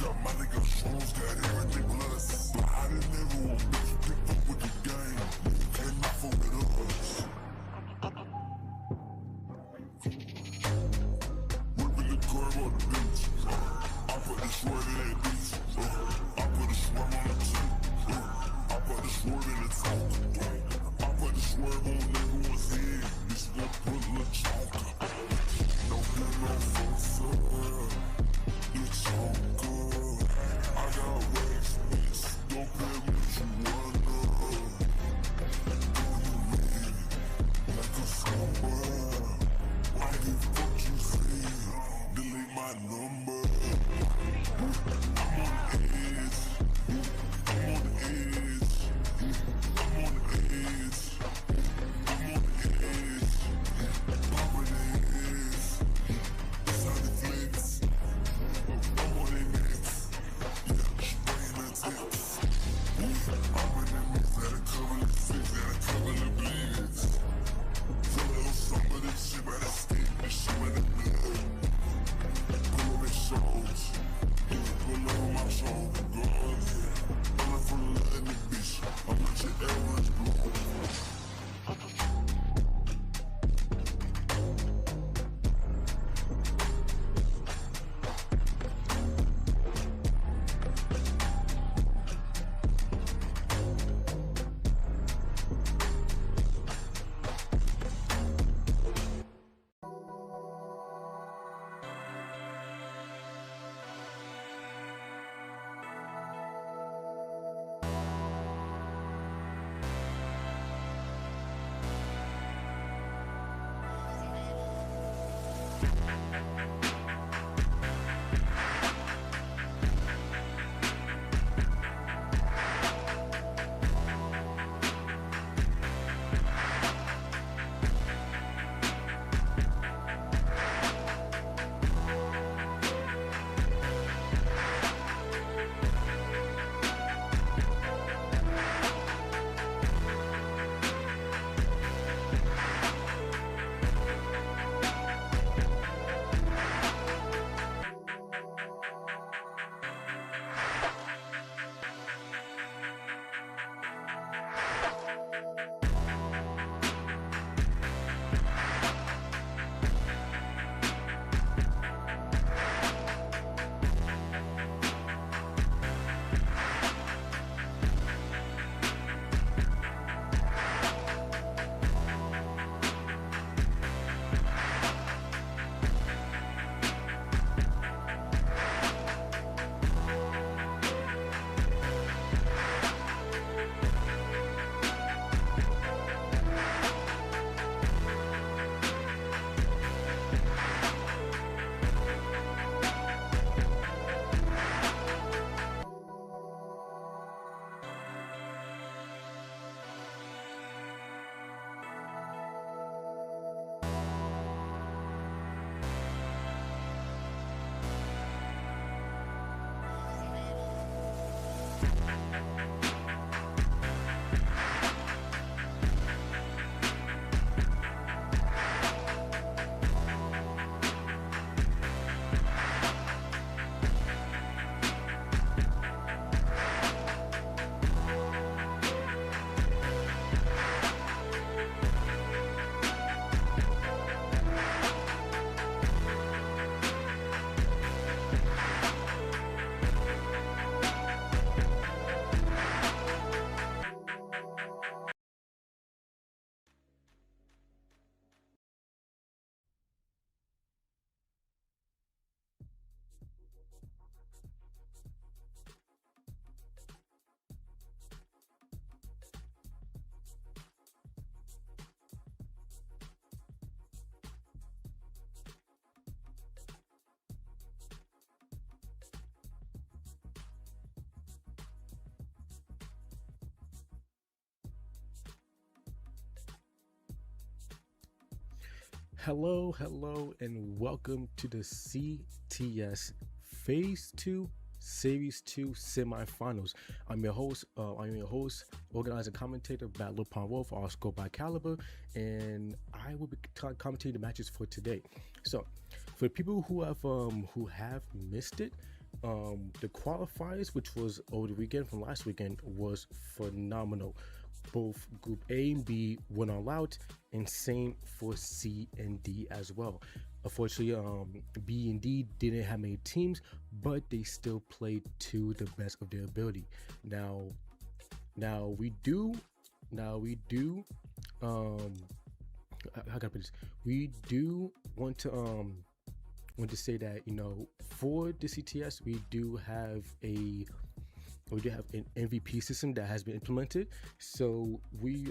Got my nigga shoes, got everything plus. Hello, and welcome to the CTS Phase 2 Series 2 Semifinals. I'm your host, organizer, commentator, Battle Upon Wolf, also go by Caliber, and I will be commentating the matches for today. So, for people who have missed it, the qualifiers, which was over the weekend from last weekend, was phenomenal. Both Group A and B went all out, and same for C and D as well. Unfortunately, B and D didn't have many teams, but they still played to the best of their ability. Now we do. How can I put this? We do want to say that for the CTS we do have an MVP system that has been implemented. So we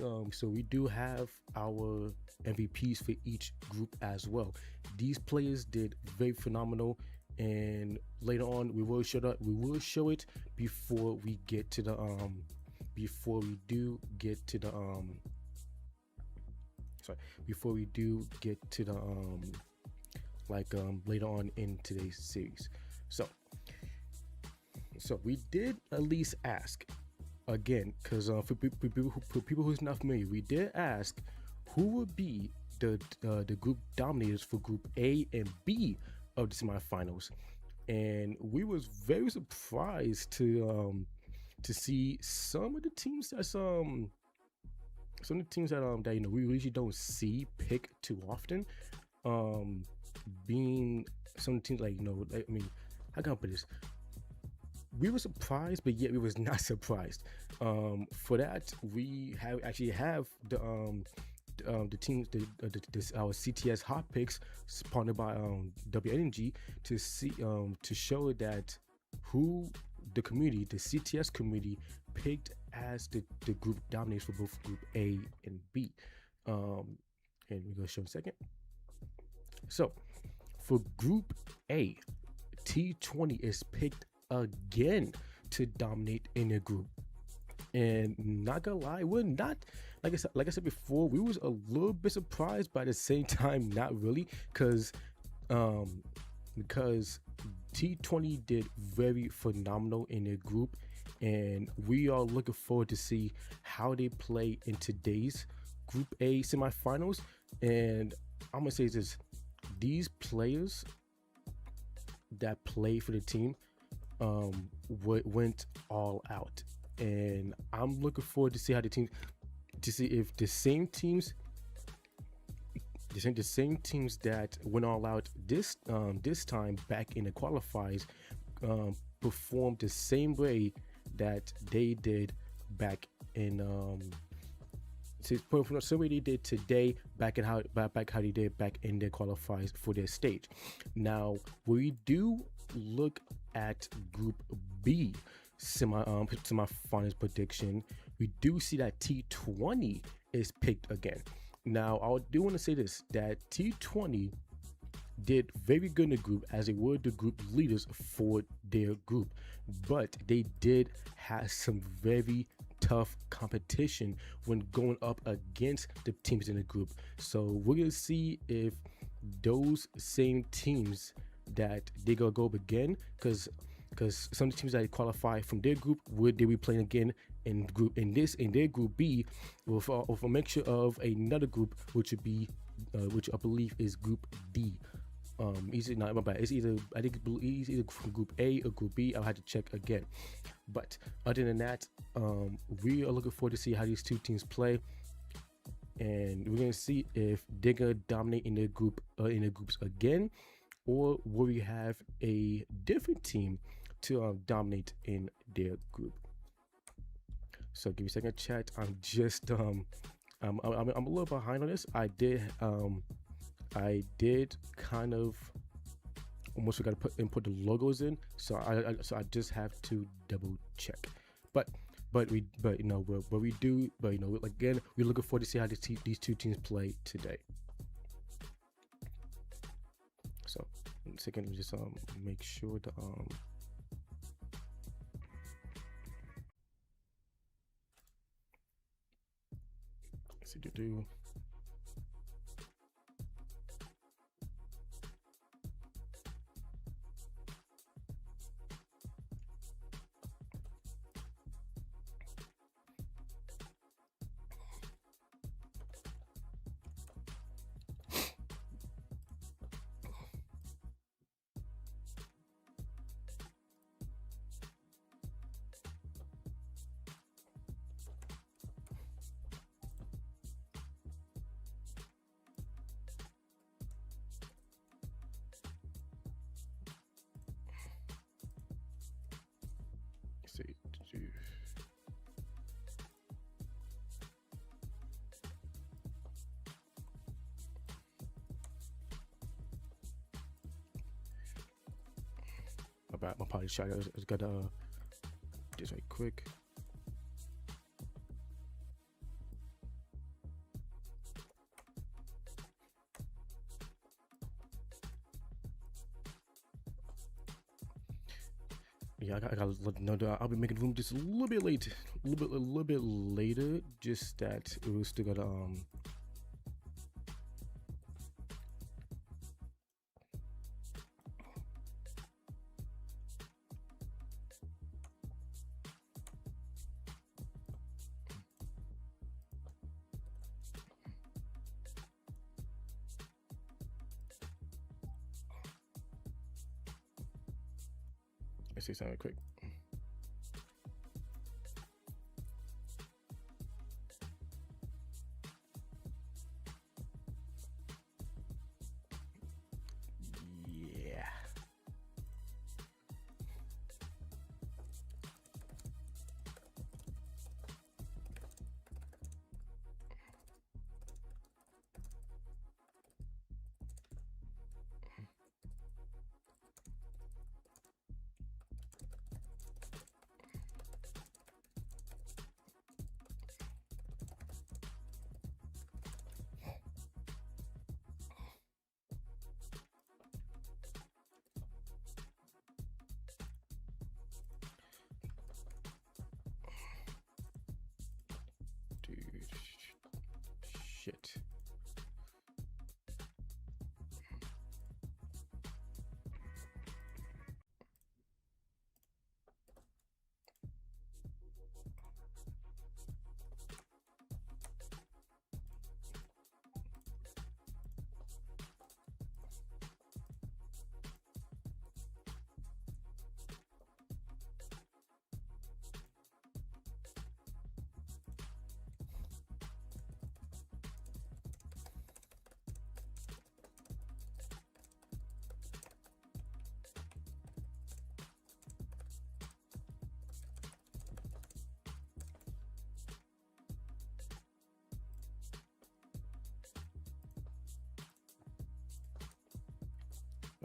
do have our MVPs for each group as well. These players did very phenomenal, and later on we will show it before we get to the before we do get to the later on in today's series. So we did at least ask again, because for people who's not familiar, we did ask who would be the group dominators for Group A and B of the semifinals, and we was very surprised to see some of the teams that we usually don't see pick too often. Being some teams how can I put this? We were surprised, but yet we was not surprised. For that, we have the teams, our CTS hot picks, sponsored by W Energy, to see to show that who the CTS community picked as the group dominators for both Group A and B. And we're gonna show in a second. So for Group A, T20 is picked again to dominate in the group, and not gonna lie, we're not, like I said before, we was a little bit surprised, but at the same time not really, because T20 did very phenomenal in their group, and we are looking forward to see how they play in today's Group A semifinals. And I'm gonna say this: these players that play for the team went all out, and I'm looking forward to see if the same teams that went all out this time back in the qualifiers performed the same way that they did back in same way they did today, back how they did back in their qualifiers for their stage. Now we do look at Group B semifinals prediction. We do see that T20 is picked again. Now I do want to say this, that T20 did very good in the group, as they were the group leaders for their group, but they did have some very tough competition when going up against the teams in the group. So we're gonna see if those same teams that they gonna go up again, because some of the teams that qualify from their group, would they be playing again in their Group B with a mixture of another group, which would be which I believe is Group D. It's either from Group A or Group B. I'll have to check again. But other than that, we are looking forward to see how these two teams play, and we're gonna see if they're gonna dominate in their groups again, or will we have a different team to dominate in their group. So give me a second, chat. I'm just I'm a little behind on this. I did kind of almost forgot to input the logos in, so I just have to double check. But again, we're looking forward to see how these two teams play today. So in a second, let me just make sure to see to do. about my party shot. I was gonna this right quick. Yeah, I gotta let know that I'll be making room just a little bit late, a little bit later. Just that it was still gonna let's say something quick. Yeah. Dude, shit.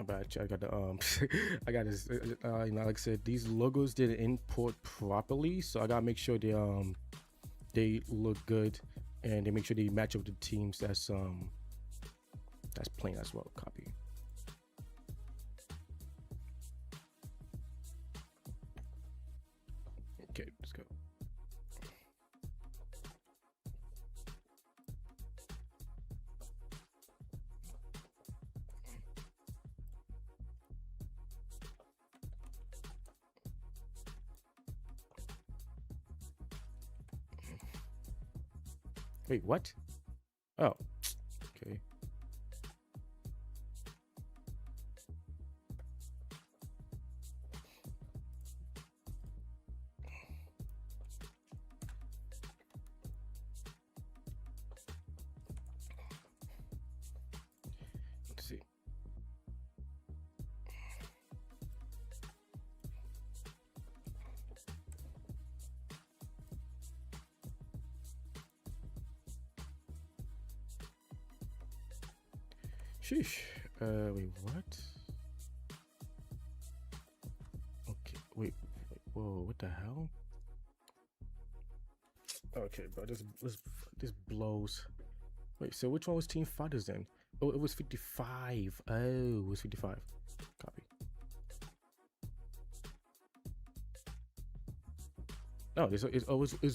About I got the I got this you know, like I said, these logos didn't import properly, so I gotta make sure they look good and they make sure they match up with the teams that's plain as well. Copy. Okay, let's go. Wait, what? Oh, okay. Let's see. Sheesh. Wait, what? Okay, wait, whoa, what the hell? Okay, bro, this blows. Wait, so which one was Team Fighters then? Oh, it was 55. Oh, it was 55. Copy. No, it's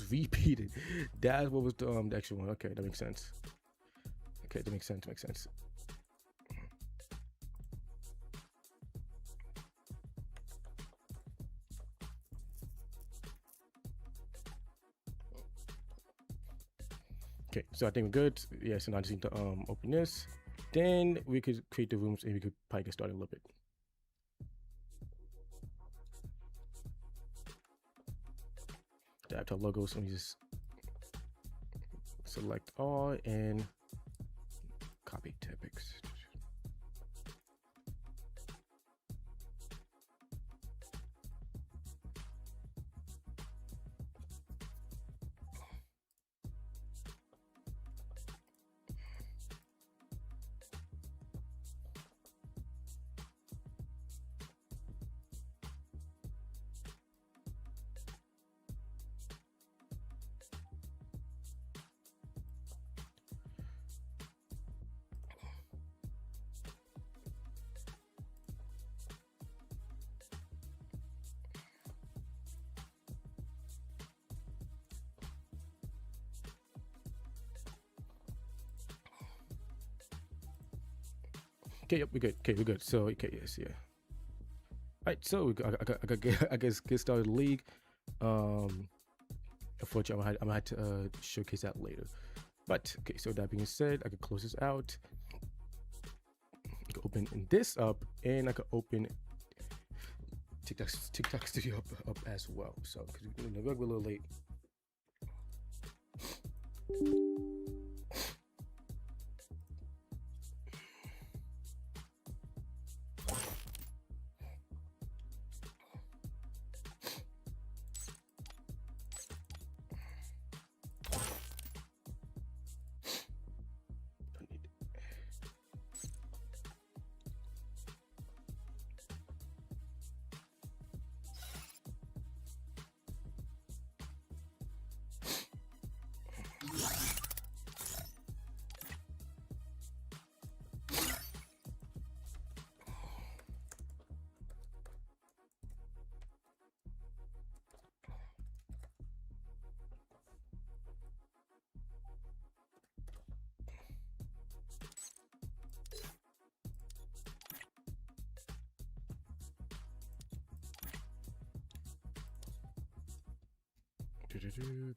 repeated. That's what was the actual one. Okay, that makes sense. Okay, that makes sense. Makes sense. Okay, so I think we're good. Yeah, so now I just need to open this. Then we could create the rooms and we could probably get started a little bit. Tab to logos. Let me just select all and copy topics. Okay, yep, we're good. Okay, we're good. So okay, yes, yeah. All right, so I guess get started the league. Unfortunately, I'm gonna have to showcase that later. But okay, so that being said, I can close this out. I can open this up, and I can open TikTok Studio up as well. So because we're a little late.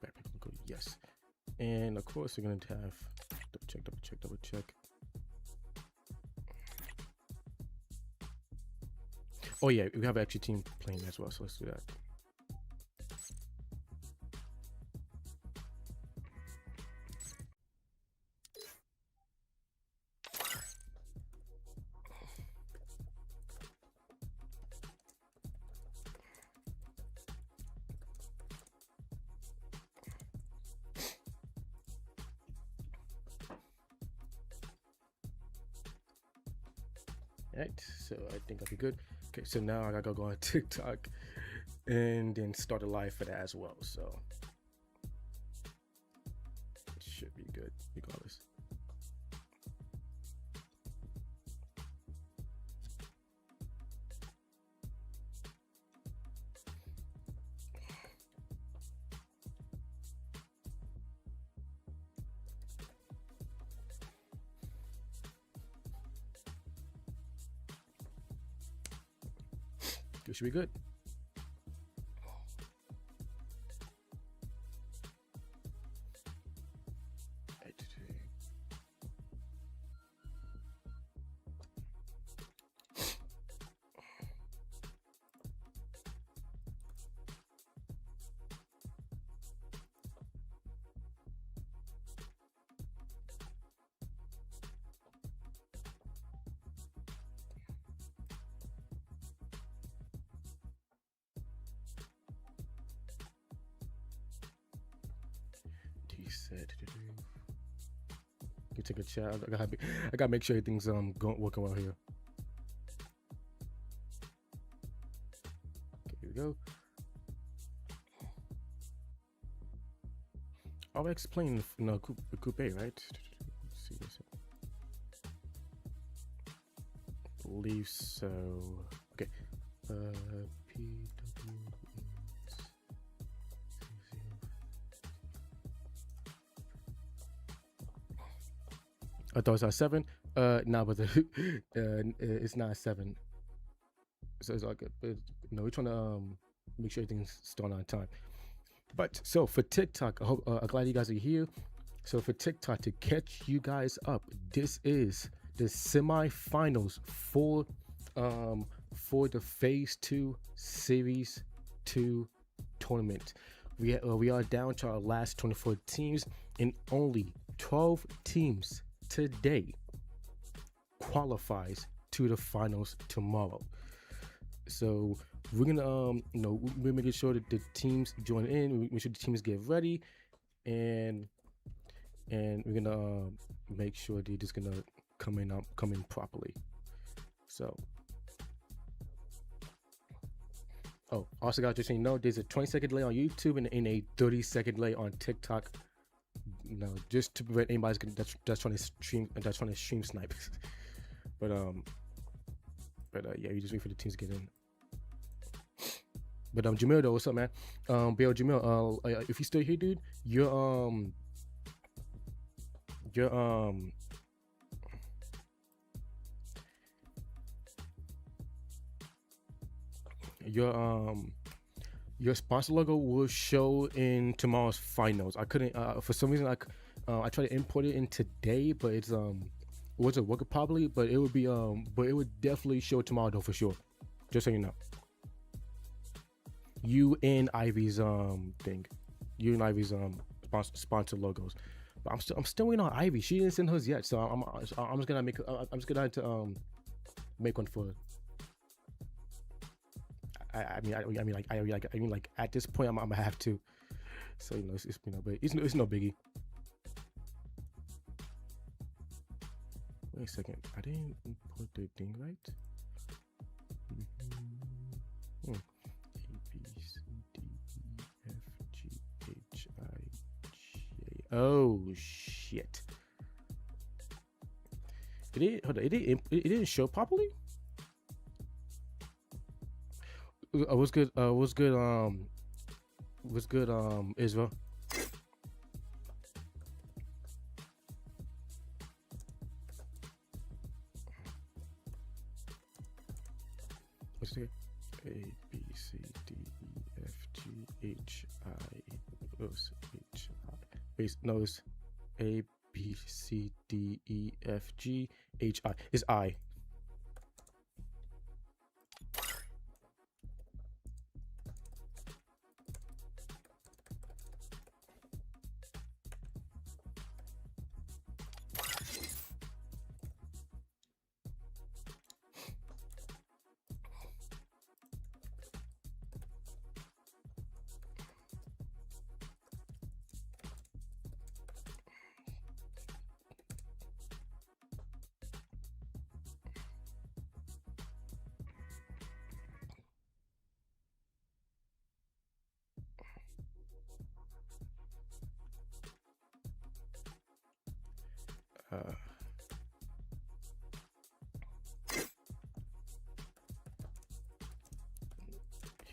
Backpack, yes, and of course we're gonna have double check. Oh yeah, we have an extra team playing as well, so let's do that. Alright, so I think I'll be good. Okay, so now I gotta go on TikTok and then start a live for that as well. So it should be good regardless. It should be good. He said, you take a chat. I gotta make sure everything's working well here. Okay, here we go. I'll explain Coupe, right? Let's see this. I believe so. Okay. PW. I thought it was 7. No, but it's not 7. So it's all good. But we're trying to make sure everything's starting on time. But so for TikTok, I hope I'm glad you guys are here. So for TikTok, to catch you guys up, this is the semifinals for the Phase 2 Series 2 tournament. We are down to our last 24 teams, and only 12 teams today qualifies to the finals tomorrow. So we're gonna we're making sure that the teams join in, we make sure the teams get ready, and we're gonna make sure they're just gonna come in properly. So also guys, just so you know, there's a 20-second delay on YouTube and a 30-second delay on TikTok. Just to prevent anybody that's trying to stream snipe. but yeah, you just wait for the teams to get in. But Jamil though, what's up, man? Bill Jamil, if you still here, dude, your sponsor logo will show in tomorrow's finals. I couldn't for some reason I tried to import it in today, but it's it wasn't working properly. But it would be but it would definitely show tomorrow though for sure. Just so you know. You and Ivy's thing, you and Ivy's sponsor logos. But I'm still waiting on Ivy. She didn't send hers yet, so I'm just gonna make I'm just gonna have to make one for. I mean like at this point I'm gonna have to. So you know it's you know, but it's no biggie. Wait a second, I didn't put the thing right. A B C D E F G H I J. Oh shit! It didn't show properly. What's good? What's good? What's good? Israel. What's it? A B C D E F G H I H I. Wait, no, it's A B C D E F G H I. It's I.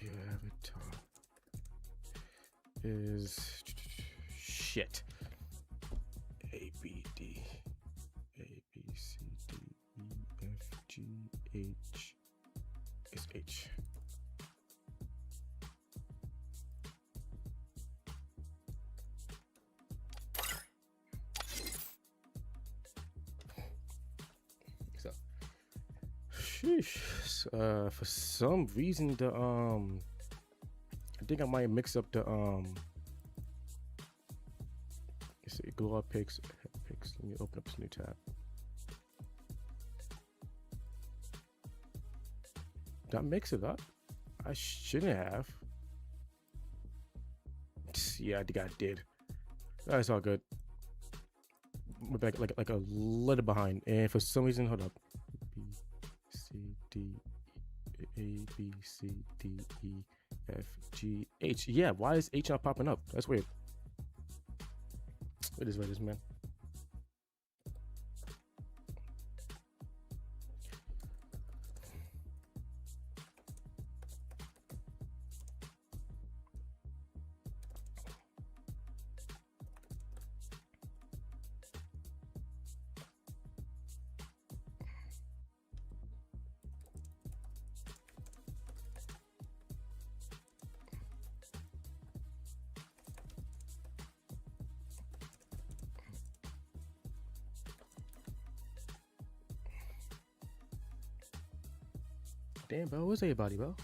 Your avatar is shit. A B D A B C D E F G H is H. So, sheesh. For some reason, the I think I might mix up the let's see, glow up pics. Let me open up this new tab. Did I mix it up? I shouldn't have. Yeah, I think I did. That's all good. We're back like a little behind, and for some reason, hold up. B C D A B C D E F G H. Yeah, why is H not popping up? That's weird. It is what it is, man. Damn, bro, where's everybody, bro?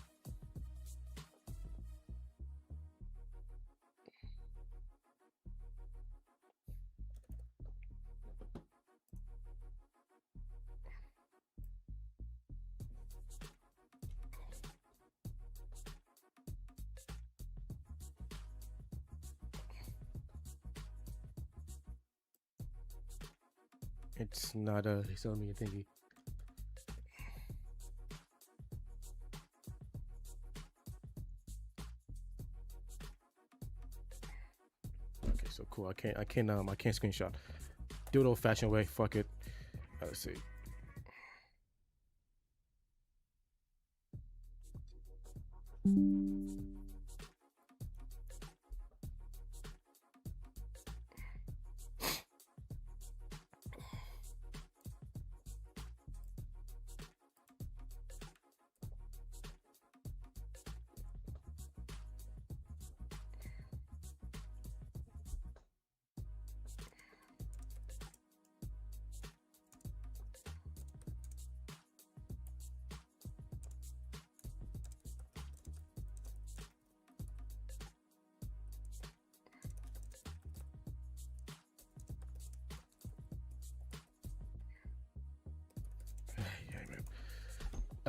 It's not a telling me a thingy. Okay, so cool. I can't screenshot. Do it old fashioned way. Fuck it. Let's see.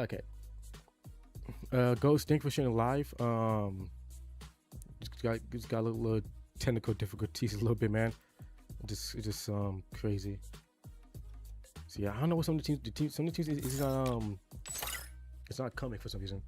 Okay. Ghost, thank you for sharing live. Just got a little technical difficulties a little bit, man. Just crazy. So yeah, I don't know what some of the teams some of the teams is it's not coming for some reason.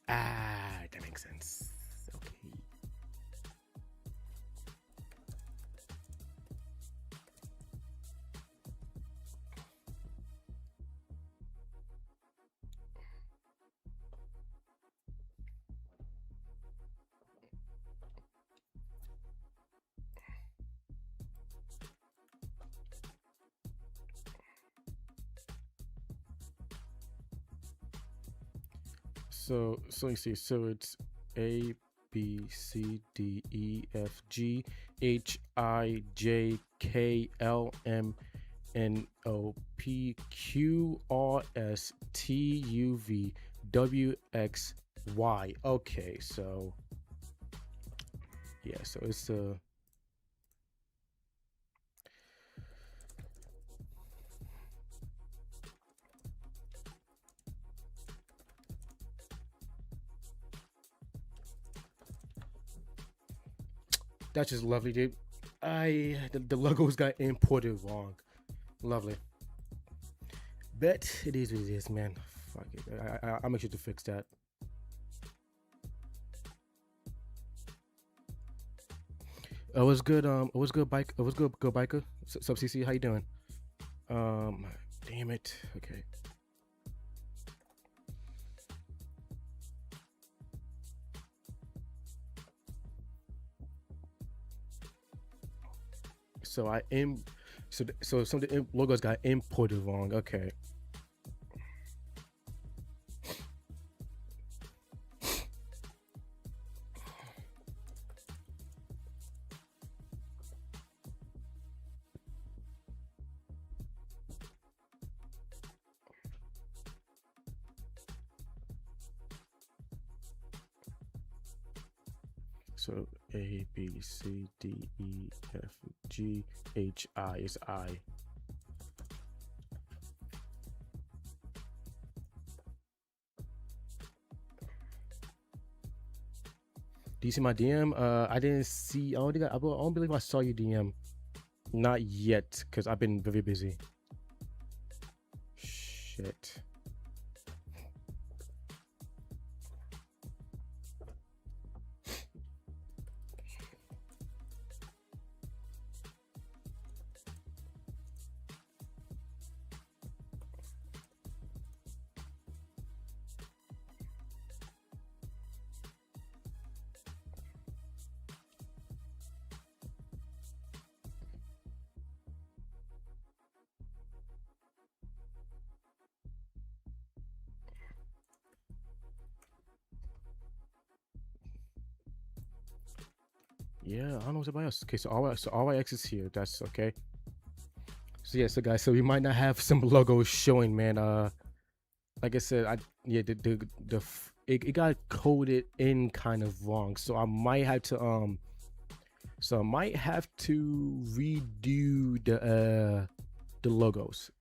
Ah, that makes sense. Okay. So you see, so it's A B C D E F G H I J K L M N O P Q R S T U V W X Y. Okay, so yeah, so it's that's just lovely, dude. The logos got imported wrong. Lovely. Bet it is what it is, man. Fuck it. I'll make sure to fix that. It was good. It was good. Bike. It was good. Good biker. Sub CC. How you doing? Um, damn it. Okay. So I am. So some of the logos got imported wrong. Okay. So A B C D E F G H I is I. Do you see my DM? I didn't see. I don't believe I saw your DM. Not yet, because I've been very busy. Shit. Yeah, I don't know what's about else. Okay, so RYX is here. That's okay. So yeah, so guys, so we might not have some logos showing, man. Like I said, it got coded in kind of wrong, so I might have to redo the logos.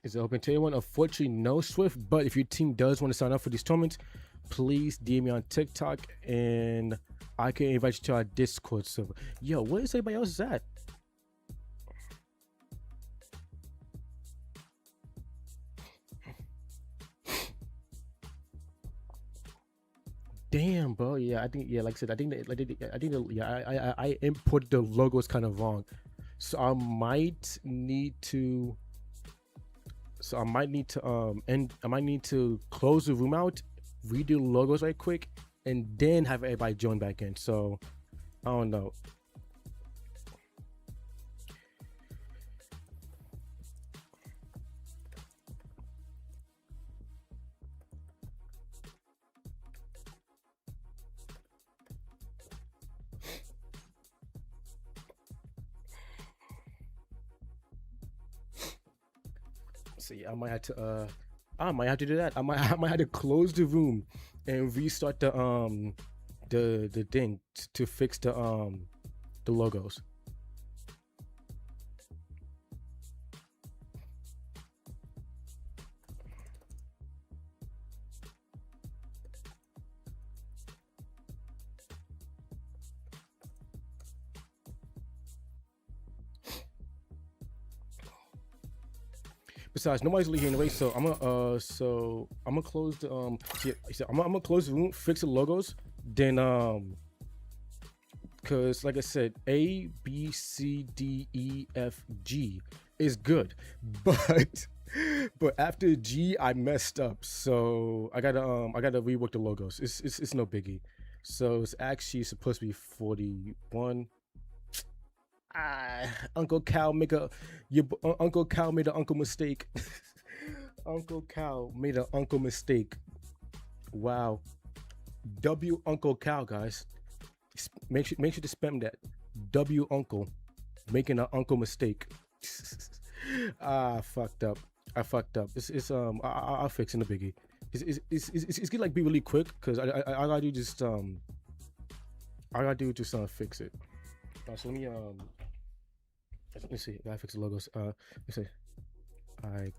Is it open to anyone? Unfortunately, no Swift. But if your team does want to sign up for these tournaments, please DM me on TikTok and I can invite you to our Discord server. Yo, where is everybody else at? Damn, bro. Yeah, I think, yeah, like I said, I think that, yeah, I input the logos kind of wrong, so I might need to. So I might need to close the room out, redo logos right quick, and then have everybody join back in. So I don't know. See, I might have to do that. I might have to close the room and restart the thing to fix the logos. Besides, nobody's really here anyway, so I'm gonna close the I'm gonna close the room, fix the logos, then because like I said, A B C D E F G is good, but after G I messed up, so I gotta rework the logos. It's no biggie. So it's actually supposed to be 41. Uncle Cal Uncle Cal made an uncle mistake. Uncle Cal made an uncle mistake. Wow. W Uncle Cal, guys. Make sure to spam that. W Uncle making an uncle mistake. Fucked up. I fucked up. I'll fix in the biggie. It's gonna like be really quick because I gotta do just fix it. So let me see. I gotta fix the logos. Let's see. I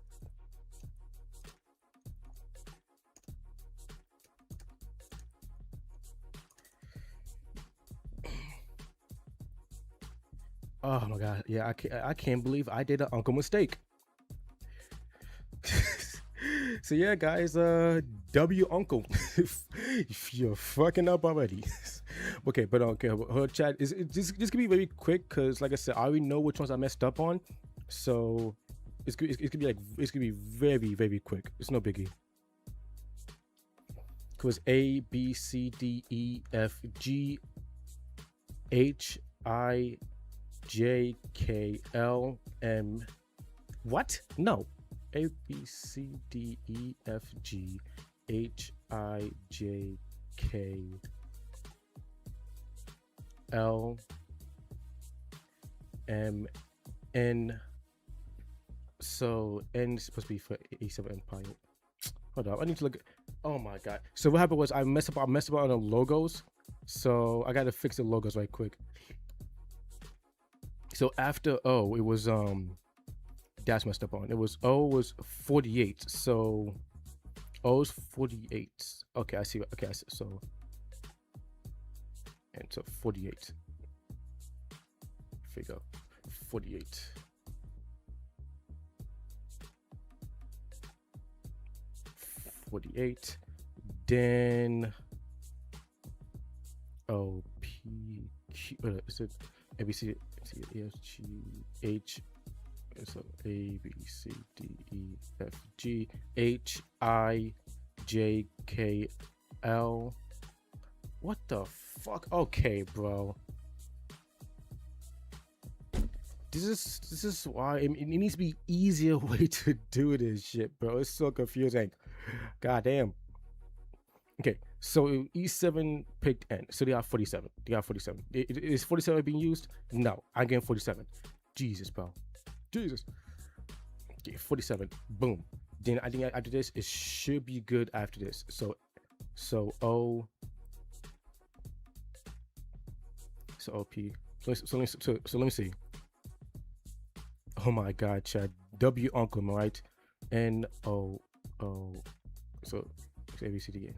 Oh my god. Yeah, I can't believe I did an uncle mistake. So yeah, guys, W Uncle. You're fucking up already. Okay, but okay, her chat is this can be very quick because like I said, I already know which ones I messed up on. So it's gonna be like it's gonna be very, very quick. It's no biggie. Cause A B C D E F G H I J K L M what? No. A B C D E F G H I J K L M N. So N is supposed to be for A7 Empire. Hold up, I need to look at, oh my god. So what happened was I messed up on the logos. So I gotta fix the logos right quick. So after O, it was dash messed up on. It was O was 48. So O's 48. Okay, I see. Okay, so and so 48. Figure 48. Then O P Q. Is it A B C E F G H? So A B C D E F G H I J K L. What the fuck? Okay, bro. This is why it needs to be easier way to do this shit, bro. It's so confusing. God damn. Okay, so E7 picked N, so they are 47. They are 47. Is 47 being used? No, I'm getting 47. Jesus, bro. Jesus. Okay, 47. Boom. Then I think after this, it should be good after this. So O. So OP. So let me see. Oh my god, Chad. W Uncle, right? N O O. So A B C D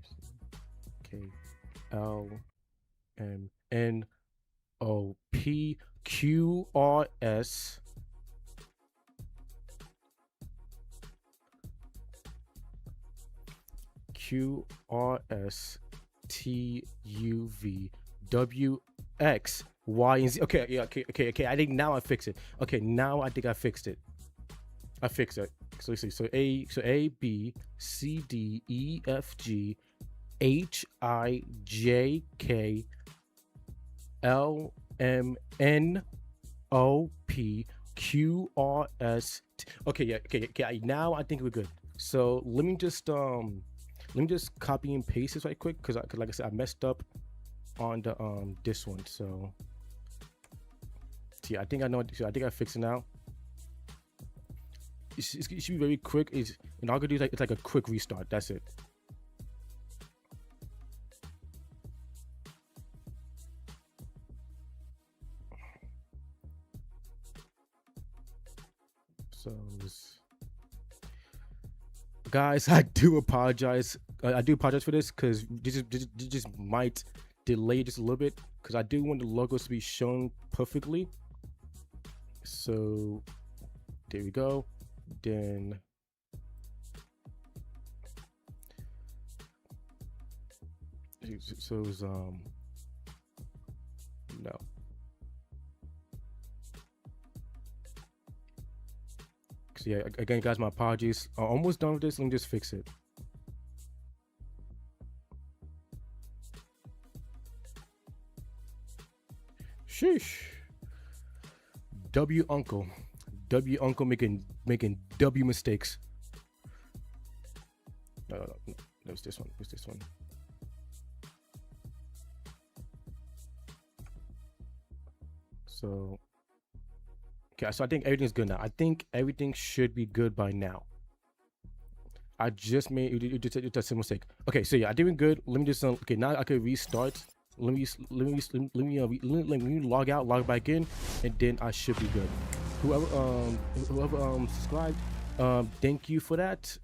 K L M N O P Q R S Q R S T U V W X Y and Z. Okay, yeah, okay. I think now I fix it. Okay, now I think I fixed it. I fixed it. So let's see. So A B C D E F G H I J K L M N O P Q R S. Okay, yeah, okay. Now I think we're good. So let me just copy and paste this right quick because like I said, I messed up on the this one. So yeah, I think I know. So I think I fixed it now. It should be very quick. And all I could do is it's like a quick restart. That's it. So guys, I do apologize. I do apologize for this because this just might delay just a little bit because I do want the logos to be shown perfectly. So there we go. Then so it was no. So yeah, again, guys, my apologies. I'm almost done with this. Let me just fix it. Sheesh. W uncle making W mistakes. No. It was this one. So okay, so I think everything's good now. I think everything should be good by now. I just made it's a simple mistake. Okay, so yeah, I did good. Let me just okay, now I can restart. Let me log out, log back in, and then I should be good. Whoever subscribed, thank you for that.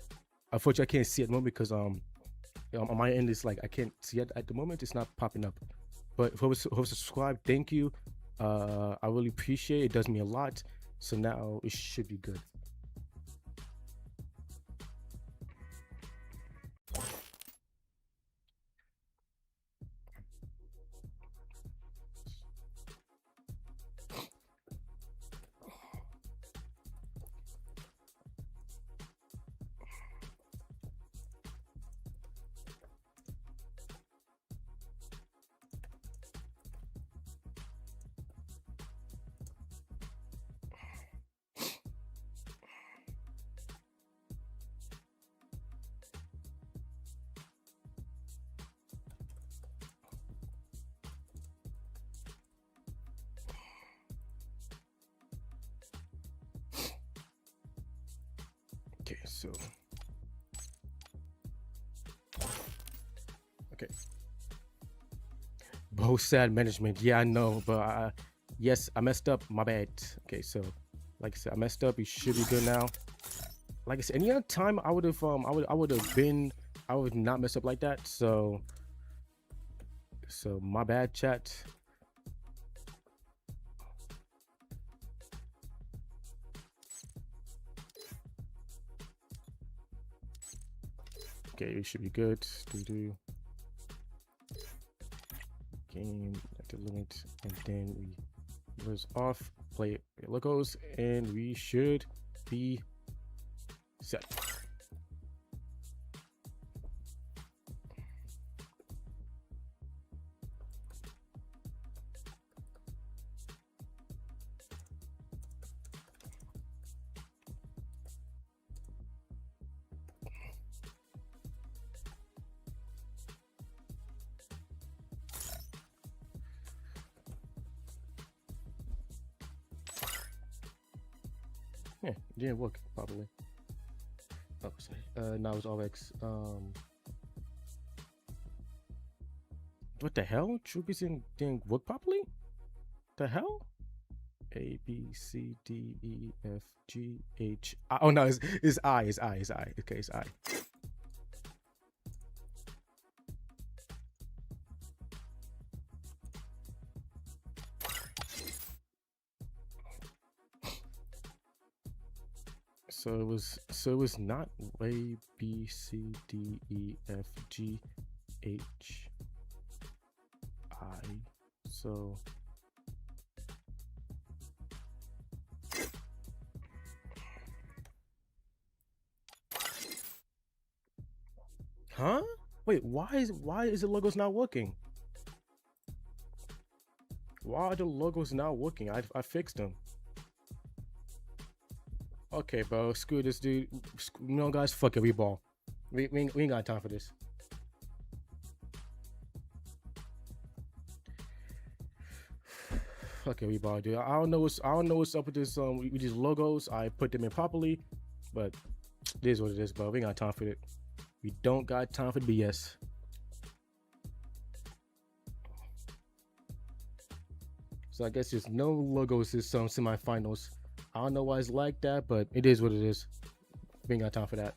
Unfortunately, I can't see it at the moment because on my end it's like I can't see it at the moment. It's not popping up. But whoever subscribed, thank you. I really appreciate it. It does me a lot. So now it should be good. Okay, so okay. Both sad management. Yeah, I know, but yes, I messed up. My bad. Okay, so like I said, I messed up. You should be good now. Like I said, any other time I would have I would not mess up like that. So my bad, chat. Okay, it should be good. Game at the limit, and then we was off. Play logos, and we should be set. Yeah, it didn't work properly. Oh, sorry. Now it's RX. What the hell? Troopers didn't work properly? The hell? A B C D E F G H I. Oh no, it's I. Okay, it's I. So it was not A B C D E F G H I. So huh? Wait, why is the logos not working? Why are the logos not working? I fixed them. Okay, bro. Screw this dude. Guys, fuck it. We ball. We ain't got time for this. Okay, we ball, dude. I don't know what's up with this with these logos. I put them in properly, but it is what it is, bro. We ain't got time for it. We don't got time for BS. So I guess there's no logos this semifinals. I don't know why it's like that, but it is what it is. We ain't got time for that.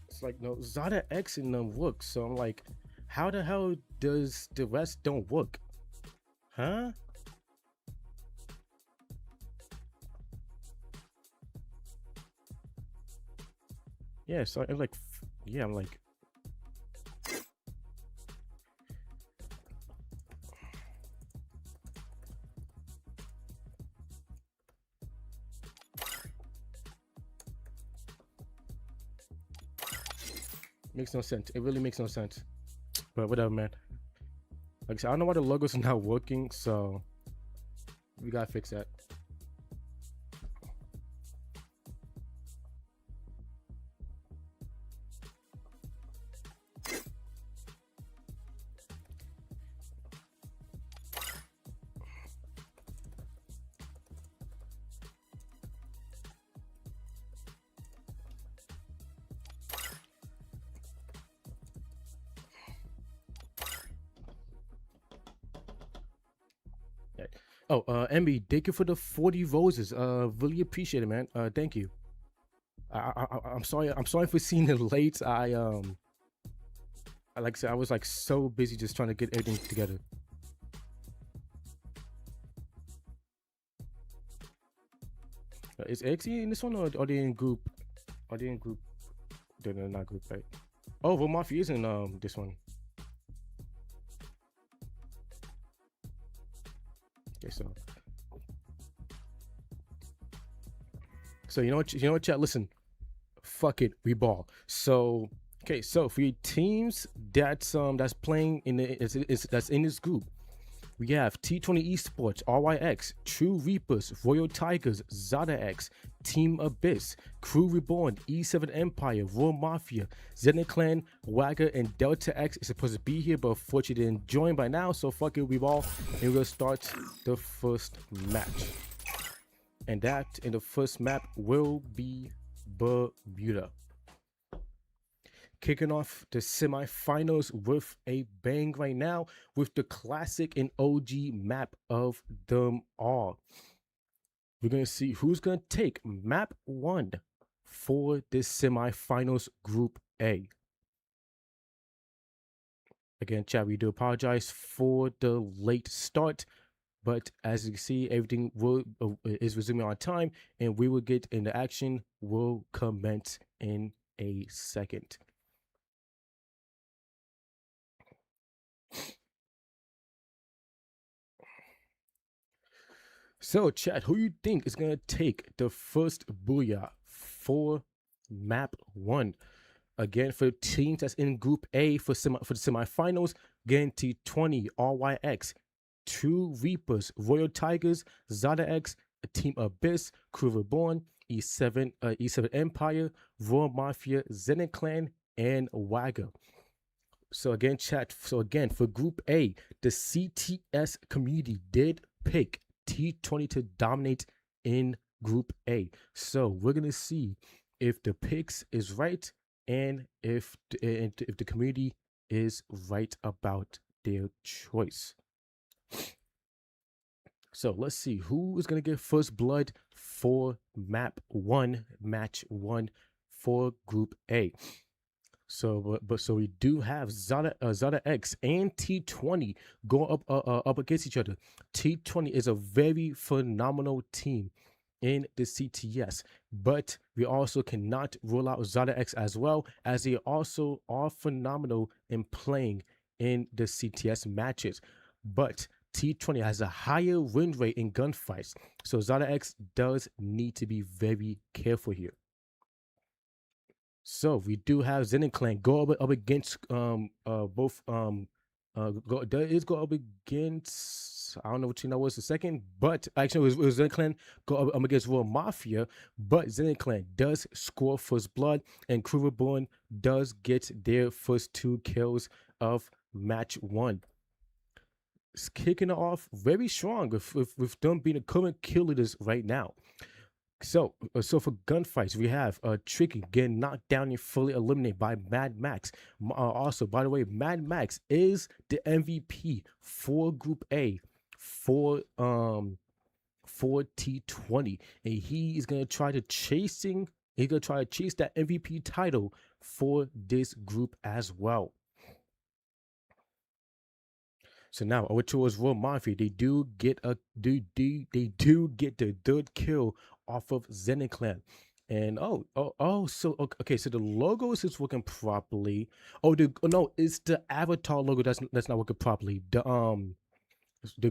It's like no Zada X in them work. So I'm like, how the hell does the rest don't work? Huh? Yeah, so I'm like, yeah, I'm like, makes no sense. It really makes no sense. But whatever, man. Like I said, I don't know why the logo's not working, so we gotta fix that. Yeah. Oh, MB, thank you for the 40 roses. Really appreciate it, man. Thank you. I'm sorry. I'm sorry for seeing it late. Like I said, I was like so busy just trying to get everything together. Is XE in this one, or are they in group? Are they in group? They're not group, right? Oh, well, Mafia is in this one. Okay, so you know what, chat. Listen, fuck it, we ball. So okay, so for your teams that's playing in that's in this group, we have T20 Esports, RYX, True Reapers, Royal Tigers, Zada X, Team Abyss, Crew Reborn, E7 Empire, Raw Mafia, Zenith Clan, Wagger, and Delta X is supposed to be here, but unfortunately didn't join by now. So fuck it, we ball, and we'll start the first match. And that in the first map will be Bermuda. Kicking off the semifinals with a bang right now with the classic and OG map of them all. We're going to see who's going to take map 1 for this semifinals group A. Again, chat, we do apologize for the late start, but as you can see, everything is resuming on time, and we will get into action. Will commence in a second. So, chat, who you think is gonna take the first booyah for map 1? Again, for teams that's in Group A for the semifinals, again T20 RYX, True Reapers, Royal Tigers, Zada X, Team Abyss, Crew Reborn, E7 Empire, Raw Mafia, Zenith Clan, and Wagger. So again, chat. So again, for Group A, the CTS community did pick T20 to dominate in Group A. So we're gonna see if the picks is right and if the community is right about their choice. So let's see who is gonna get first blood for map 1, match 1 for Group A. So we do have Zada X and T20 go up against each other. T20 is a very phenomenal team in the CTS, but we also cannot rule out Zada X as well, as they also are phenomenal in playing in the CTS matches. But T20 has a higher win rate in gunfights, so Zada X does need to be very careful here. So we do have Zen and Clan go up against both go up against, I don't know what team that was the second, but actually it was Zen and Clan go up against Royal Mafia, but Zen and Clan does score first blood, and Crew does get their first 2 kills of match one. It's kicking it off very strong with them being the current kill leaders right now. So for gunfights, we have Tricky getting knocked down and fully eliminated by Mad Max. Also, by the way, Mad Max is the MVP for Group A for T20, and he is gonna try to chasing. He's gonna try to chase that MVP title for this group as well. So now over towards Royal Mafia, they do get they do get the third kill off of Zen Clan. And so okay, so the logos is working properly. No, it's the avatar logo that's not working properly. The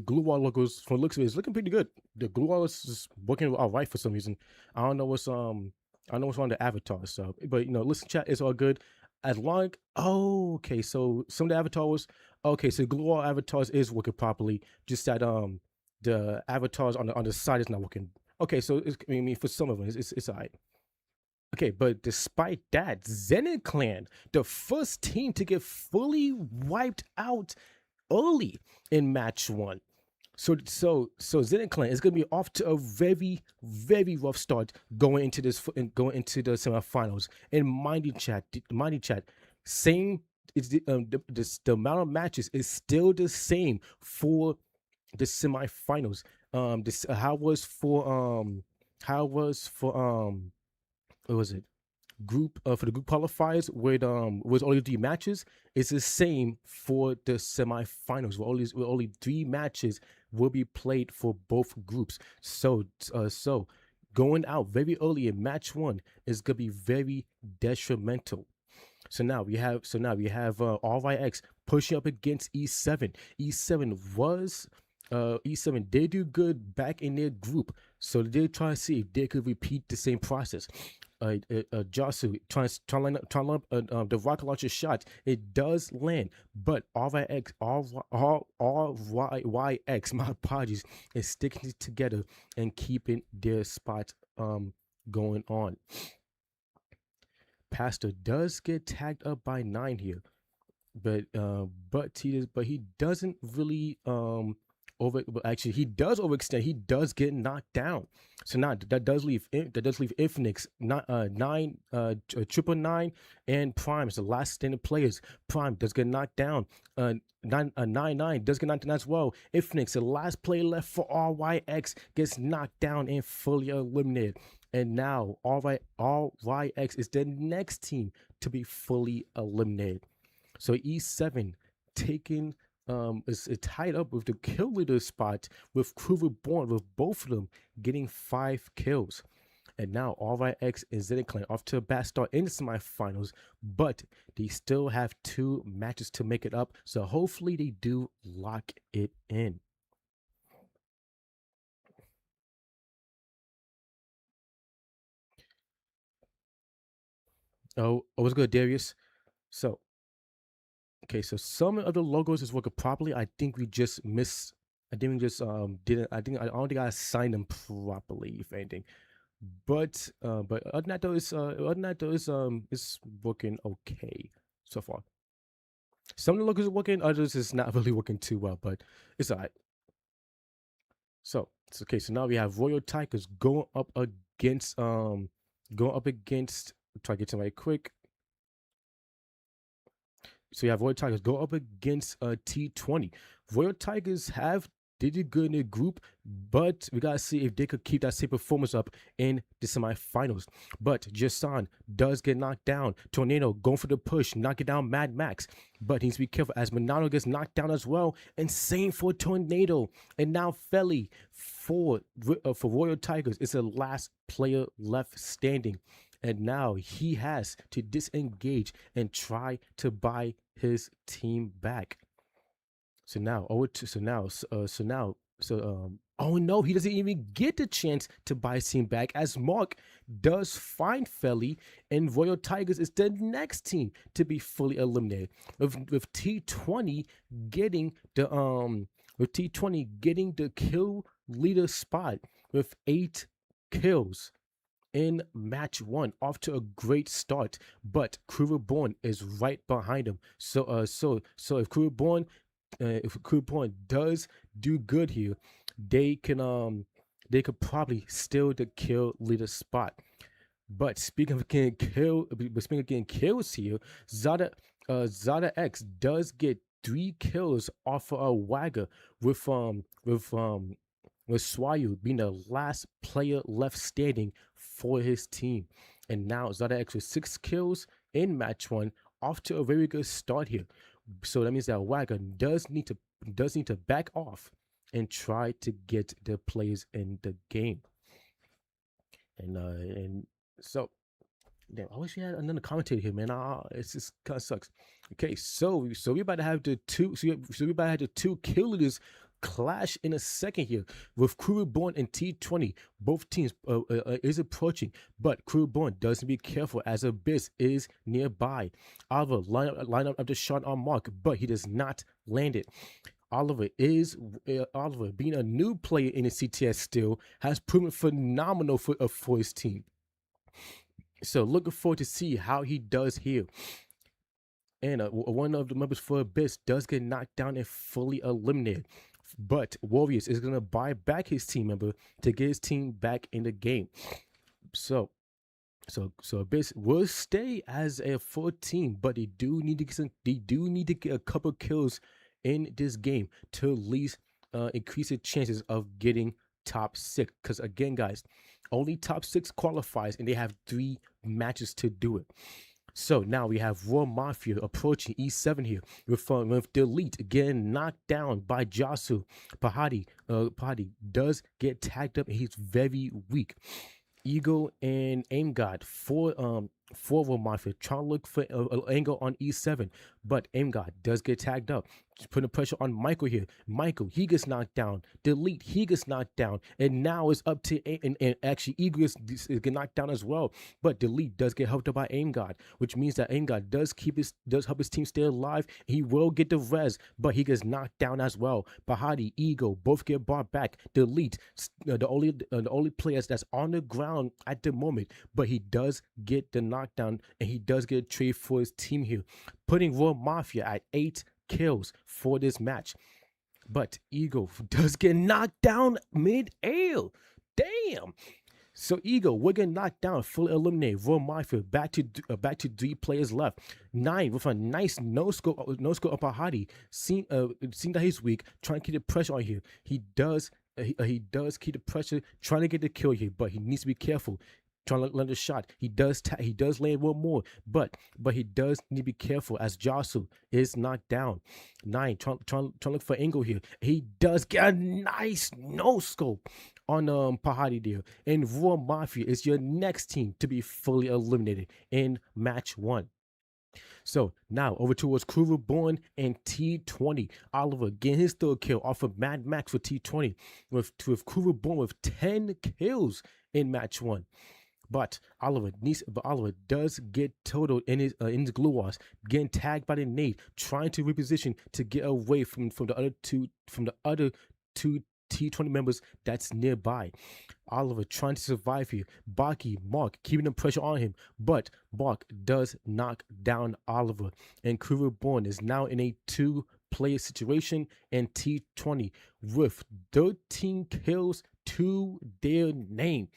glue wall logos from the looks of it is looking pretty good. The glue wall is working all right for some reason. I don't know what's I don't know what's on the avatar. So, but listen, chat is all good. As long okay, so some of the avatars, okay, so the glue wall avatars is working properly. Just that the avatars on the side is not working. Okay, so I mean for some of them it's alright. Okay, but despite that, Zenith Clan, the first team to get fully wiped out early in match one. So Zenith Clan is gonna be off to a very, very rough start going into going into the semifinals. And mind you, chat, same. It's the amount of matches is still the same for the semifinals. This how was for what was it? Group for the group qualifiers with was only 3 matches. It's the same for the semifinals. With only 3 matches will be played for both groups. So going out very early in match one is gonna be very detrimental. So now we have RYX pushing up against E7. E7 did do good back in their group, so they try to see if they could repeat the same process. Jasu trying to line up the rocket launcher shot. It does land, but RYX, my apologies, is sticking it together and keeping their spot going on. Pastor does get tagged up by 9 here, but he doesn't really actually he does overextend. He does get knocked down. So now that does leave Infinix, nine, triple nine, and Prime is the last standing players. Prime does get knocked down. Nine does get knocked down as well. Infinix, the last player left for RYX, gets knocked down and fully eliminated. And now RYX is the next team to be fully eliminated. So E7 taking is tied up with the kill leader spot with Crew Reborn, with both of them getting 5 kills. And now RYX and Zenith Clan off to a bad start in the semifinals, but they still have 2 matches to make it up. So hopefully they do lock it in. Oh, what's good, Darius? So, okay, so some of the logos is working properly. I think we just missed. I think we just didn't. I don't think I assigned them properly, if anything. But other than that though, it's working okay so far. Some of the logos are working, others is not really working too well, but it's alright. So it's okay. So now we have Royal Tigers going up against try to get somebody quick. So you have Royal Tigers go up against T20. Royal Tigers did good in the group, but we gotta see if they could keep that same performance up in the semifinals. But Jason does get knocked down. Tornado going for the push, knocking down Mad Max, but he needs to be careful as Monado gets knocked down as well. And same for Tornado. And now Felly for Royal Tigers is the last player left standing. And now he has to disengage and try to buy his team back. So now, oh no, he doesn't even get the chance to buy his team back as Mark does find Felly, and Royal Tigers is the next team to be fully eliminated. With T20 getting the kill leader spot with 8 kills in match 1, off to a great start, but Crew Reborn is right behind him. So if Crew Reborn does do good here, they could probably steal the kill leader spot. But speaking of getting kills here, Zada X does get 3 kills off of a Wagger with Swayu being the last player left standing for his team. And now Zada X with 6 kills in match 1, off to a very good start here. So that means that Wagger does need to back off and try to get the players in the game. And so damn, I wish we had another commentator here, man. It's just kind of sucks. Okay, so we about to have the two kill leaders clash in a second here with Crew Reborn and T20. Both teams is approaching, but Crew Reborn does be careful as Abyss is nearby. Oliver line up the shot on Mark, but he does not land it. Oliver being a new player in the CTS still has proven phenomenal for his team. So looking forward to see how he does here. And one of the members for Abyss does get knocked down and fully eliminated. But Warriors is going to buy back his team member to get his team back in the game. So Abyss will stay as a full team, but they do need to get a couple kills in this game to at least increase the chances of getting top 6. Because again, guys, only top 6 qualifies, and they have 3 matches to do it. So now we have Raw Mafia approaching E7 here with Delete getting knocked down by Jasu. Pahadi does get tagged up, and he's very weak. Ego and Aim God for Raw Mafia trying to look for an angle on E7, but Aim God does get tagged up. Just putting pressure on Michael here. Michael, he gets knocked down. Delete, he gets knocked down. And now it's up to and actually Ego is get knocked down as well. But Delete does get helped up by Aim God, which means that Aim God does help his team stay alive. He will get the res, but he gets knocked down as well. Bahadi, Ego, both get brought back. Delete, the only players that's on the ground at the moment, but he does get the knockdown, and he does get a trade for his team here, putting Raw Mafia at 8 kills for this match. But Ego does get knocked down mid-air. Damn. So Ego will get knocked down, fully eliminated. Raw Mafia back to 3 players left. 9 with a nice no scope up Ahadi. Seeing that he's weak, trying to keep the pressure on here. He does keep the pressure, trying to get the kill here, but he needs to be careful. Trying to land a shot. He does land one more, but he does need to be careful as Jasu is knocked down. 9 trying to look for angle here. He does get a nice no scope on Pahadi there. And Raw Mafia is your next team to be fully eliminated in match 1. So now over towards Crew Reborn and T20. Oliver getting his 3rd kill off of Mad Max for T20 with Crew Reborn with 10 kills in match 1. But Oliver does get totaled in his glue walls, getting tagged by the nade, trying to reposition to get away from the other two T20 members that's nearby. Oliver trying to survive here. Baki, Mark keeping the pressure on him, but Mark does knock down Oliver, and Crew Reborn is now in a 2 player situation, and T20 with 13 kills to their name.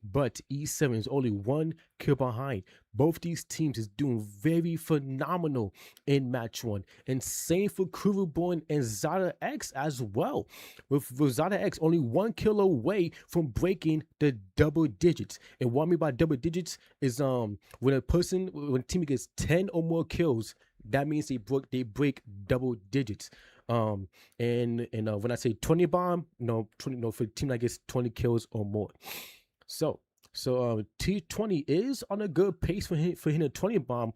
But E7 is only 1 kill behind. Both these teams is doing very phenomenal in match one. And same for Kuruborn and Zada X as well. With Zada X only 1 kill away from breaking the double digits. And what I mean by double digits is when a team gets 10 or more kills, that means they break double digits. And when I say 20 bomb, 20, for a team that gets 20 kills or more. So T20 is on a good pace for hitting a 20 bomb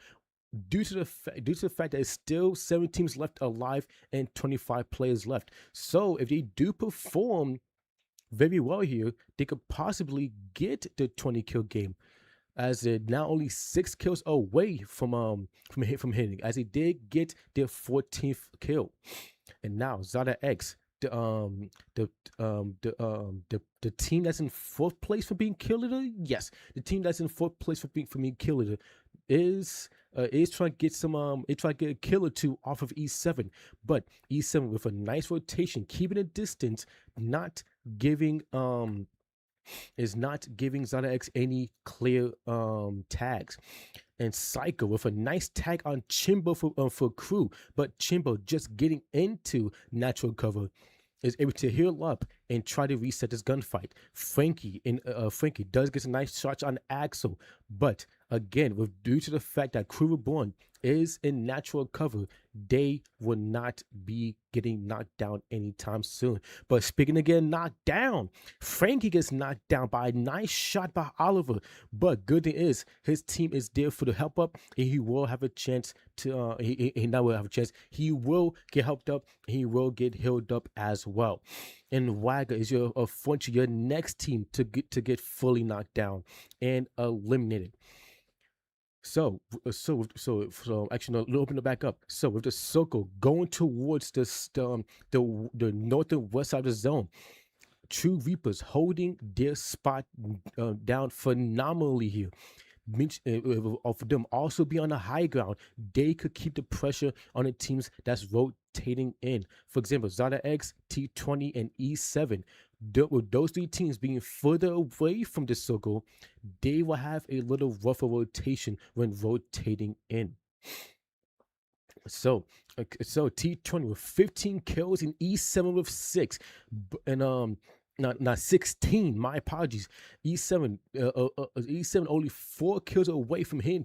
due to the fact that it's still 7 teams left alive and 25 players left. So if they do perform very well here, they could possibly get the 20 kill game, as they're now only 6 kills away from hitting, as they did get their 14th kill. And now Zada X, the team that's in 4th place for being kill leader, yes, the team that's in 4th place for being kill leader is trying to get a kill or two off of E7, but E7 with a nice rotation, keeping a distance, not giving Zada X any clear tags. And Psycho with a nice tag on Chimbo for crew, but Chimbo just getting into natural cover is able to heal up and try to reset this gunfight. Frankie does get some nice shots on Axel, but again, due to the fact that Crew Reborn is in natural cover, they will not be getting knocked down anytime soon. But speaking of getting knocked down, Frankie gets knocked down by a nice shot by Oliver. But good thing is, his team is there for the help up, and he will have a chance to. He not will have a chance. He will get helped up. And he will get healed up as well. And Wagga is your next team to get fully knocked down and eliminated. So actually, no, open it back up. So with the circle going towards the north and west side of the zone, True Reapers holding their spot down phenomenally here. Of them also be on the high ground, they could keep the pressure on the teams that's rotating in. For example, Zada X, T20, and E7. With those 3 teams being further away from the circle, they will have a little rougher rotation when rotating in. So T20 with 15 kills and E7 with 6, and not 16. My apologies. E7 only 4 kills away from hitting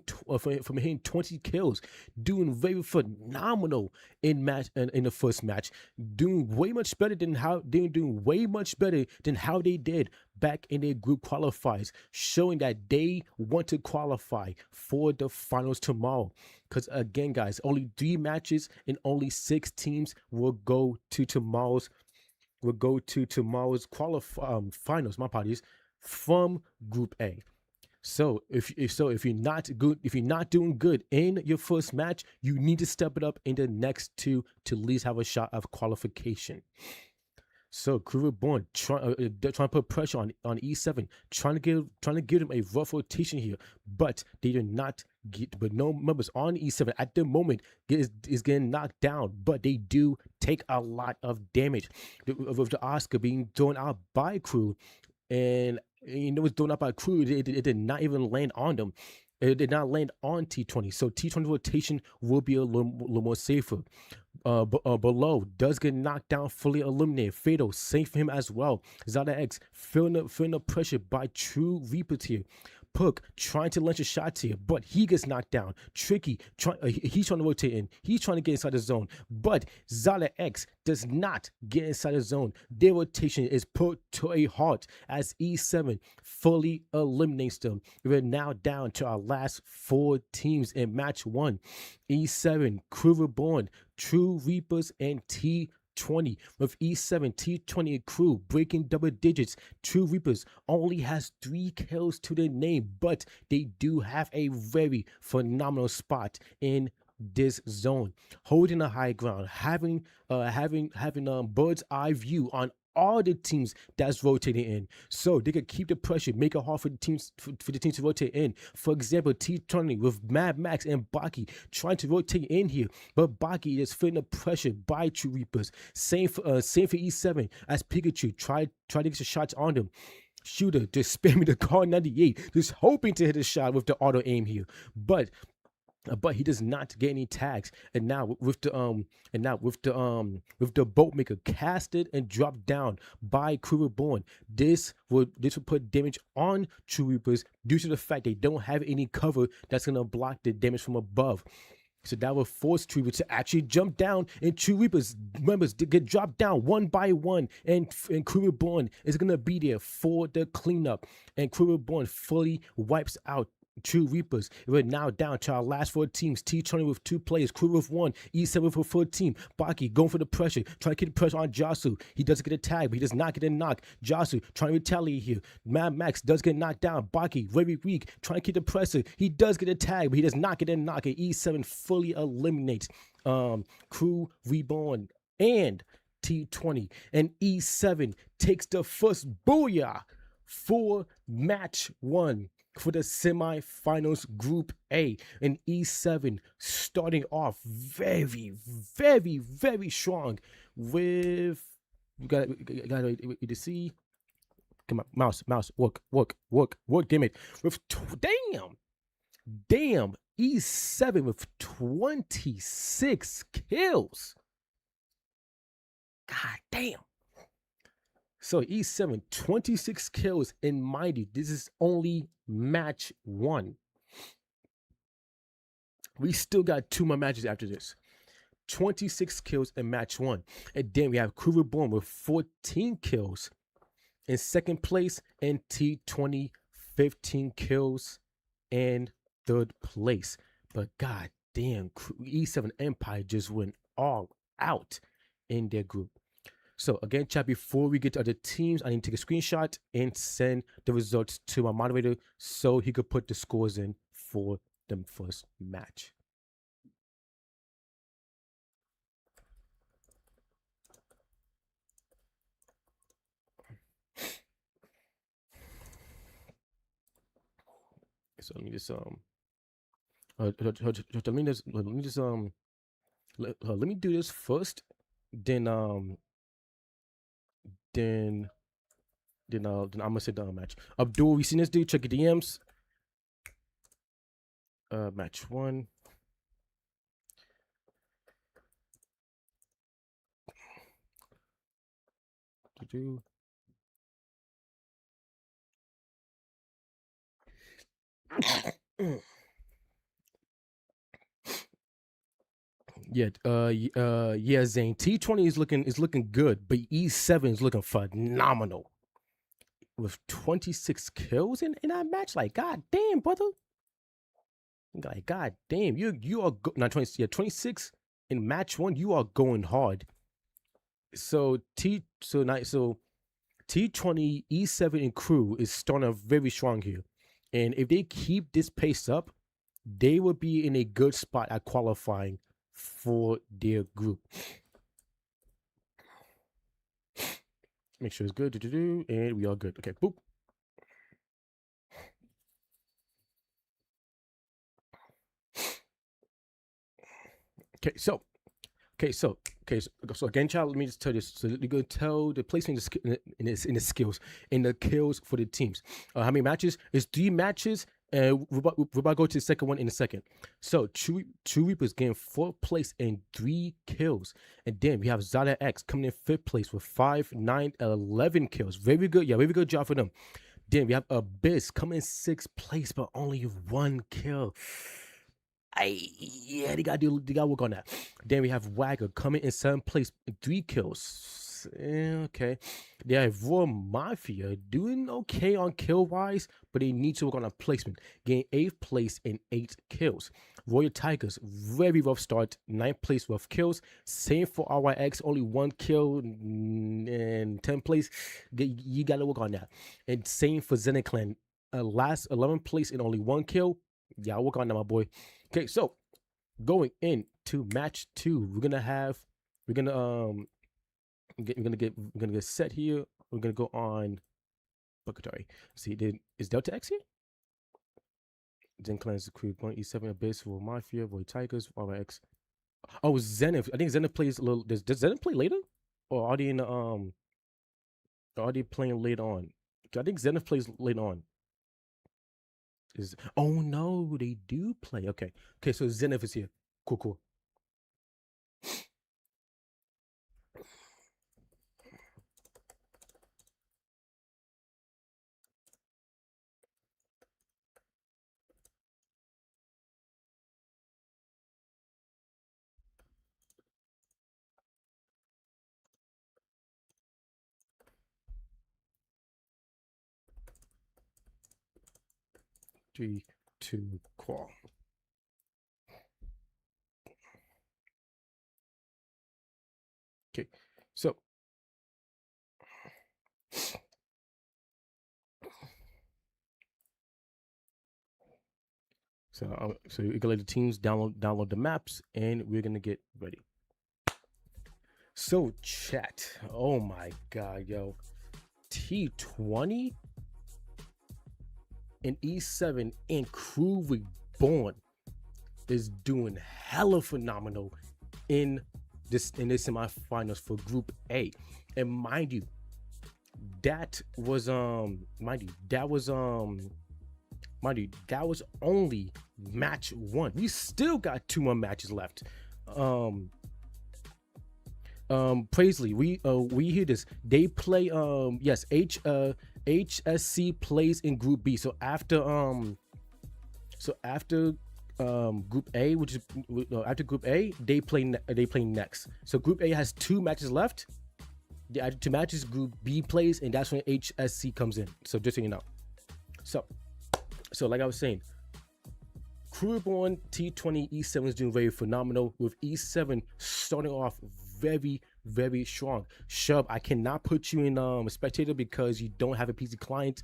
20 kills, doing very phenomenal in the first match, doing way much better than how they did back in their group qualifiers, showing that they want to qualify for the finals tomorrow. Because again, guys, only 3 matches and only 6 teams will go to tomorrow's finals. My apologies, from Group A. So if you're not doing good in your first match, you need to step it up in the next 2 to at least have a shot of qualification. So Crew Reborn trying to put pressure on E7, trying to give them a rough rotation here, but they do not get. But no members on E7 at the moment is getting knocked down, but they do take a lot of damage with the Oscar being thrown out by Crew, and it was thrown out by Crew. It did not even land on them. It did not land on T20, so T20 rotation will be a little more safer. Below does get knocked down, fully eliminated. Fatal, same for him as well. Zada X feeling the pressure by True Reapers here. Puck trying to launch a shot here, but he gets knocked down. Tricky, he's trying to rotate in. He's trying to get inside the zone, but Zala X does not get inside the zone. Their rotation is put to a halt as E7 fully eliminates them. We're now down to our last 4 teams in match 1. E7, Crew Reborn, True Reapers, and T20. With E7, T20, and Crew breaking double digits. True Reapers only has 3 kills to their name, but they do have a very phenomenal spot in this zone, holding a high ground, having bird's eye view on all the teams that's rotating in, so they could keep the pressure, make it hard for the teams to rotate in. For example, T20 with Mad Max and Baki trying to rotate in here, but Baki is feeling the pressure by True Reapers. Same for E7 as Pikachu try to get some shots on them. Shooter just spamming the car 98, just hoping to hit a shot with the auto aim here, but he does not get any tags. And now with the boat maker casted and dropped down by Crew Reborn, this will put damage on True Reapers due to the fact they don't have any cover that's gonna block the damage from above. So that will force True Reapers to actually jump down, and True Reapers members to get dropped down one by one, and Crew Reborn is gonna be there for the cleanup, and Crew Reborn fully wipes out True Reapers. We're now down to our last 4 teams. T20 with 2 players, Crew with 1, E7 with a 4 team. Baki going for the pressure, trying to keep the pressure on Jasu. He doesn't get a tag, but he does not get a knock. Jasu trying to retaliate here. Mad Max does get knocked down. Baki very weak, trying to keep the pressure. He does get a tag, but he does not get a knock. And E7 fully eliminates Crew Reborn and T20. And E7 takes the first booyah for match 1 for the semifinals Group A. And E7 starting off very, very, very strong with, you gotta wait to see. Come on, mouse, work, damn it. With damn, E7 with 26 kills. God damn. So E7, 26 kills, and mind you, this is only match 1. We still got 2 more matches after this. 26 kills in match 1. And then we have Crew Reborn with 14 kills in second place, and T20, 15 kills in third place. But god damn, E7 Empire just went all out in their group. So again, chat, before we get to other teams, I need to take a screenshot and send the results to my moderator so he could put the scores in for the first match. So let me just let me do this first, then I'm gonna sit down match. Abdul, we seen this dude? Check your DMs. Match 1. Yeah, Zane. T20 is looking good, but E7 is looking phenomenal with 26 kills in that match. Like, god damn, brother. Like, god damn, you are not 20. Yeah, 26 in match 1. You are going hard. So T20, E7 and Crew is starting off very strong here, and if they keep this pace up, they will be in a good spot at qualifying for their group. Make sure it's good. And we are good. Okay, boop. So again, child, let me just tell you this. So you're gonna tell the placement in the skills, in the kills for the teams. How many matches? It's 3 matches, and we're about to go to the second one in a second. So True Reapers getting 4th place and 3 kills, and then we have Zada X coming in 5th place with 5, 9, 11 kills. Very good, yeah, very good job for them. Then we have Abyss coming in 6th place, but only 1 kill. They gotta work on that. Then we have Wagger coming in 7th place, 3 kills. Okay. They have Raw Mafia doing okay on kill wise, but they need to work on a placement. Getting 8th place and 8 kills. Royal Tigers, very rough start, 9th place with kills. Same for RYX, only 1 kill and 10th place. You gotta work on that. And same for Zeneclan, last 11th place and only 1 kill. Yeah, I'll work on that, my boy. Okay, so going into match 2, we're gonna we're gonna get set here. We're gonna go on Bakatari. See, is Delta X here? Then Clans Crew Point E7 Abyss for Mafia, Void Tigers, RX. Oh, Zenith. I think Zenith plays a little. Does Zenith play later, or are they in the Are they playing late on? I think Zenith plays late on. Oh no, they do play. Okay, so Zenith is here. Cool. 3, 2, call. Okay, so so you can let the teams download the maps, and we're gonna get ready. So chat, oh my god, yo, T20 and E7 and Crew Reborn is doing hella phenomenal in this semifinals for Group A, and mind you, that was only match 1. We still got 2 more matches left. Paisley, we hear this. They play yes, HSC plays in Group B. So after Group A, which is after Group A, they play next. So Group A has 2 matches left. The other 2 matches Group B plays, and that's when HSC comes in. So just so you know. So like I was saying, Crew Reborn T20 E7 is doing very phenomenal, with E7 starting off very, very strong. Shub, I cannot put you in a spectator because you don't have a PC client,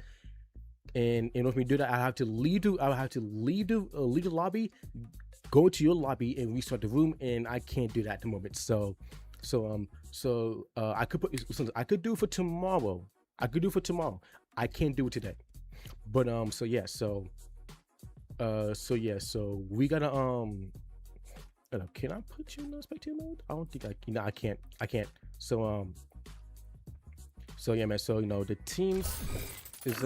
and in order for me to do that, I have to leave the lobby, go to your lobby, and restart the room, and I can't do that at the moment. So I could do it for tomorrow. I can't do it today. But so we gotta can I put you in spectator mode? I don't think I can't. So yeah, man. So the teams is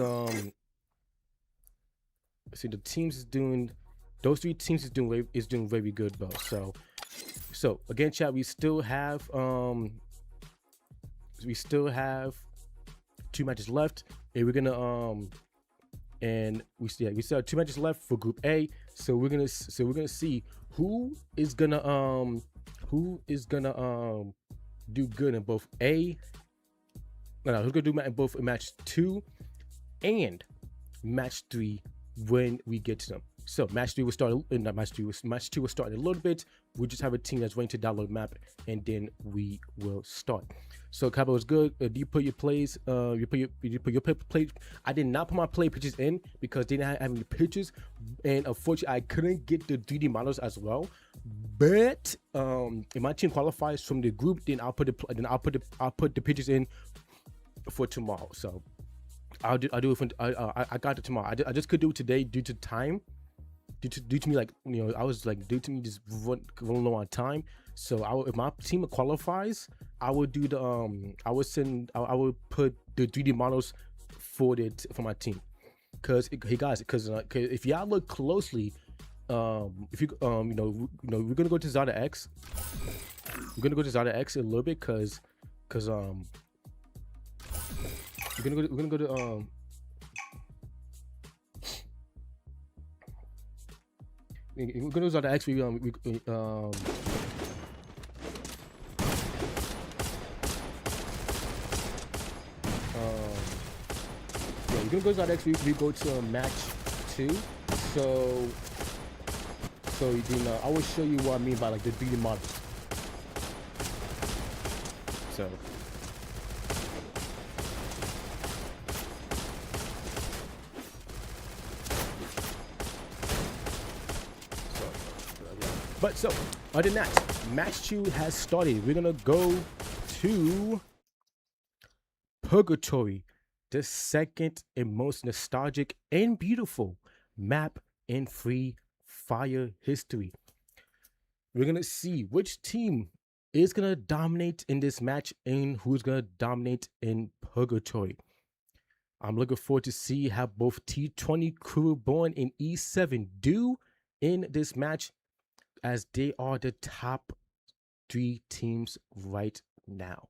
see, the teams is doing, those 3 teams is doing very good, bro. So again, chat, we still have 2 matches left, and we're gonna and we still have 2 matches left for Group A. So we're gonna see who is gonna do good in both who's gonna do in both match 2 and match 3 when we get to them. So match 3 will start, not match 2 will start in a little bit. We just have a team that's waiting to download the map, and then we will start. So Cabo is good. Do you put your plays? You put your play. I did not put my play pictures in because they didn't have any pictures, and unfortunately, I couldn't get the 3D models as well. But if my team qualifies from the group, then I'll put the pictures in for tomorrow. So I'll do it for, I got it tomorrow. I just could do it today due to time. Due to me, like, I was like, due to me just running low on time. So if my team qualifies, I would do the I would put the 3D models for my team. Cause hey guys, if y'all look closely, if you we're gonna go to Zada X. We're gonna go to Zada X in a little bit, cause we're gonna go to we're gonna use the X. We're gonna go to the X. We go to match 2. So I will show you what I mean by like the 3D models. So. But so, other than that, match 2 has started. We're gonna go to Purgatory, the second and most nostalgic and beautiful map in Free Fire history. We're gonna see which team is gonna dominate in this match and who's gonna dominate in Purgatory. I'm looking forward to see how both T20 Crew Born and E7 do in this match, as they are the top three teams right now.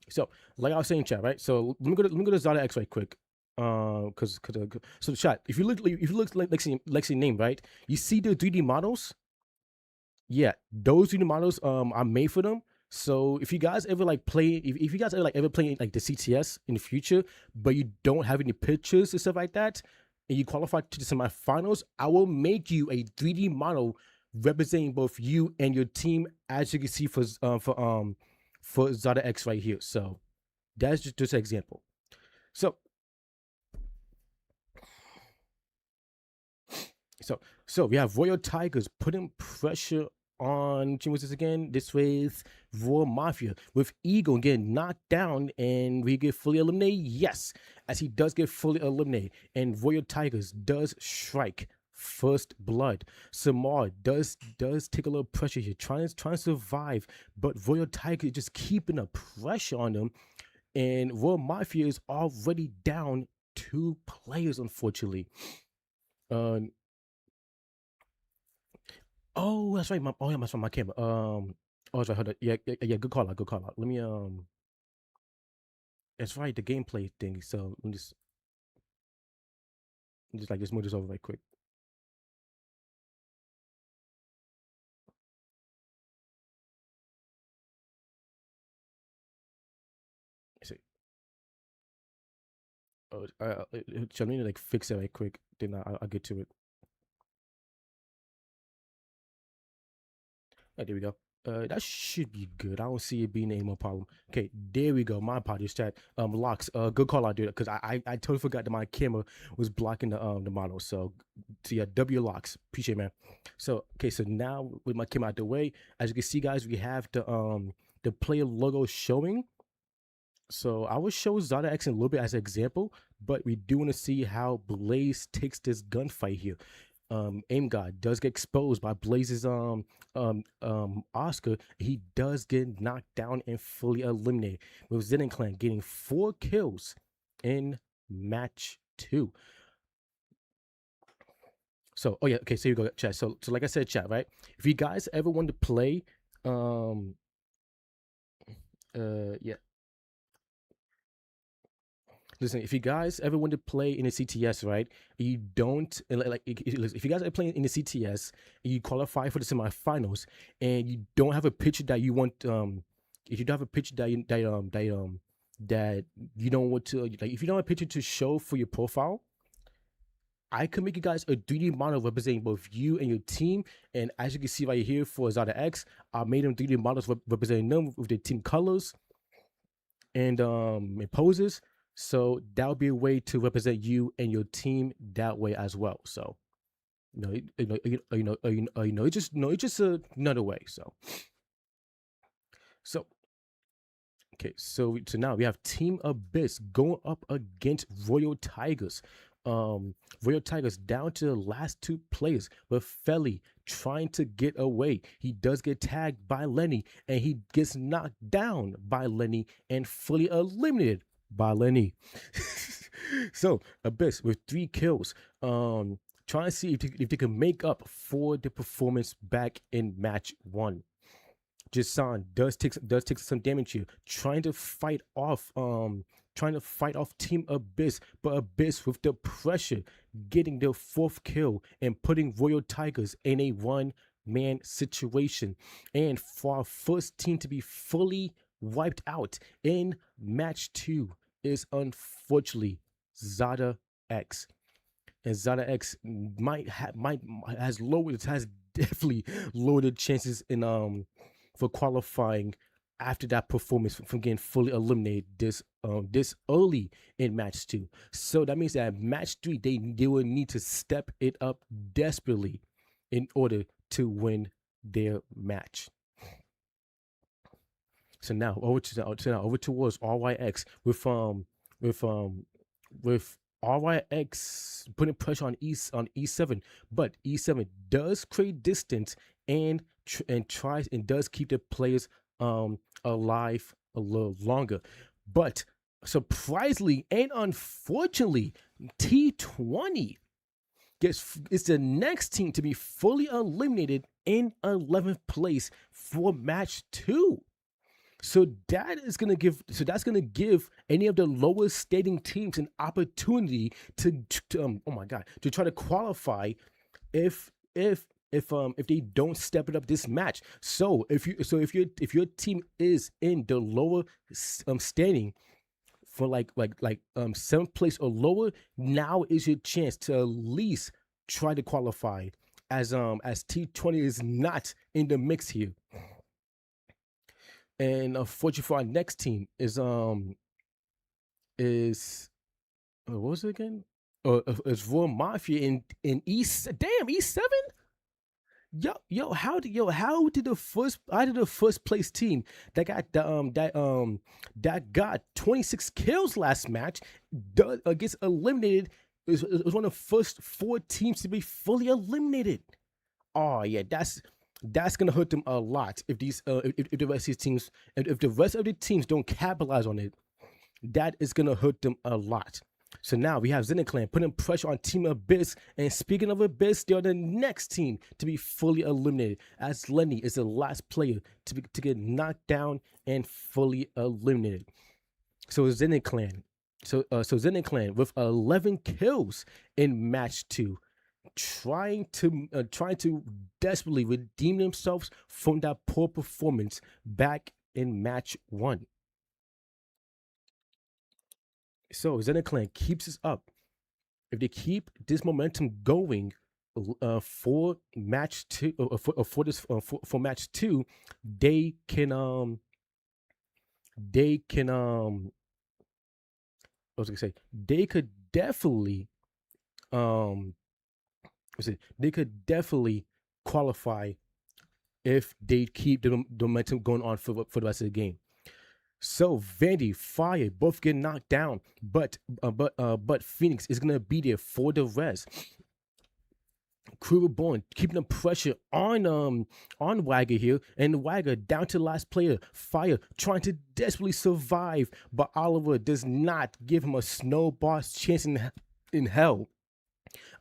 So, like I was saying, chat, right? So let me go to Zada X right quick. So chat, if you look like see name, right? You see the 3D models? Yeah, those 3D models are made for them. So if you guys ever like play, if you guys ever play like the CTS in the future, but you don't have any pictures and stuff like that, and you qualify to the semifinals, I will make you a 3D model representing both you and your team, as you can see for Zada X right here. So that's just an example. So so we have Royal Tigers putting pressure on, what's this again? This with Royal Mafia, with Eagle getting knocked down, and we get fully eliminated. Yes, as he does get fully eliminated, and Royal Tigers does strike first blood. Samar does take a little pressure here, trying to survive, but Royal Tiger just keeping the pressure on them, and Royal Mafia is already down 2 players, unfortunately. Uh, Oh, that's right. Oh, yeah, that's right. My camera. Oh, that's right. Hold on. Yeah, yeah, yeah. Good call out. Good call out. Let me. That's right. The gameplay thing. So let me just move this over right quick. Let's see. Oh, so I need to like fix it right quick. Then I'll get to it. There we go. That should be good. I don't see it being any more problem. Okay, there we go. My apologies, chat. Locks. Good call out, dude. Because I totally forgot that my camera was blocking the model. So yeah, W locks. Appreciate it, man. So okay, so now with my camera out the way, as you can see, guys, we have the player logo showing. So I will show Zada X in a little bit as an example, but we do want to see how Blaze takes this gunfight here. Aim God does get exposed by Blaze's Oscar. He does get knocked down and fully eliminated, with Zen Clan getting 4 kills in match 2. So oh yeah, okay, so you go, chat. So like I said, chat, right? If you guys ever want to play yeah, listen, if you guys ever want to play in a CTS, right? You don't if you guys are playing in the CTS and you qualify for the semifinals, and you don't have a picture that you want, if you don't have a picture that you don't want to, like, if you don't have a picture to show for your profile, I can make you guys a 3D model representing both you and your team. And as you can see right here for Zada X, I made them 3D models representing them with their team colors and poses. So that would be a way to represent you and your team that way as well. So it's just another way. So okay, so now we have Team Abyss going up against Royal Tigers. Royal Tigers down to the last 2 players, with Felly trying to get away. He does get tagged by Lenny, and he gets knocked down by Lenny and fully eliminated by Lenny. So Abyss with 3 kills. Trying to see if they can make up for the performance back in match 1. Jason does take some damage here, trying to fight off Team Abyss, but Abyss with the pressure, getting their 4th kill and putting Royal Tigers in a 1-man situation. And for our first team to be fully wiped out in match 2 is unfortunately Zada X. And Zada X has definitely lowered chances in for qualifying after that performance from getting fully eliminated this early in match 2. So that means that match 3 they will need to step it up desperately in order to win their match. So now over towards RYX with with RYX putting pressure on E7, but E7 does create distance and tries and does keep the players alive a little longer. But surprisingly and unfortunately, T20 is the next team to be fully eliminated in 11th place for match 2. That's gonna give any of the lowest standing teams an opportunity oh my god, to try to qualify if if they don't step it up this match. If your team is in the lower standing for seventh place or lower, now is your chance to at least try to qualify, as T20 is not in the mix here. And unfortunately for our next team is what was it again? It's Royal Mafia in East. Damn, E7. How did the first place team that got 26 kills last match gets eliminated? It was one of the first 4 teams to be fully eliminated. Oh yeah, that's gonna hurt them a lot if the rest of these teams, if the rest of the teams don't capitalize on it. That is gonna hurt them a lot. So now we have Clan putting pressure on Team Abyss. And speaking of Abyss, they are the next team to be fully eliminated, as Lenny is the last player to get knocked down and fully eliminated. So Clan, so Clan with 11 kills in match 2, trying to desperately redeem themselves from that poor performance back in match 1. So Clan keeps this up. If they keep this momentum going for match 2, for match 2, they can I was gonna say they could definitely they could definitely qualify if they keep the momentum going on for the rest of the game. So Vandy, Fire both get knocked down, but Phoenix is gonna be there for the rest. Crew Reborn keeping the pressure on Wagger here, and Wagger down to the last player. Fire trying to desperately survive, but Oliver does not give him a snowball's chance in hell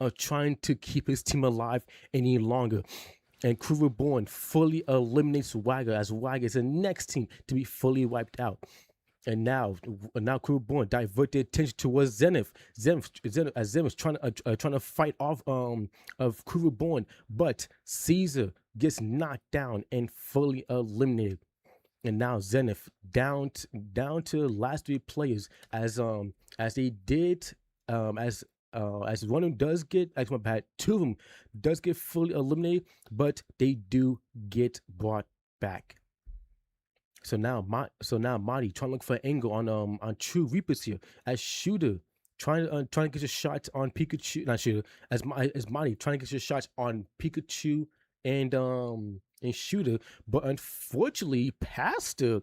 of trying to keep his team alive any longer. And Crew Reborn fully eliminates Wagger, as Wagger is the next team to be fully wiped out. And now Crew Reborn divert their attention towards Zenith. Zenith trying to fight off of Crew Reborn, but Caesar gets knocked down and fully eliminated. And now Zenith down to the last 3 players, as they did as one of them does get, as my bad, 2 of them does get fully eliminated, but they do get brought back. So now Marty trying to look for an angle on True Reapers here, as Shooter trying to get your shots on Pikachu, not Shooter, as Marty trying to get your shots on Pikachu and Shooter, but unfortunately Pastor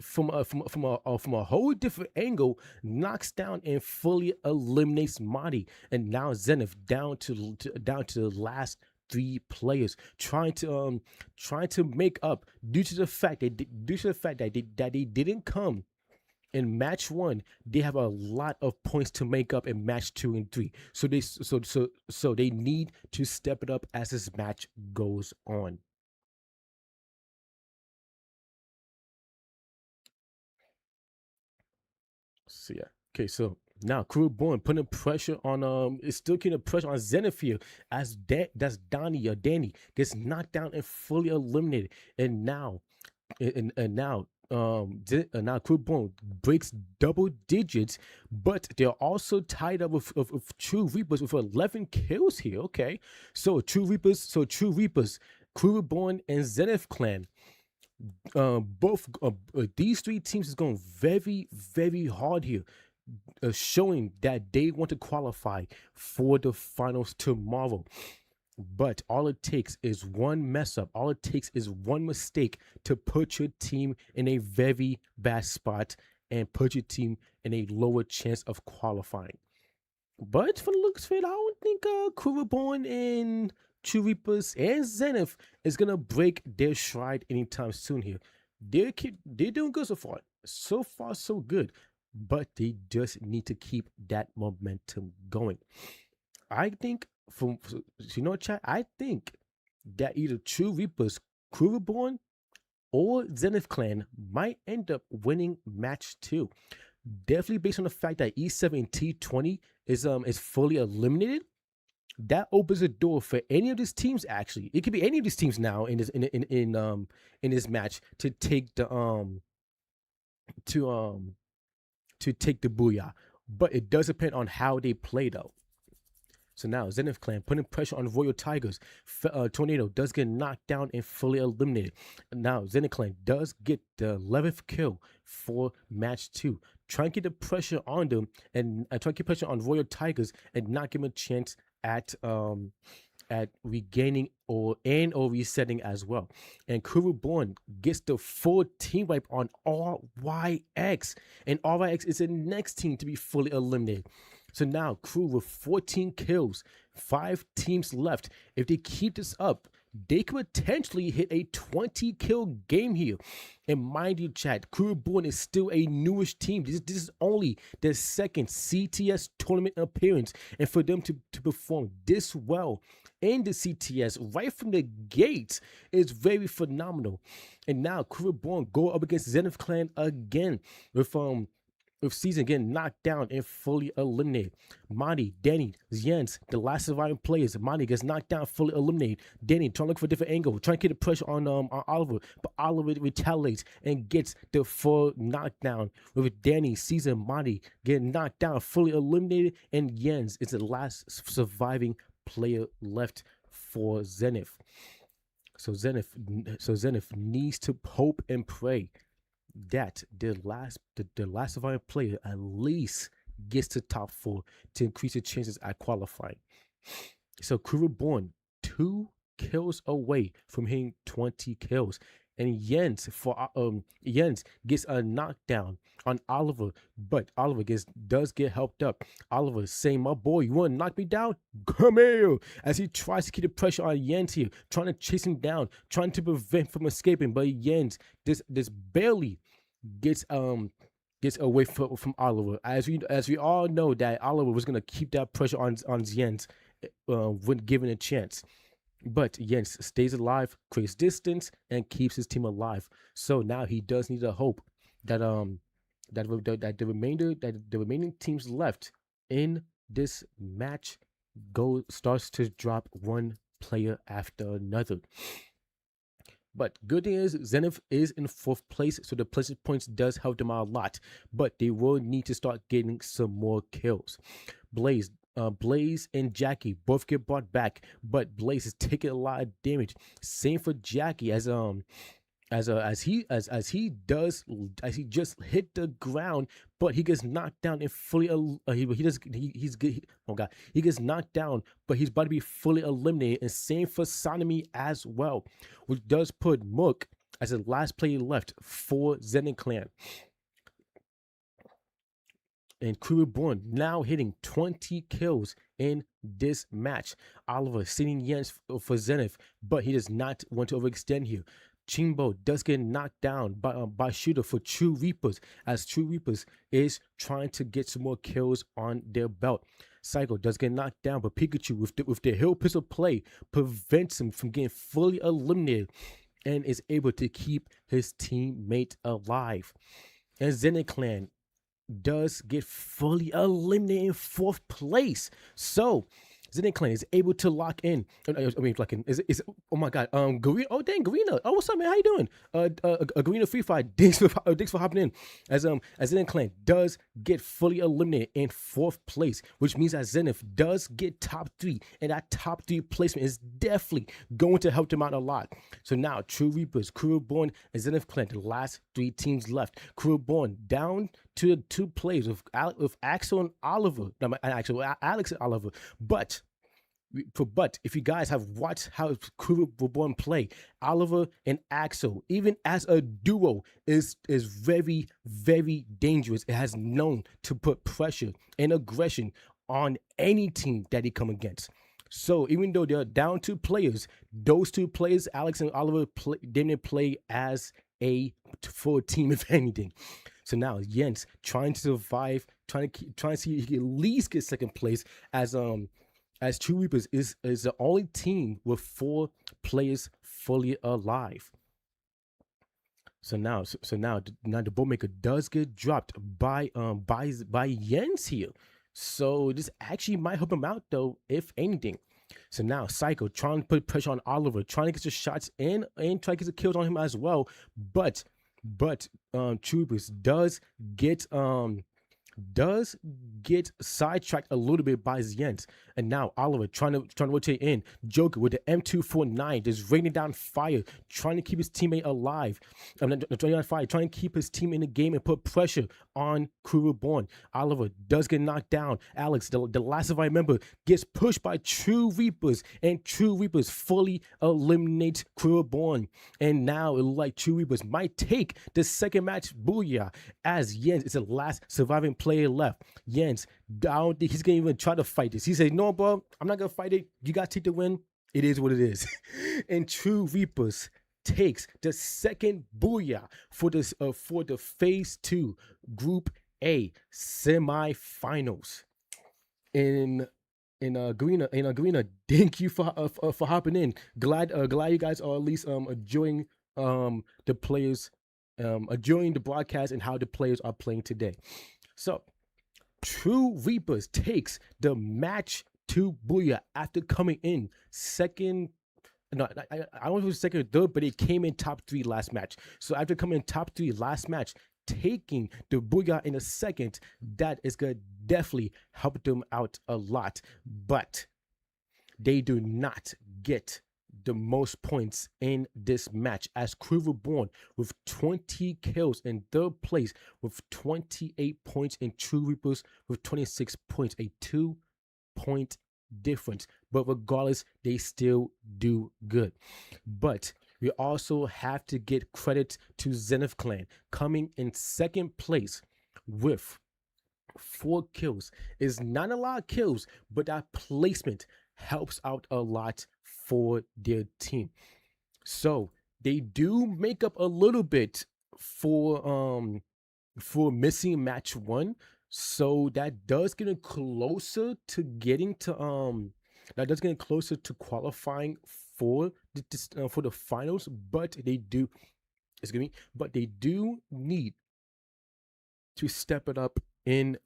from a whole different angle knocks down and fully eliminates Marty. And now Zenith down to the last 3 players, trying to make up due to the fact that they didn't come in match 1. They have a lot of points to make up in match 2 and 3. So they need to step it up as this match goes on. So yeah. Okay, so now Crew Born putting pressure on it's still keeping pressure on Zenithia, as that's Danny gets knocked down and fully eliminated. And now now Crew Born breaks double digits, but they're also tied up with True Reapers with 11 kills here. Okay. So True Reapers, Crew Born, and Zenith Clan, both these 3 teams is going very, very hard here, showing that they want to qualify for the finals tomorrow. But all it takes is one mess up. All it takes is one mistake to put your team in a very bad spot and put your team in a lower chance of qualifying. But for the looks of it, I don't think Kuruborn and True Reapers and Zenith is gonna break their stride anytime soon here. They're doing good so far. So far, so good. But they just need to keep that momentum going. I think chat, I think that either True Reapers, Kuruborn, or Zenith Clan might end up winning match two. Definitely based on the fact that E7 and T20 is fully eliminated. That opens a door for any of these teams. Actually, it could be any of these teams now in this match to take to um to take the booyah. But it does depend on how they play though. So now Zenith Clan putting pressure on Royal Tigers. Tornado does get knocked down and fully eliminated. Now Zenith Clan does get the 11th kill for match two. Try and get the pressure on them and try and get pressure on Royal Tigers and not give them a chance at regaining or resetting as well. And Kuruborn gets the full team wipe on RYX. And RYX is the next team to be fully eliminated. So now Crew with 14 kills, 5 teams left. If they keep this up, they could potentially hit a 20 kill game here. And mind you, chat, Kuruborn is still a newish team. This is only their second CTS tournament appearance. And for them to perform this well in the CTS right from the gate is very phenomenal. And now Kuruborn go up against Zenith Clan again with Season getting knocked down and fully eliminated. Monty, Danny, Jens, the last surviving players. Monty gets knocked down, fully eliminated. Danny trying to look for a different angle, trying to get the pressure on Oliver, but Oliver retaliates and gets the full knockdown. With Danny, Season, Monty getting knocked down, fully eliminated, and Jens is the last surviving player left for Zenith. So Zenith needs to hope and pray that the last surviving player at least gets to top 4 to increase the chances at qualifying. So Kuruborn 2 kills away from hitting 20 kills. And Jens gets a knockdown on Oliver, but Oliver does get helped up. Oliver saying, "My boy, you want to knock me down? Come here!" As he tries to keep the pressure on Jens here, trying to chase him down, trying to prevent from escaping. But Jens this barely gets away from Oliver. As we all know that Oliver was gonna keep that pressure on Jens when given a chance. But Jens stays alive, creates distance, and keeps his team alive. So now he does need a hope that the remaining teams left in this match starts to drop one player after another. But good thing is Zenith is in 4th place, so the placement points does help them out a lot. But they will need to start getting some more kills. Blaze and Jackie both get brought back, but Blaze is taking a lot of damage. Same for Jackie as he just hit the ground, but he gets knocked down and fully he gets knocked down, but he's about to be fully eliminated. And same for Sonomy as well, which does put Mook as the last player left for Zenith Clan. And Kuruborn now hitting 20 kills in this match. Oliver sitting Jens for Zenith, but he does not want to overextend here. Chimbo does get knocked down by Shooter for True Reapers, as True Reapers is trying to get some more kills on their belt. Psycho does get knocked down, but Pikachu with the hill pistol play prevents him from getting fully eliminated and is able to keep his teammate alive. And Zenith Clan does get fully eliminated in 4th place. So Zenith Clan is able to lock in. Is oh my god, Garena. Oh dang, Garena. Oh, what's up, man? How you doing? Garena Free Fire. Thanks for hopping in. As Zenith Clan does get fully eliminated in 4th place, which means that Zenith does get top 3, and that top 3 placement is definitely going to help them out a lot. So now True Reapers, Kuruborn, and Zenith Clan, the last 3 teams left. Kuruborn down to 2 players with Axel and Oliver. No, actually Alex and Oliver, but But if you guys have watched how Crew Reborn play, Oliver and Axel, even as a duo, is very, very dangerous. It has known to put pressure and aggression on any team that they come against. So even though they're down two players, those two players, Alex and Oliver, didn't play as a full team, if anything. So now Jens trying to survive, trying to see if he can at least get second place as True Reapers is the only team with 4 players fully alive. So now the Bowmaker does get dropped by Jens here. So this actually might help him out though, if anything. So now Psycho trying to put pressure on Oliver, trying to get the shots in and try to get the kills on him as well. But Troopers does get sidetracked a little bit by Jens. And now Oliver trying to rotate in. Joker with the M249 just raining down fire, trying to keep his teammate alive. Trying to keep his team in the game and put pressure on Crew Reborn. Oliver does get knocked down. Alex, the last surviving member, gets pushed by True Reapers, and True Reapers fully eliminates Crew Reborn. And now it looks like True Reapers might take the second match. Booyah! As Jens is the last surviving player left. Jens, I don't think he's gonna even try to fight this. He says, "No, bro, I'm not gonna fight it. You gotta take the win. It is what it is." And True Reapers takes the second booyah for the phase 2 Group A semifinals. In Greener, thank you for hopping in. Glad you guys are at least enjoying the players, enjoying the broadcast and how the players are playing today. So True Reapers takes the match 2 booyah after coming in second. No, I don't know if it was second or third, but it came in top 3 last match. So after coming in top 3 last match, taking the booyah in a second, that is gonna definitely help them out a lot. But they do not get the most points in this match, as Crew Reborn with 20 kills in third place with 28 points, and True Reapers with 26 points, a 2-point difference. But regardless, they still do good. But we also have to get credit to Zenith Clan coming in second place with 4 kills. Is not a lot of kills, but that placement helps out a lot for their team. So they do make up a little bit for missing match 1. So that does get them closer to getting to qualifying for the finals. But they do need to step it up in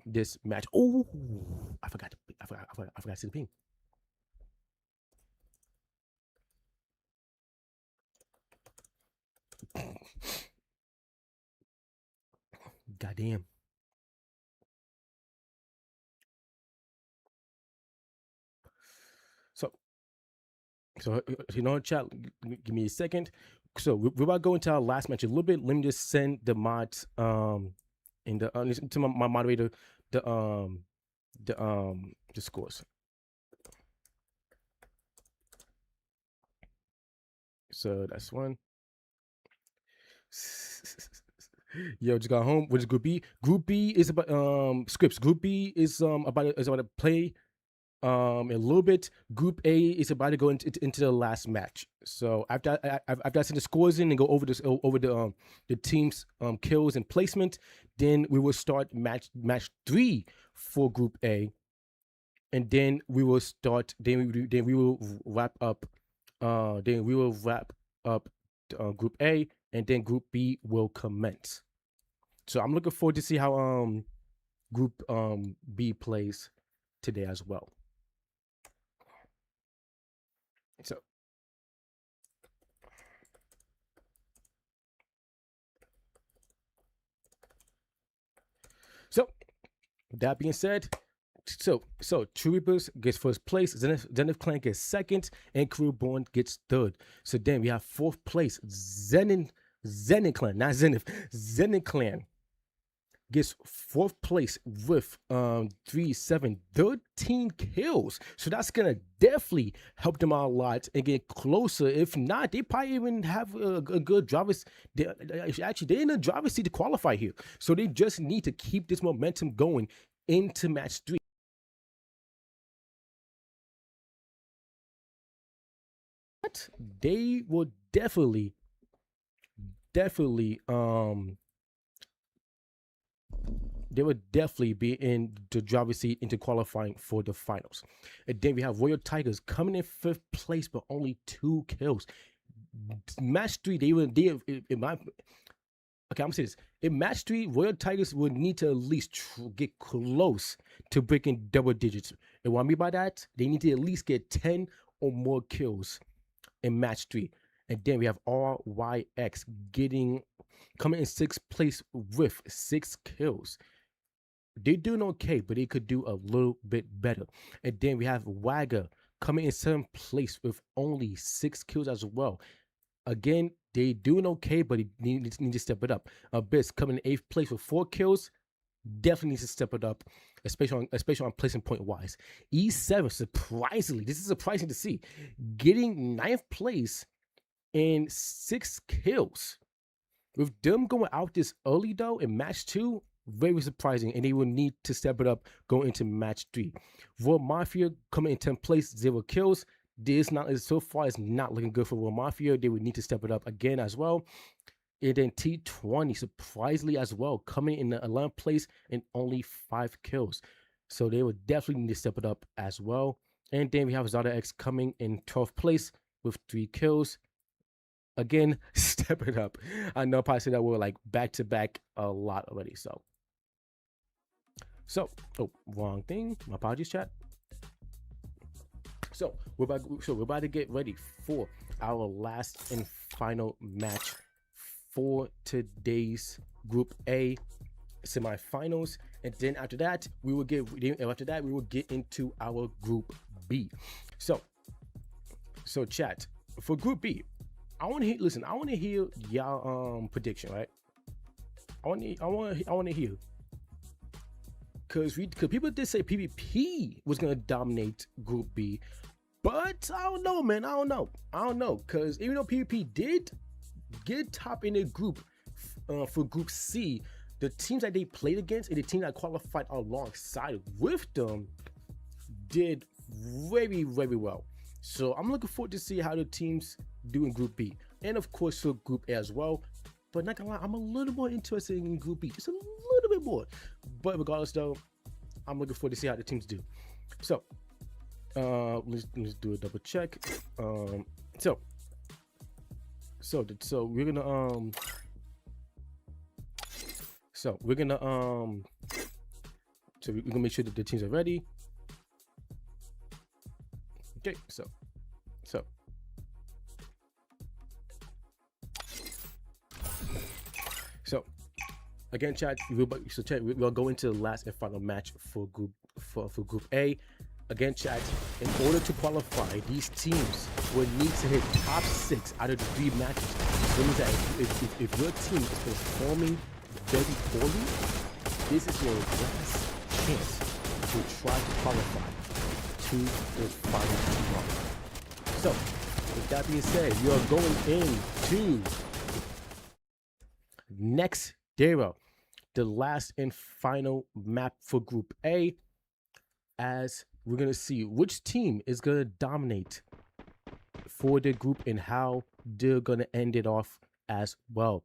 this match. Oh, I forgot to see the ping. Goddamn. So chat, give me a second. So we're about to go into our last match a little bit. Let me just send the mods in the to my moderator the scores. So that's one. Yo, just got home. What is Group B? Group B is about scripts. Group B is about to play a little bit. Group A is about to go into the last match. So after I send the scores in and go over the team's kills and placement, then we will start match 3 for Group A, and then we will start. Then we will wrap up. Group A, and then Group B will commence. So I'm looking forward to see how Group B plays today as well. So that being said, so True Reapers gets first place, Zenith Clan gets second, and Crew Reborn gets third. So then we have fourth place, Zenith Clan, not Zenith, Zenith Clan gets fourth place with 13 kills. So that's gonna definitely help them out a lot and get closer. If not, they probably even have a good drivers. Actually, they're in the driver's seat to qualify here. So they just need to keep this momentum going into match 3. But they will definitely they would definitely be in the driver's seat into qualifying for the finals. And then we have Royal Tigers coming in 5th place, but only 2 kills. Match 3, in my, okay, I'm gonna say this. In match 3, Royal Tigers would need to at least get close to breaking double digits. And what I mean by that, they need to at least get 10 or more kills in match 3. And then we have RYX coming in 6th place with 6 kills. They're doing okay, but they could do a little bit better. And then we have Wagger coming in 7th place with only 6 kills as well. Again, they doing okay, but they need to step it up. Abyss coming in 8th place with 4 kills. Definitely needs to step it up, especially on placing point wise. E7, surprisingly, this is surprising to see, getting 9th place in 6 kills. With them going out this early though in match 2, very surprising, and they will need to step it up going into match 3. Royal Mafia coming in 10th place, 0 kills. So far it's not looking good for Royal Mafia. They would need to step it up again as well. And then T20 surprisingly as well, coming in the 11th place and only 5 kills. So they would definitely need to step it up as well. And then we have Zada X coming in 12th place with 3 kills. Again, step it up. I know I probably said that we're like back to back a lot already. So, oh, wrong thing. My apologies, chat. So we're about to get ready for our last and final match for today's Group A semifinals, and then after that we will get into our Group B. So chat, for Group B, I want to hear y'all prediction, right? I want to hear, because people did say PvP was gonna dominate Group B, but I don't know, man. I don't know, because even though PvP did get top in their group for Group C, the teams that they played against and the team that qualified alongside with them did very, very well. So I'm looking forward to see how the teams do in Group B, and of course for Group A as well. But not gonna lie, I'm a little more interested in Group B, just a little bit more. But regardless, though, I'm looking forward to see how the teams do. So let's do a double check. So we're gonna make sure that the teams are ready. Okay, so again, chat. We'll go into the last and final match for Group A. Again, chat, in order to qualify, these teams will need to hit top 6 out of the 3 matches. That means that if your team is performing very poorly, this is your last chance to try to qualify to the final round. So, with that being said, we are going into next Dero, the last and final map for Group A, as we're going to see which team is going to dominate for their group and how they're going to end it off as well.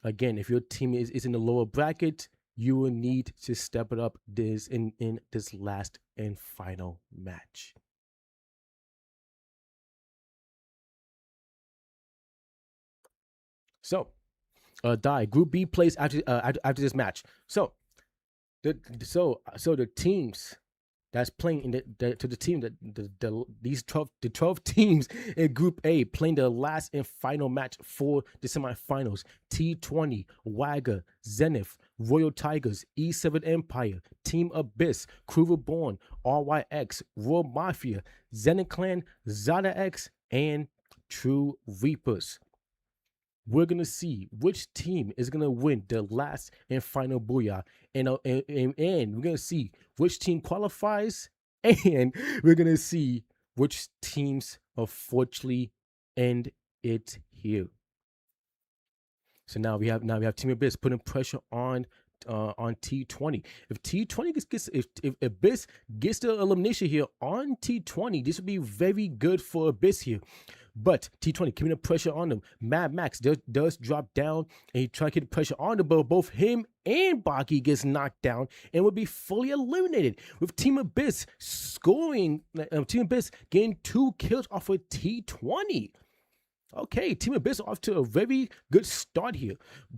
Again, if your team is in the lower bracket, you will need to step it up in this last and final match. So, Group B plays after this match. So the teams that's playing in these 12 teams in Group A playing the last and final match for the semifinals: T20, Wagger, Zenith, Royal Tigers, E7 Empire, Team Abyss, Crew Reborn, RYX, Royal Mafia, Zenith Clan, Zada X, and True Reapers. we're gonna see which team is gonna win the last and final booyah, and we're gonna see which team qualifies, and we're gonna see which teams unfortunately end it here. So now we have Team Abyss putting pressure on T20. If T20 if Abyss gets the elimination here on T20, this would be very good for Abyss here. But T20 keeping the pressure on them. Mad Max does drop down and he try to get the pressure on them, but both him and Baki gets knocked down and will be fully eliminated. With Team Abyss scoring, Team Abyss getting 2 kills off of T20. Okay, Team Abyss off to a very good start here.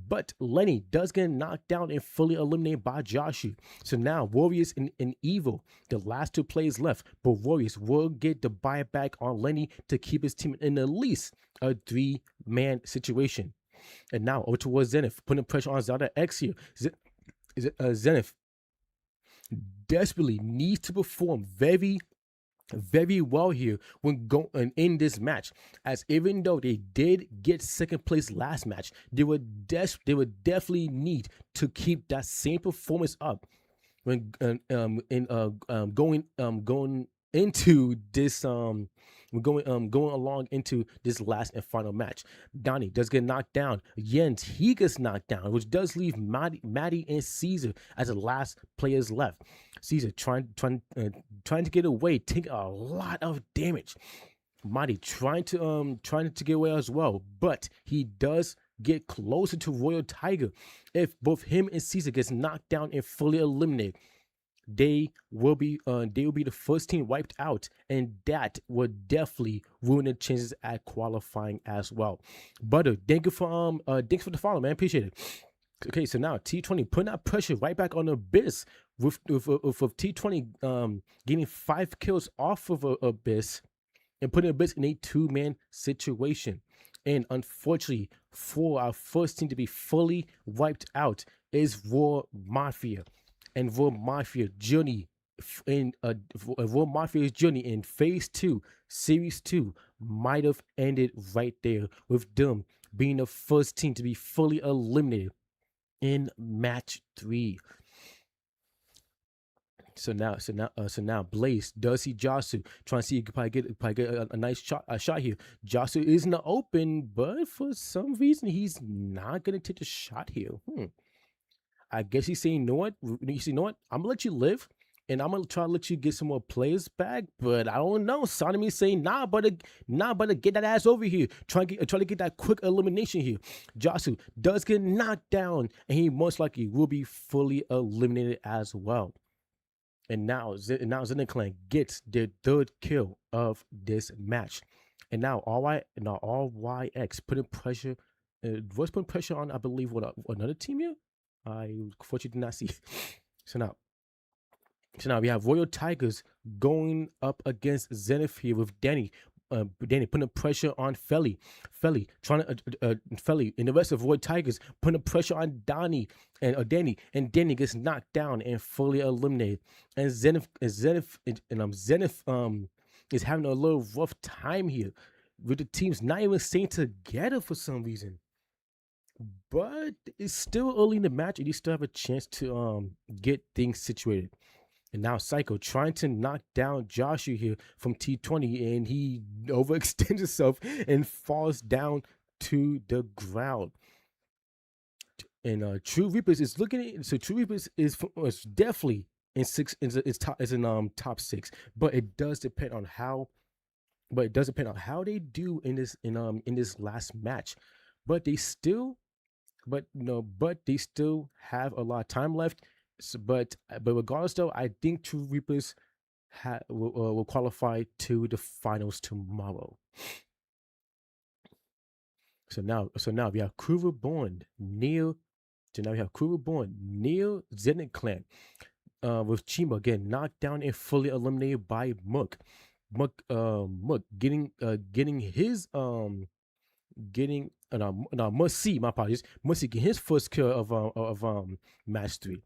But Lenny does get knocked down and fully eliminated by Joshu. So now Warriors and Evil, the last 2 players left. But Warriors will get the buyback on Lenny to keep his team in at least a 3-man situation. And now over towards Zenith, putting pressure on Zelda X here. Zenith desperately needs to perform very well here when going in this match, as even though they did get second place last match, they would definitely need to keep that same performance up when going into this going along into this last and final match. Donnie does get knocked down. Jens, he gets knocked down, which does leave Maddie and Caesar as the last players left. Caesar trying to get away, taking a lot of damage. Maddie trying to get away as well, but he does get closer to Royal Tiger. If both him and Caesar gets knocked down and fully eliminated, they will be the first team wiped out, and that would definitely ruin the chances at qualifying as well. Butter, thanks for the follow, man. Appreciate it. Okay, so now T20 putting that pressure right back on Abyss with T20 getting 5 kills off of Abyss and putting Abyss in a 2-man situation. And unfortunately, for our first team to be fully wiped out is Raw Mafia. And Raw Mafia's journey in phase 2, series 2 might have ended right there, with them being the first team to be fully eliminated in match 3. So now Blaze does see Jasu trying to see if he can probably get a nice shot here. Jasu is in the open, but for some reason he's not gonna take the shot here. I guess he's saying, you know what? I'm gonna let you live, and I'm gonna try to let you get some more players back. But I don't know. Sonomy saying, nah, but get that ass over here. Try to get that quick elimination here. Jasu does get knocked down, and he most likely will be fully eliminated as well. And now Zen Clan gets their 3rd kill of this match. And now RYX putting pressure. Was putting pressure on, I believe, another team here. I unfortunately did not see. So now we have Royal Tigers going up against Zenith here with Danny. Danny putting pressure on Felly. Felly trying to Felly and the rest of Royal Tigers putting pressure on Danny, and Danny gets knocked down and fully eliminated. And Zenith is having a little rough time here, with the teams not even staying together for some reason. But it's still early in the match, and you still have a chance to get things situated. And now Psycho trying to knock down Joshua here from T20, and he overextends himself and falls down to the ground. And True Reapers is looking at, so True Reapers is definitely in top 6, but it does depend on how they do in this last match. But they still have a lot of time left. So, but regardless, though, I think True Reapers will qualify to the finals tomorrow. So now we have Crew Reborn, Neil. So now we have Crew Reborn, Neil, Zenith Clan, with Chima getting knocked down and fully eliminated by Mook. Mook getting his Must see, my apologies. Must see get his first kill of match 3.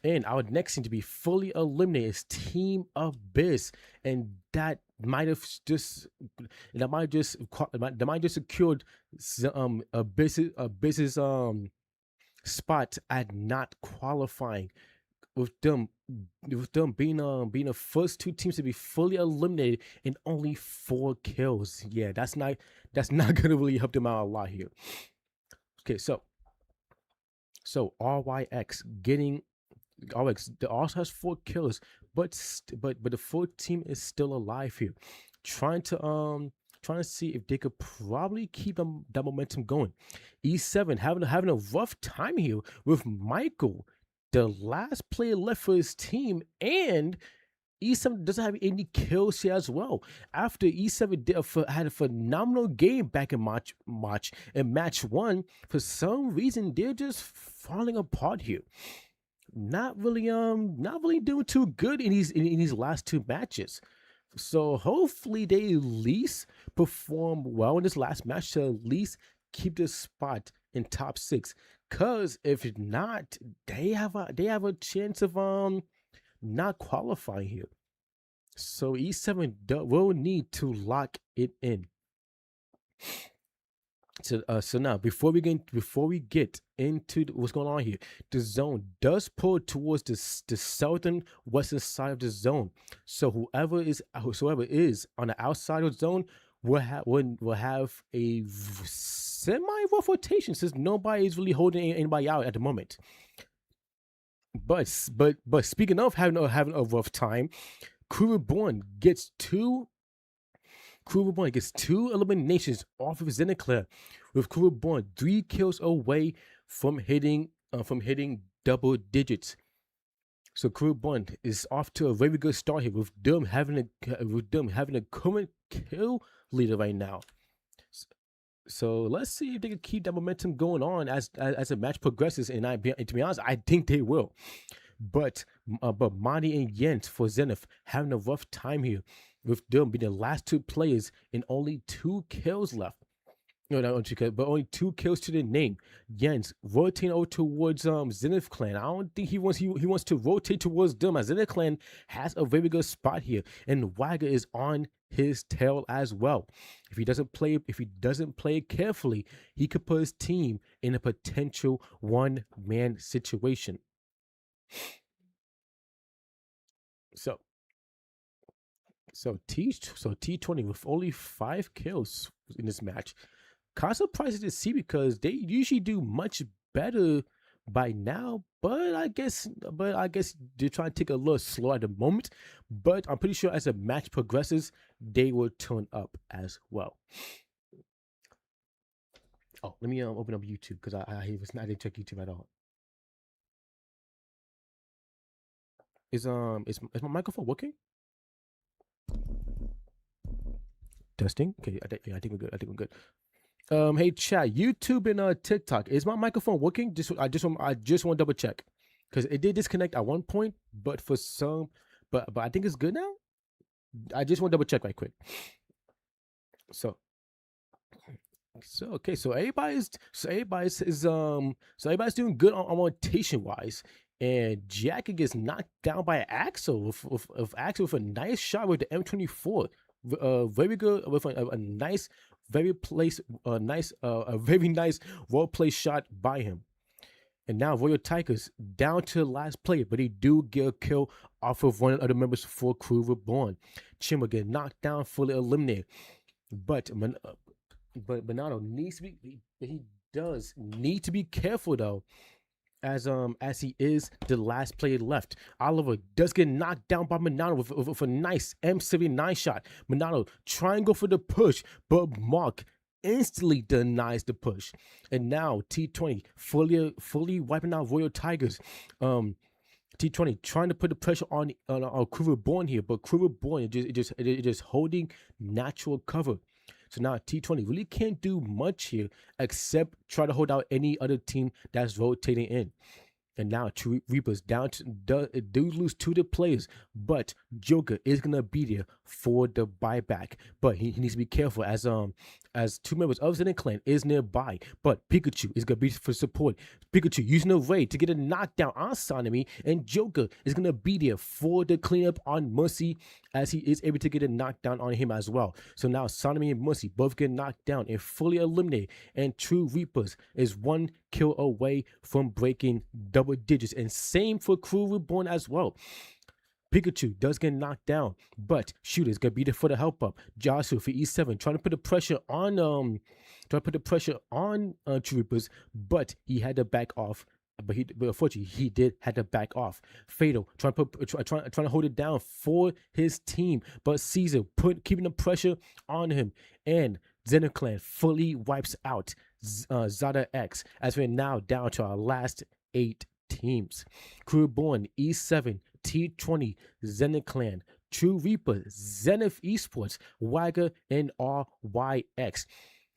And our next team to be fully eliminated is Team Abyss, and that might have just that might just secured Abyss's spot at not qualifying, with them being the first two teams to be fully eliminated in only 4 kills. Yeah, that's not gonna really help them out a lot here. Okay, so RYX getting RX also has 4 kills, but the full team is still alive here, trying to trying to see if they could probably keep that momentum going. E7 having a rough time here with Michael, the last player left for his team, and E7 doesn't have any kills here as well. After E7 had a phenomenal game back in match one, for some reason they're just falling apart here. Not really doing too good in these last 2 matches. So hopefully they at least perform well in this last match to at least keep this spot in top 6. Cause if not, they have a chance of not qualifying here. So E7 will need to lock it in. So now before we get into what's going on here, the zone does pull towards the southern western side of the zone. So whoever is on the outside of the zone will have a semi rough rotation, since nobody is really holding anybody out at the moment. But speaking of having a rough time, Crew Reborn gets 2 eliminations off of Zeneclair, with Crew Reborn 3 kills away from hitting double digits. So Crew Reborn is off to a very good start here, with them having a current kill leader right now. So let's see if they can keep that momentum going on as the match progresses. And to be honest, I think they will. But Monty and Jens for Zenith having a rough time here, with them being the last 2 players and only 2 kills left. No, not 2 kills, but only 2 kills to the name. Jens rotating over towards Zenith Clan. I don't think he wants to rotate towards them, as Zenith Clan has a very good spot here, and Wagger is on his tail as well. If he doesn't play carefully, he could put his team in a potential one-man situation. So T20 with only 5 kills in this match. Kind of surprising to see, because they usually do much better by now. But I guess they're trying to take a little slow at the moment. But I'm pretty sure as the match progresses, they will turn up as well. Oh, let me open up YouTube, because I didn't check YouTube at all. Is my microphone working? Testing. Okay, I think we're good. Hey chat, YouTube and TikTok. Is my microphone working? I just want to double check, because it did disconnect at one point, but I think it's good now. I just want to double check right quick. So everybody's doing good on rotation wise. And Jackie gets knocked down by Axel with Axel with a nice shot with the M24. Very good, with a nice, very nice well placed shot by him. And now Royal Tigers down to the last player, but he do get a kill off of one of the members for Crew Reborn. Chim will get knocked down, fully eliminated. But Bernardo he does need to be careful though, as he is the last player left. Oliver does get knocked down by Monado with a nice M79 shot. Monado trying to go for the push, but Mark instantly denies the push. And now T20 fully wiping out Royal Tigers. T20 trying to put the pressure on Crew Reborn here, but Crew Reborn it just holding natural cover. So now T20 really can't do much here except try to hold out any other team that's rotating in. And now two Reapers down to do lose 2 to players, but Joker is gonna be there for the buyback. But he needs to be careful, as as two members of Zen Clan is nearby, but Pikachu is gonna be for support. Pikachu using a raid to get a knockdown on Sanemi, and Joker is gonna be there for the cleanup on Mercy, as he is able to get a knockdown on him as well. So now Sanemi and Mercy both get knocked down and fully eliminated, and True Reapers is 1 kill away from breaking double digits, and same for Crew Reborn as well. Pikachu does get knocked down, but Shooter's gonna be there for the help up. Joshua for E7 trying to put the pressure on True Reapers, but he had to back off. But unfortunately he did had to back off. Fatal trying to hold it down for his team, but Caesar keeping the pressure on him, and Xenoclan fully wipes out Zada X, as we're now down to our last 8 teams. Crew Born, E7, T20, Zenith Clan, True Reaper, Zenith Esports, Wagger, and RYX.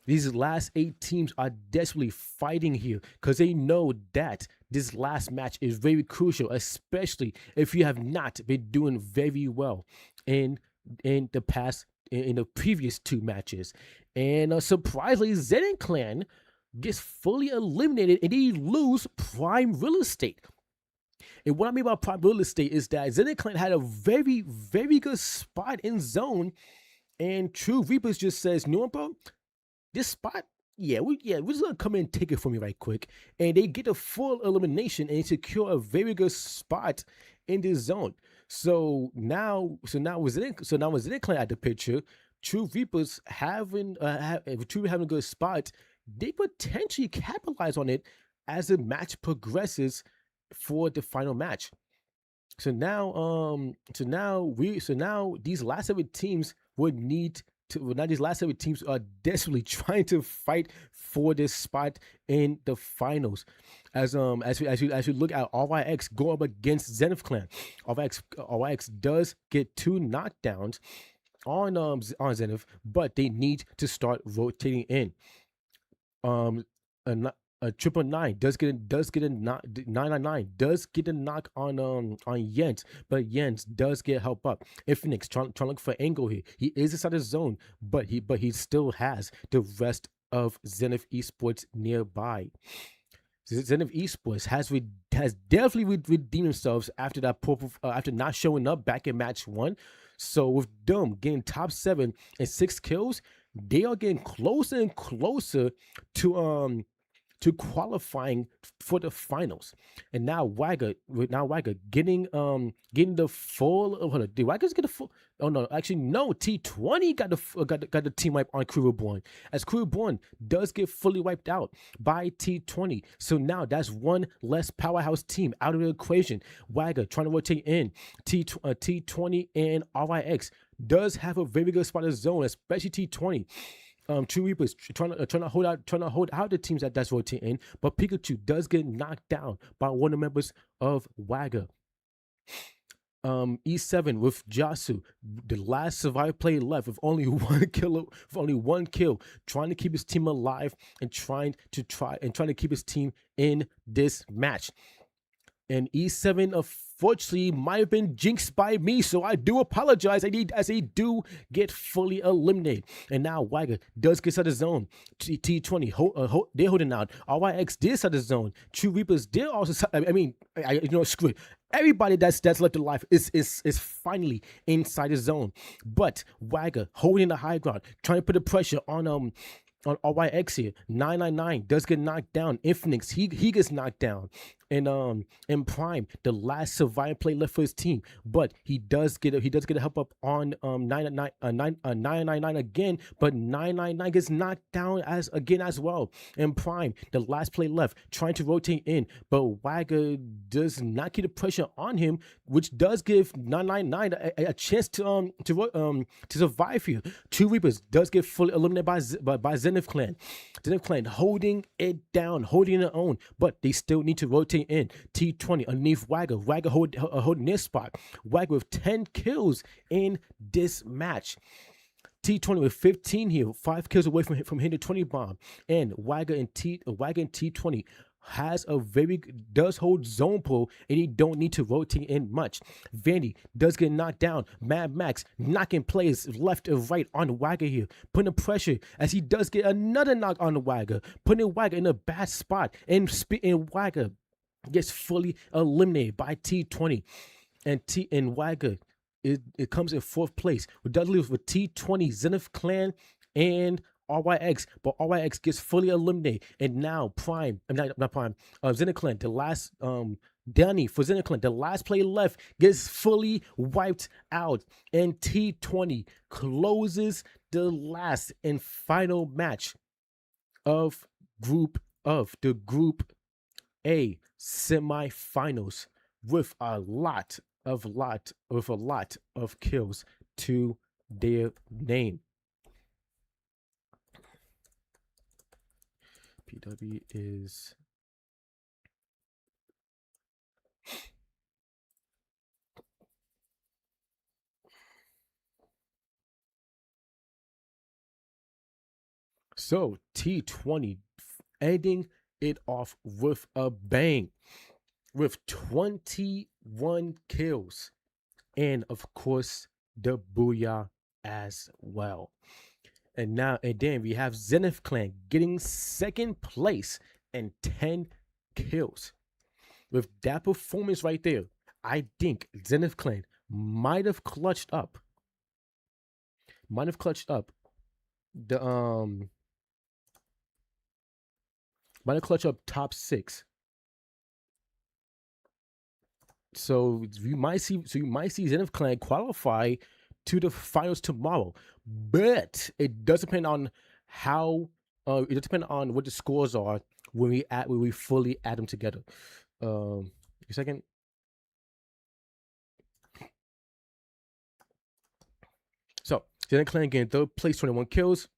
These last 8 teams are desperately fighting here because they know that this last match is very crucial, especially if you have not been doing very well in the previous 2 matches. And surprisingly, Zenith Clan gets fully eliminated and they lose prime real estate. And what I mean by prime real estate is that Zenith Clan had a very, very good spot in zone, and True Reapers just says, "No, bro, this spot, we're just gonna come in and take it from you right quick." And they get a full elimination and secure a very good spot in this zone. So now with Zenith Clan at the picture, True Reapers having a good spot, they potentially capitalize on it as the match progresses for the final match. So now these last 7 teams would need to, now these last 7 teams are desperately trying to fight for this spot in the finals. As you look at RYX go up against Zenith Clan, RYX does get 2 knockdowns on Zenith, but they need to start rotating in. A 999 does get a knock. 999 does get a knock on Jens, but Jens does get help up. Infinix trying to look for angle here. He is inside the zone, but he still has the rest of Zenith Esports nearby. Zenith Esports has definitely redeemed themselves after that after not showing up back in match 1. So with them getting top 7 and 6 kills, they are getting closer and closer to qualifying for the finals. And now Wagger getting the full. Oh, hold on, did Wagger's get the full? Oh no, actually no. T20 got the team wipe on Crew Reborn, as Crew Reborn does get fully wiped out by T20. So now that's 1 less powerhouse team out of the equation. Wagger trying to rotate in. T20 and RYX does have a very good spot in the zone, especially T20. True Reapers trying to hold out the teams that's rotating, but Pikachu does get knocked down by one of the members of Wagger. E7 with Jasu, the last survivor player left with only 1 kill, trying to keep his team alive and trying to keep his team in this match. And E7 unfortunately might have been jinxed by me, so I do apologize. As they do get fully eliminated. And now Wagger does get out of the zone. T20 they're holding out. RYX did out of the zone. True Reapers did also. Screw it. Everybody that's left alive is finally inside the zone. But Wagger holding the high ground, trying to put the pressure on RYX here. 999 does get knocked down. Infinix, he gets knocked down. And Prime, the last surviving play left for his team, but he does get a help up on 999 again, but 999 gets knocked down as well. And Prime, the last play left, trying to rotate in, but Wagger does not get the pressure on him, which does give 999 a chance to survive here. True Reapers does get fully eliminated by Zenith Clan. Zenith Clan holding it down, holding it own, but they still need to rotate in. T20 underneath Wagger holding this spot. Wagger with 10 kills in this match. T20 with 15 here, 5 kills away from hitting the 20 bomb. And Wagger and T20 has a very does hold zone pull, and he don't need to rotate in much. Vandy does get knocked down. Mad Max knocking players left and right on Wagger here, putting pressure as he does get another knock on the Wagger, putting Wagger in a bad spot, and Wagger gets fully eliminated by T20, and Wagger it comes in fourth place. We does leave with T20, Zenith Clan, and RYX, but RYX gets fully eliminated, and now Prime, not Prime, Zenith Clan, the last Danny for Zenith Clan, the last play left gets fully wiped out, and T20 closes the last and final match of the Group A semifinals with a lot of kills to their name. PW is so T20 ending it off with a bang with 21 kills, and of course the booyah as well. And then we have Zenith Clan getting second place and 10 kills. With that performance right there, I think Zenith Clan might have clutched up the top 6. So you might see Zenith Clan qualify to the finals tomorrow, but it does depend on how it does depend on what the scores are when we fully add them together. A second. So Zenith Clan getting third place, 21 kills.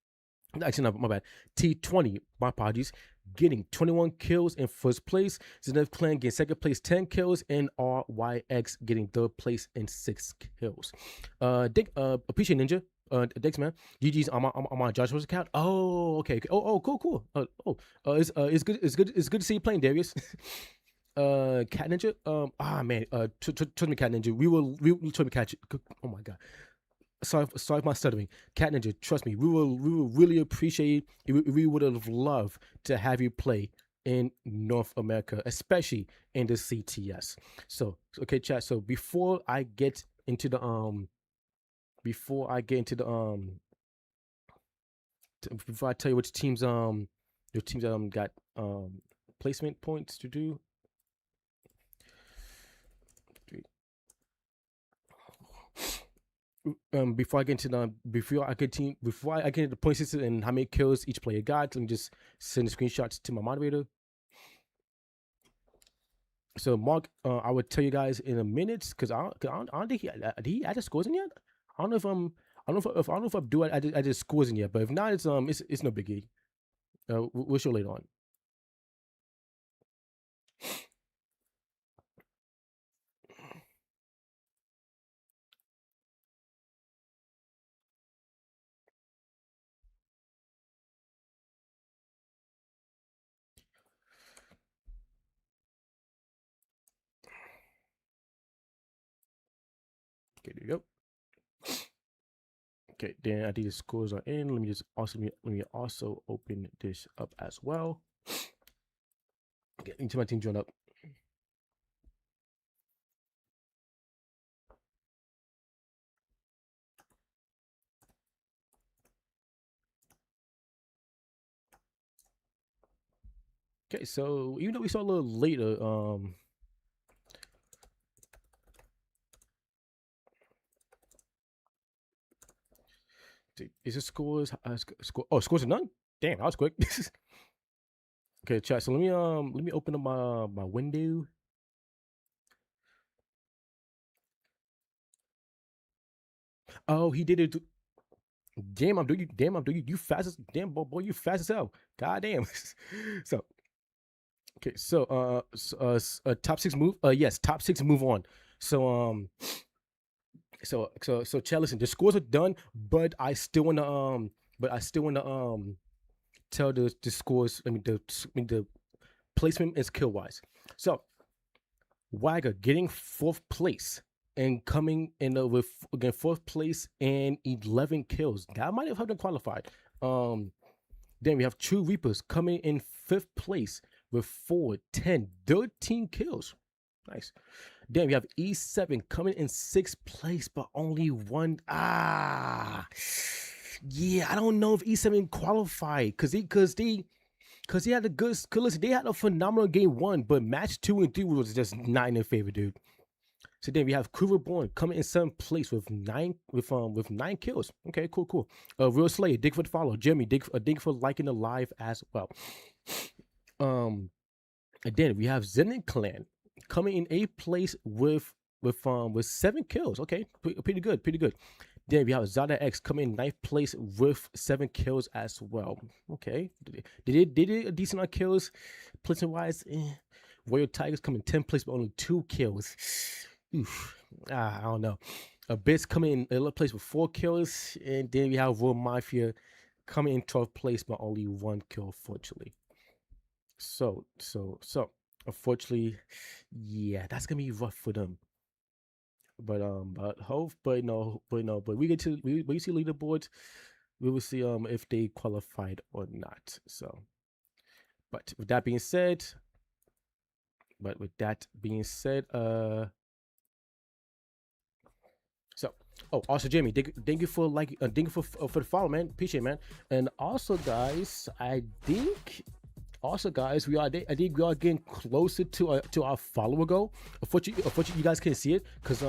Actually, not my bad. T20, my apologies, getting 21 kills in first place. Zenith Clan getting second place, 10 kills, and RYX getting third place and 6 kills. Dick, appreciate Ninja. Thanks, man. GG's on my Joshua's account. Oh, okay. Cool. It's good to see you playing, Darius. Cat Ninja. Man. Trust me, Cat Ninja. We will try to catch it. Oh my god. Sorry for my stuttering. Cat Ninja, trust me, we will really appreciate it. We would have loved to have you play in North America, especially in the CTS. So okay, chat. So before I get into the before I tell you which teams your teams got placement points to do. Before I get into the point system and how many kills each player got, let me just send the screenshots to my moderator. So Mark, I would tell you guys in a minute because I don't think he added scores in yet. I don't know if I'm doing I did scores in yet, but if not, it's no biggie. We'll show later on. Okay, there you go. Okay, then I think the scores are in. Let me also open this up as well. Get into my team join up. Okay, so even though we saw a little later, is it scores? Scores are none. Damn, that was quick. Okay, chat. So let me open up my window. Oh, he did it. Damn, I'm doing you. You fast as damn boy. You fast as hell. God damn. So okay, so top 6 move. Yes, top 6 move on. So chat. Listen, the scores are done, but I still wanna tell the scores. I mean the placement is kill wise. So Wagger getting fourth place and coming in with again fourth place and 11 kills. That might have helped them qualified. Then we have True Reapers coming in fifth place with 4, 10, 13 kills. Nice. Then we have E7 coming in sixth place, but only one. Yeah, I don't know if E7 qualified because he had a good. Cause listen, they had a phenomenal game one, but match 2 and 3 was just not in their favor, dude. So then we have Caliberonic coming in seventh place with 9 kills. Okay, cool. Real Slayer, dig for the follow. Jeremy, dig for liking the live as well. And then we have Zenith Clan coming in eighth place with 7 kills. Okay, pretty good. Then we have Zada X coming in ninth place with 7 kills as well. Okay, did it a decent amount of kills, placement wise. Royal Tigers coming 10th place with only 2 kills. Oof. I don't know. Abyss coming in 11th place with 4 kills, and then we have Royal Mafia coming in 12th place but only 1 kill, unfortunately. So unfortunately, yeah, that's gonna be rough for them. But we get to we see leaderboards, we will see if they qualified or not. So, but with that being said, so, also Jamie, thank you for thank you for the follow, man. Appreciate it, man. And also, guys, I think we are. I think we are getting closer to our follower goal. Unfortunately, you guys can't see it because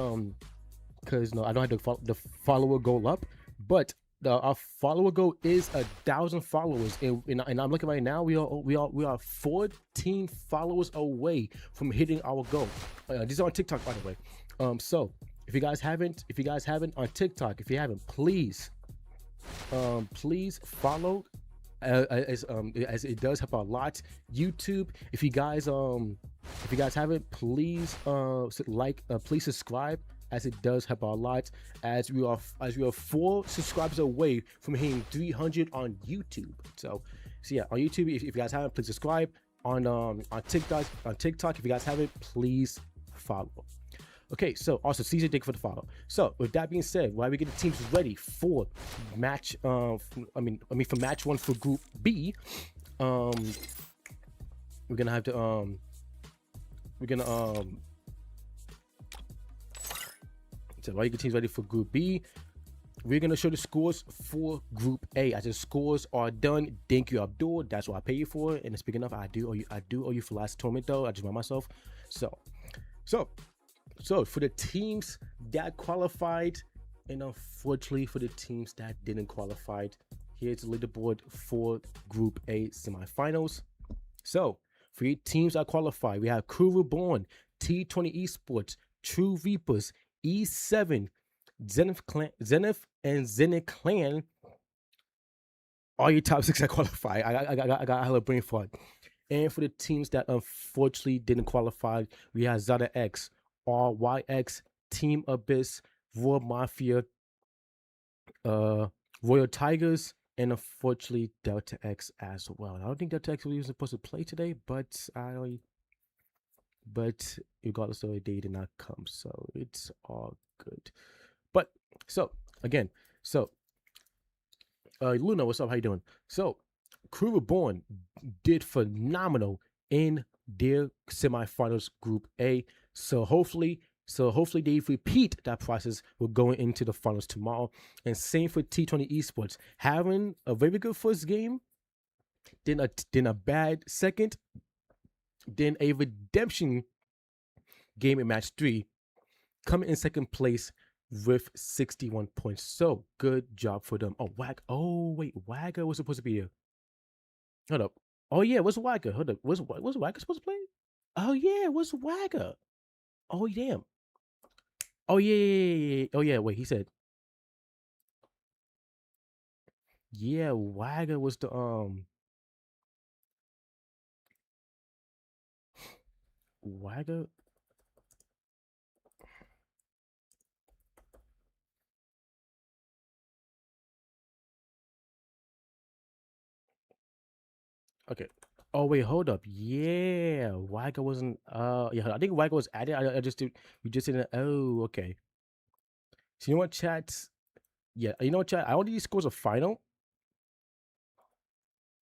no, I don't have the follower goal up, but our follower goal is 1,000 followers, and I'm looking right now. We are 14 followers away from hitting our goal. This is on TikTok, by the way. So if you guys haven't on TikTok, please follow. As it does help a lot. YouTube, if you guys haven't, please please subscribe, as it does help a lot. As we are 4 subscribers away from hitting 300 on YouTube. So yeah, on YouTube, if you guys haven't, please subscribe. On TikTok, if you guys haven't, please follow. Okay, so also Caesar, thank you for the follow. So with that being said, while we get the teams ready for match, for match 1 for Group B, we're gonna have to so while you get teams ready for Group B, we're gonna show the scores for Group A. As the scores are done, thank you, Abdul. That's what I pay you for. And speaking of, I do owe you for last tournament though. I just want myself. So for the teams that qualified, and unfortunately for the teams that didn't qualify, here's the leaderboard for Group A semifinals. So for your teams that qualified, we have Crew Reborn, T20 Esports, True Reapers, E7, Zenith, and Zenith Clan. All your top 6 that qualify. I got a hell of brain fart. And for the teams that unfortunately didn't qualify, we have Zada X, RYX, Team Abyss, Royal Mafia, Royal Tigers, and unfortunately Delta X as well. I don't think Delta X was supposed to play today, but regardless of it, they did not come, so it's all good. But so again, Luna, what's up? How you doing? So Crew Reborn did phenomenal in their semifinals Group A. So hopefully they repeat that process. We're going into the finals tomorrow. And same for T20 Esports, having a very good first game, then a bad second, then a redemption game in match 3, coming in second place with 61 points. So good job for them. Wagger was supposed to be here. Hold up. Oh yeah, what's Wagger? Hold up. Was Wagger supposed to play? Oh yeah, what's Wagger? Oh damn. Oh yeah. Oh yeah. Wait, he said. Yeah, Wagger was the Wagger. Okay. Oh wait, hold up. Yeah, Wagga wasn't. Yeah, I think Wagga was added. I just did. We just didn't. Oh, okay. So you know what, chat? Yeah, you know what, chat? I only these scores are final.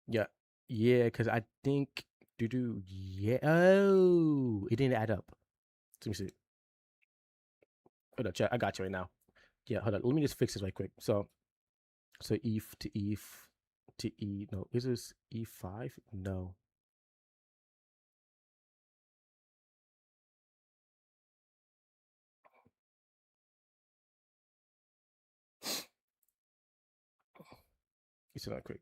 Yeah, yeah, because I think. Do yeah. Oh, it didn't add up. Let me see. Hold up, chat. I got you right now. Yeah, hold on. Let me just fix this right quick. So to E. No, is this E5? No. It's not quick.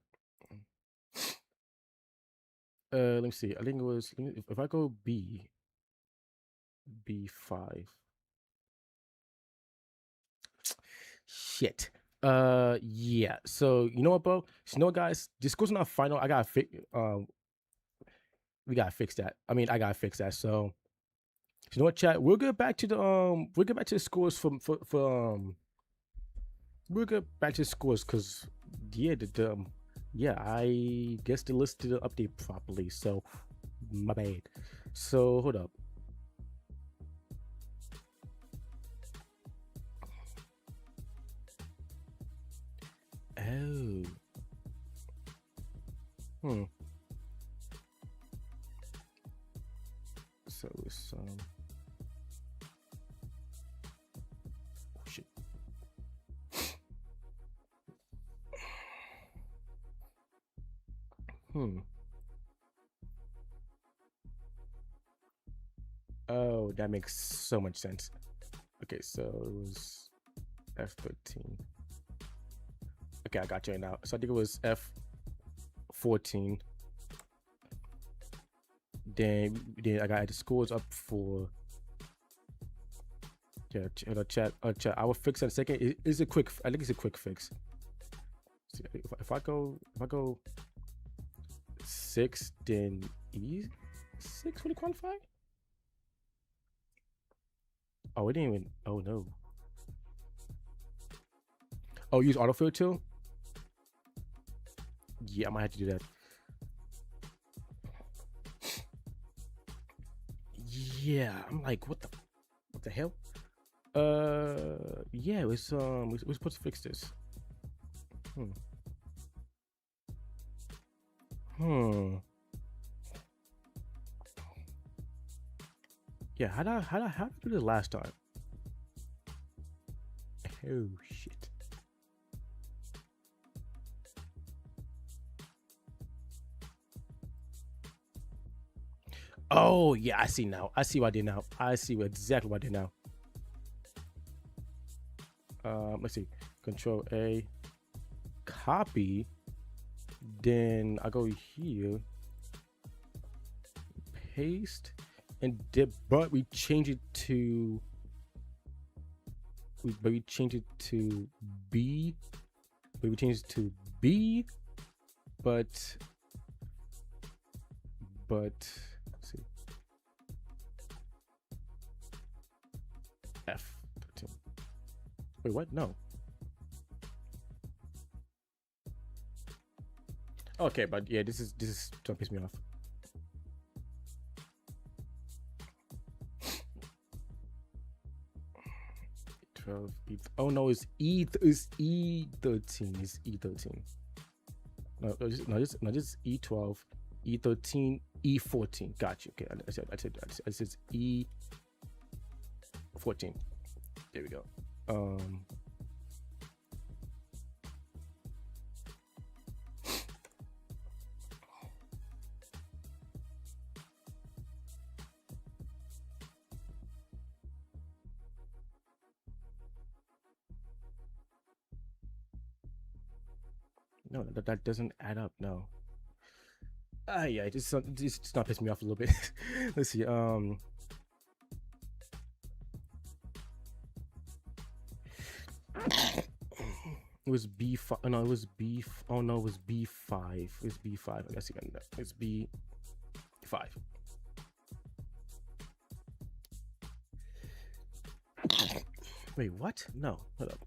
Let me see. I think it was. If I go B5. Shit. Yeah. So you know what, bro? So, you know what, guys? This goes not final. I gotta fix. We gotta fix that. I mean, I gotta fix that. So you know what, chat? We'll get back to the We'll get back to the scores for We'll get back to the scores because yeah, yeah, I guess the list didn't update properly. So my bad. So hold up. Oh. Hmm. So it's oh, shit. Hmm. Oh, that makes so much sense. Okay, so it was F13. Okay, I got you right now. So I think it was F14. Then I got the scores up for yeah, chat. Chat. I will fix that in a second. It's a quick. I think it's a quick fix. See, if I go 6, then E6 for the qualify. Oh, it didn't even. Oh no. Oh, use autofill too. Yeah, I might have to do that. Yeah, I'm like, what the hell? Yeah, we're supposed to fix this. Hmm. Hmm. Yeah, how did I do this last time? Oh shit. Oh yeah, I see now. I see what I did now. I see exactly what I did now. Let's see. Control A, copy. Then I go here, paste, and but we change it to. But we change it to B. But we change it to B. But let's see. F13. Wait, what? No. Okay, but yeah, this is don't piss me off. Oh no, it's E13. It's E13. No, just E12, E13, E14. Got you. Okay, I said E14. There we go. No, that doesn't add up. No. Yeah, it's not pissing me off a little bit. Let's see. It was B5. No, it was B. Oh no, it was B5. It's B5. I guess again. It's B5. Wait, what? No, hold up.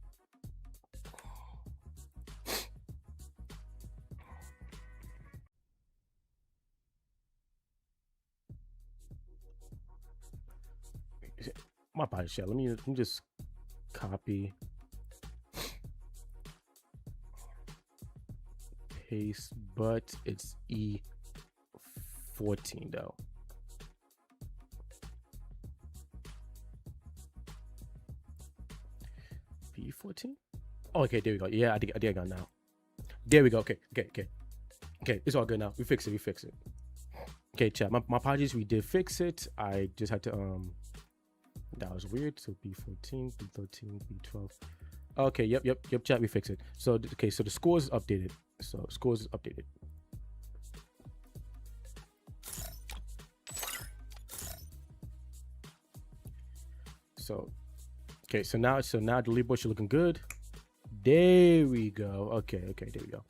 my body shell. Let me just copy, paste, but it's E14 though. E14. Oh, okay, there we go. Yeah, I think I got it now. There we go. Okay. It's all good now. We fix it. Okay, chat. My apologies. We did fix it. I just had to that was weird. So B14, B13, B12. Okay, yep, chat. We fixed it. So okay, so the scores is updated. So scores is updated. So okay, so now the leaderboard should looking good. There we go. Okay, there we go.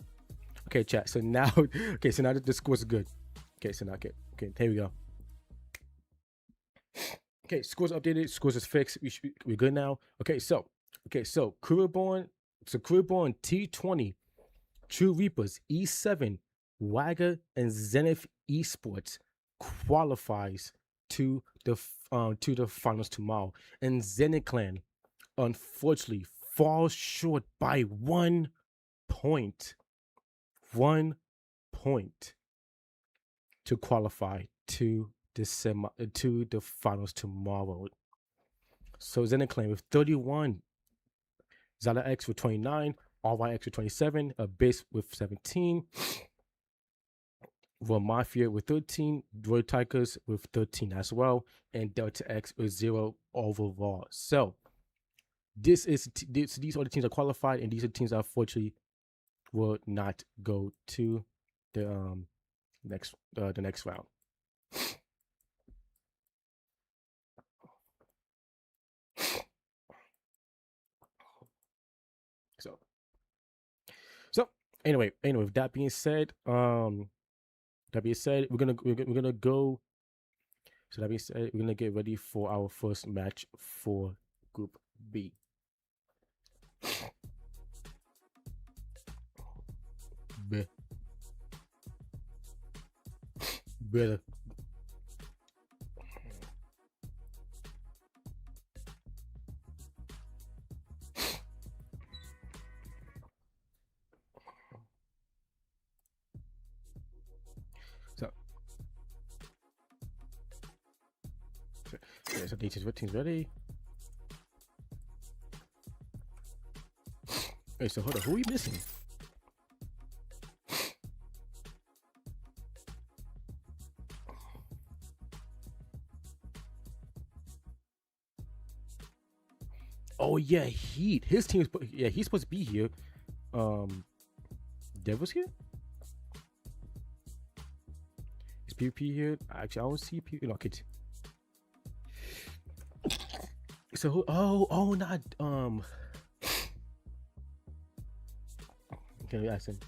Okay, chat. So now now the scores is good. Okay, so now okay, here we go. Okay, scores updated, scores is fixed. We're good now. Okay, so Careerborn T20, True Reapers E7, Wagger, and Zenith Esports qualifies to the finals tomorrow, and Zenith Clan unfortunately falls short by 1 point. 1 point to qualify to the finals tomorrow. So Zenith Clan with 31, Zala X with 29, RYX with 27, Abyss with 17, Raw Mafia with 13, Droid Tigers with 13 as well, and Delta X with 0 overall. So these are the teams that qualified, and these are the teams that unfortunately will not go to the next round. So anyway, with that being said, we're gonna go. So that being said, we're gonna get ready for our first match for Group B. Better. So team's ready. Hey, so hold on, who are we missing? Oh yeah, Heat. His team he's supposed to be here. Devil's here? Is PvP here? Actually, I don't see PvP. No, kids. So who? Oh, not Can we ask him?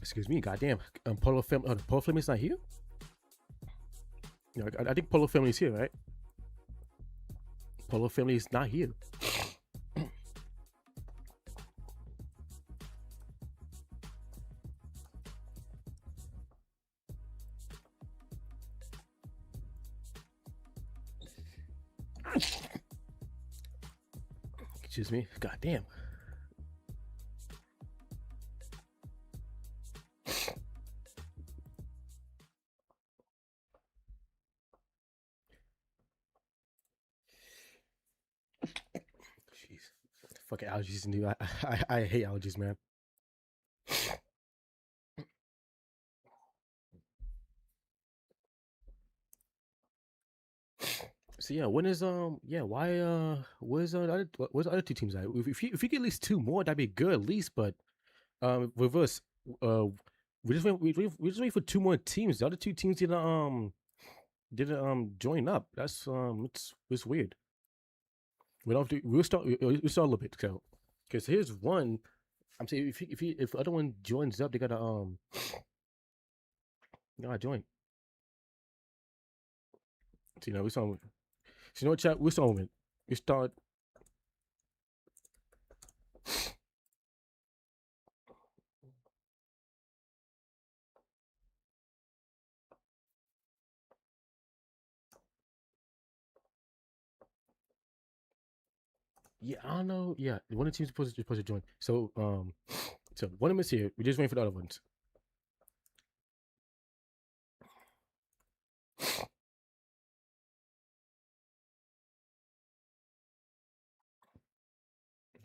Excuse me, goddamn. Polo Family is not here. No, I think Polo Family is here, right? Polo Family is not here. Excuse me, goddamn. Fucking allergies, dude. I hate allergies, man. So yeah, when is why where's the other two teams at? If you get at least two more, that'd be good at least. But reverse, we just wait for two more teams. The other two teams didn't join up. That's it's weird. We'll start a little bit. So because here's one. I'm saying if the other one joins up, they gotta join. So, we saw. So, chat. We saw it. We start. Yeah, I don't know. Yeah, one of the teams supposed to join. So one of them is here. We're just waiting for the other ones.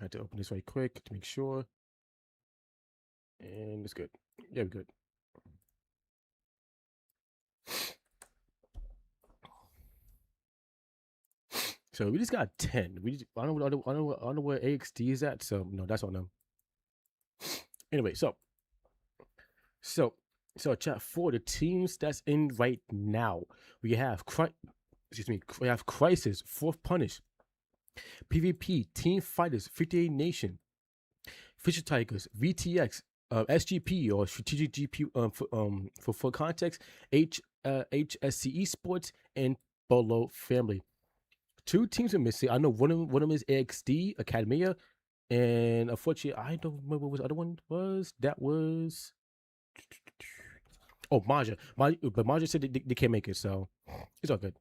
I had to open this right quick to make sure, and it's good. Yeah, we're good. So we just got 10. I don't know. I don't know where AXD is at. So no, that's on them. Anyway, so so chat for the teams that's in right now. We have we have Crisis, Fourth Punish, PvP, Team Fighters, 58 Nation, Fisher Tigers, VTX, SGP or Strategic GP for context, HSC Esports, and Bolo Family. Two teams are missing. I know one of them is AXD Academia, and unfortunately, I don't remember what the other one was. That was Maja. But Maja said they can't make it, so it's all good.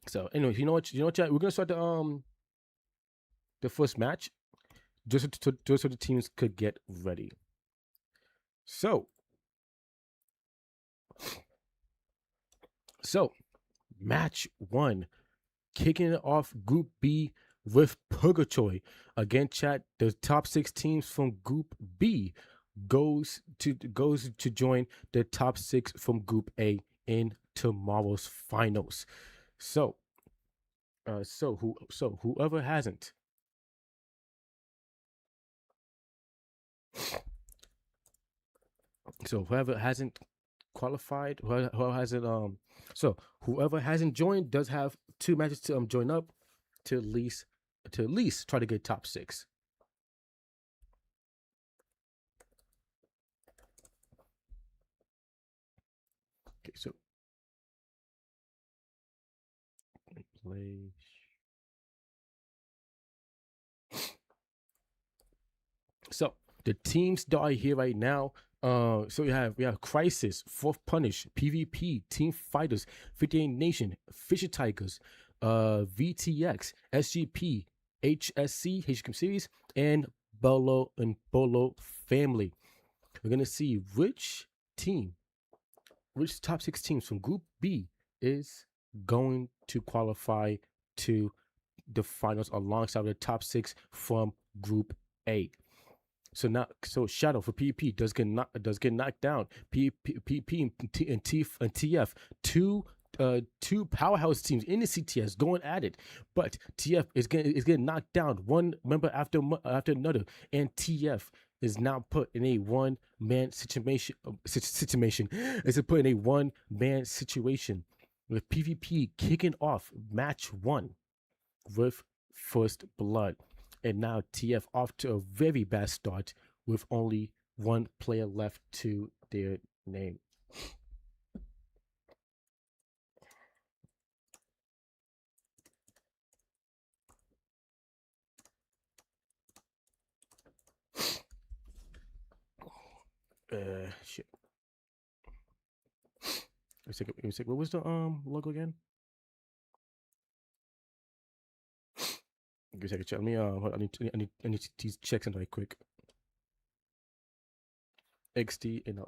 So, anyway, you know what, chat? We're gonna start the first match, just so the teams could get ready. So, match one, kicking it off Group B with Purgatory. Again, chat, the top 6 teams from Group B goes to join the top 6 from Group A in tomorrow's finals. So, whoever hasn't whoever hasn't qualified, whoever hasn't whoever hasn't joined does have 2 matches to join up to at least try to get top 6. Okay, so play. So the teams that are here right now. So we have Crisis, Fourth Punish, PvP, Team Fighters, 58 Nation, Fisher Tigers, VTX, SGP, HSC, HCM Series, and Bolo Family. We're gonna see which top 6 teams from Group B is going to qualify to the finals alongside the top 6 from Group A. So Shadow for PvP does get knocked down. PvP and TF, two powerhouse teams in the CTS going at it, but TF is getting knocked down one member after another, and TF is now put in a one-man situation. Is put in a one-man situation with PvP kicking off match 1 with First Blood. And now TF off to a very bad start with only 1 player left to their name. Shit. What was the logo again? Give me a second. Let me I need these checks in right quick. XD and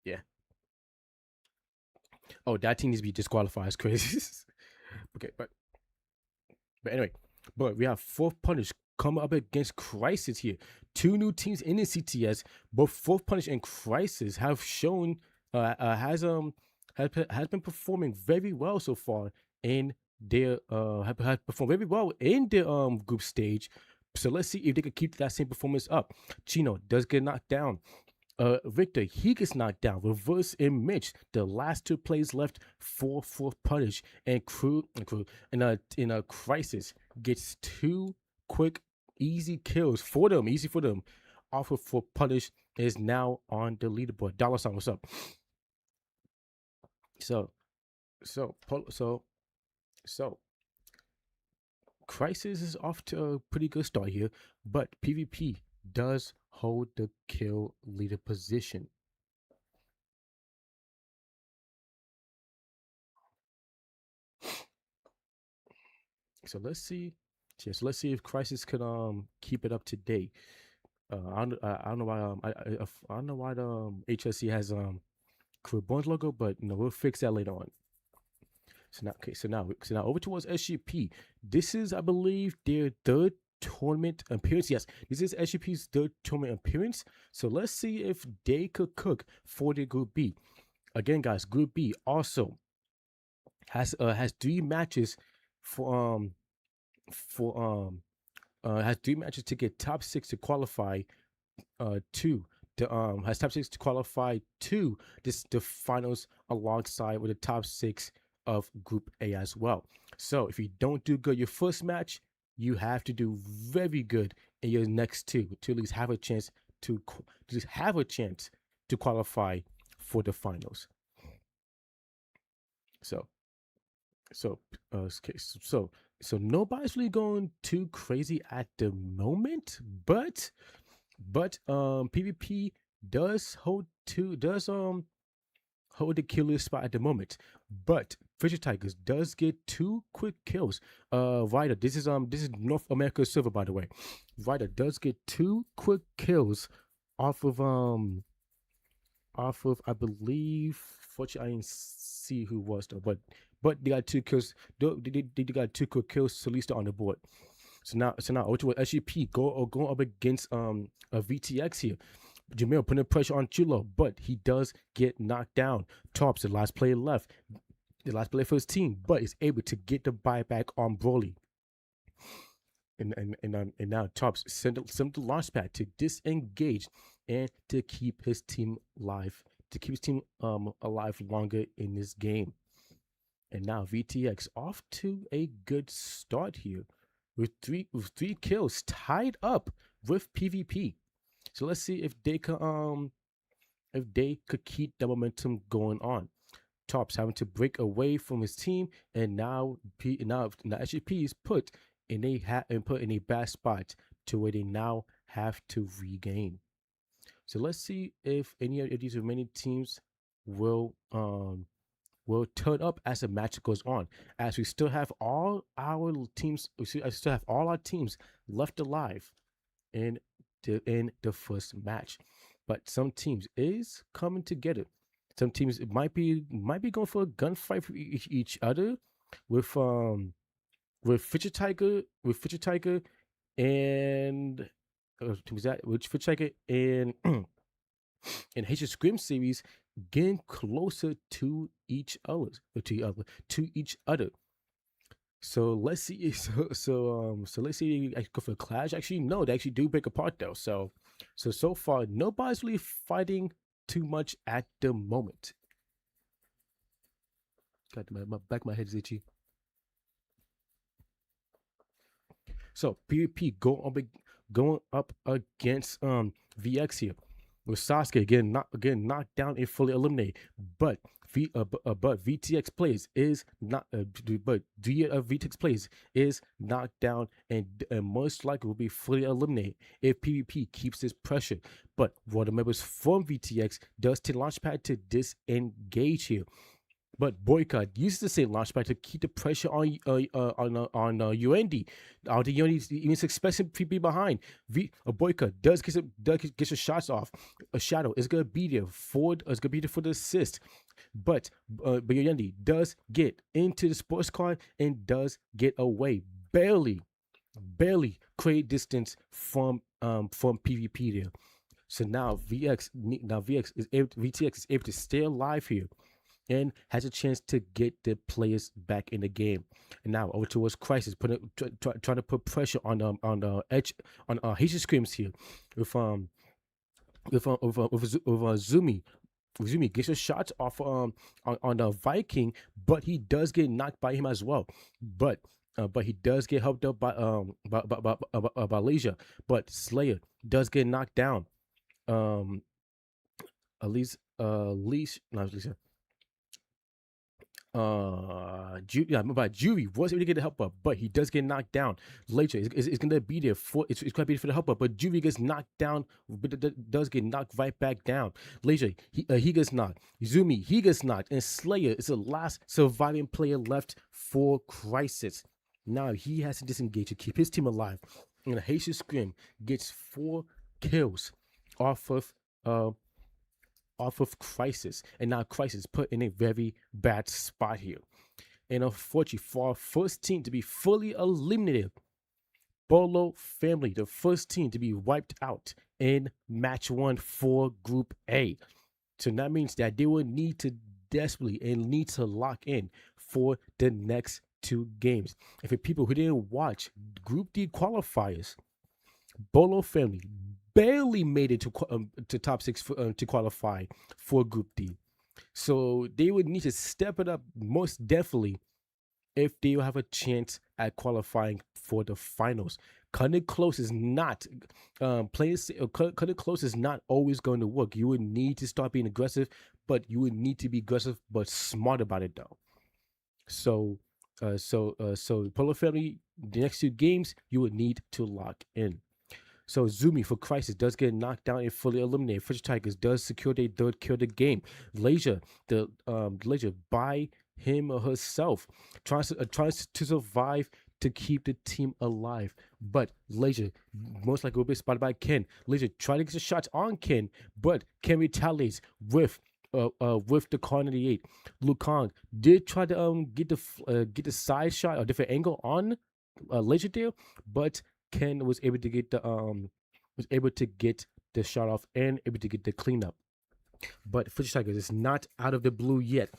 yeah. Oh, that team needs to be disqualified. It's crazy. Okay, but anyway, but we have Fourth Punish coming up against Crisis here. 2 new teams in the CTS. Both Fourth Punish and Crisis have shown has been performing very well so far in their have performed very well in their group stage. So let's see if they can keep that same performance up. Chino does get knocked down. Victor, he gets knocked down. Reverse and Mitch, the last two plays left for punish, and crew in a crisis gets two quick, easy kills for them, easy for them. Offer for punish is now on the leaderboard. Dollar sign, what's up? So so so so Crisis is off to a pretty good start here, but PvP does hold the kill leader position. So let's see. Yeah, so let's see if Crisis can keep it up to date. I don't know why I don't know why the HSC has Career Bones logo, but we'll fix that later on. So now over towards SGP. This is, I believe, their third tournament appearance. Yes, this is SGP's third tournament appearance. So let's see if they could cook for the Group B. Again, guys, Group B also has three matches for for has three matches to get top six to qualify to the has top six to qualify to the finals alongside with the top six of Group A as well. So if you don't do good your first match, you have to do very good in your next two to at least have a chance to just have a chance to qualify for the finals. So so okay, so nobody's really going too crazy at the moment, but PvP does hold the killer spot at the moment. But Fisher Tigers does get two quick kills. Ryder, this is North America server, by the way. Ryder does get two quick kills off of I believe, fortunately I didn't see who was though, but they got two kills. They got two quick kills, so at least they're on the board. So now over to SGP going up against a VTX here. Jamil putting pressure on Chulo, but he does get knocked down. Tops the last player left, the last player for his team, but is able to get the buyback on Broly. And now Tops sent the launch pad to disengage and to keep his team alive, alive longer in this game. And now VTX off to a good start here with three kills tied up with PvP. So let's see if they could keep the momentum going on. Tops having to break away from his team, and now SGP is put in a bad spot to where they now have to regain. So let's see if any of these remaining teams will turn up as the match goes on. As we still have all our teams, left alive in the first match, but some teams is coming together. Some teams might be going for a gunfight for each other with Fisher Tiger and Fisher Tiger and and Haitian Scrim series getting closer to each other. So let's see. So let's see. I go for a clash. Actually, no, they actually do break apart though. So far, nobody's really fighting too much at the moment. God, my back of my head is itchy. So PvP going up against VX here, with Sasuke getting knocked down and fully eliminated. But VTX plays is not. But VTX plays is knocked down and most likely will be fully eliminated if PvP keeps this pressure. But one of the members from VTX does take launchpad to disengage here. But Boycott uses the same launchpad to keep the pressure on UND. The UND even expecting to be behind. Boycott does get your shots off. A Shadow is gonna be there for the assist. But UND does get into the sports car and does get away. Barely create distance from PvP there. So now VTX is able to stay alive here and has a chance to get the players back in the game. And now over towards Crisis, trying to put pressure on edge on Haitian Screams here with Zumi. Zumi gets a shot off on the Viking, but he does get knocked by him as well. But he does get helped up by Leisure. But Slayer does get knocked down. Um, Leash, not Lisa. Yeah, by Jury was able to get the help up, but he does get knocked down. Later, it's gonna be there for it's gonna be for the help up, but Jury gets knocked down, but does get knocked right back down. Later, he gets knocked. Zumi he gets knocked, and Slayer is the last surviving player left for Crisis. Now he has to disengage to keep his team alive, and Haitian Scrim gets 4 kills off of uh Crisis, and now Crisis put in a very bad spot here. And unfortunately, for our first team to be fully eliminated, Bolo family, the first team to be wiped out in match 1 for Group A. So that means that they will need to desperately and need to lock in for the next 2 games. And for people who didn't watch Group D qualifiers, Bolo family barely made it to top 6 to qualify for Group D. So they would need to step it up most definitely if they have a chance at qualifying for the finals. Cutting it close is not cutting it close is not always going to work. You would need to start being aggressive, but you would need to be aggressive but smart about it though. So Polo Family, the next 2 games you would need to lock in. So Zumi for Crisis does get knocked down and fully eliminated. Fish Tigers does secure their 3rd kill of the game. Leisure, Leisure by him or herself tries to survive to keep the team alive. But Leisure most likely will be spotted by Ken. Leisure try to get a shot on Ken, but Ken retaliates with the Car 98. Lukong did try to get the side shot or different angle on Leisure there, but Ken was able to get the shot off and able to get the cleanup. But Fish Tigers is not out of the blue yet.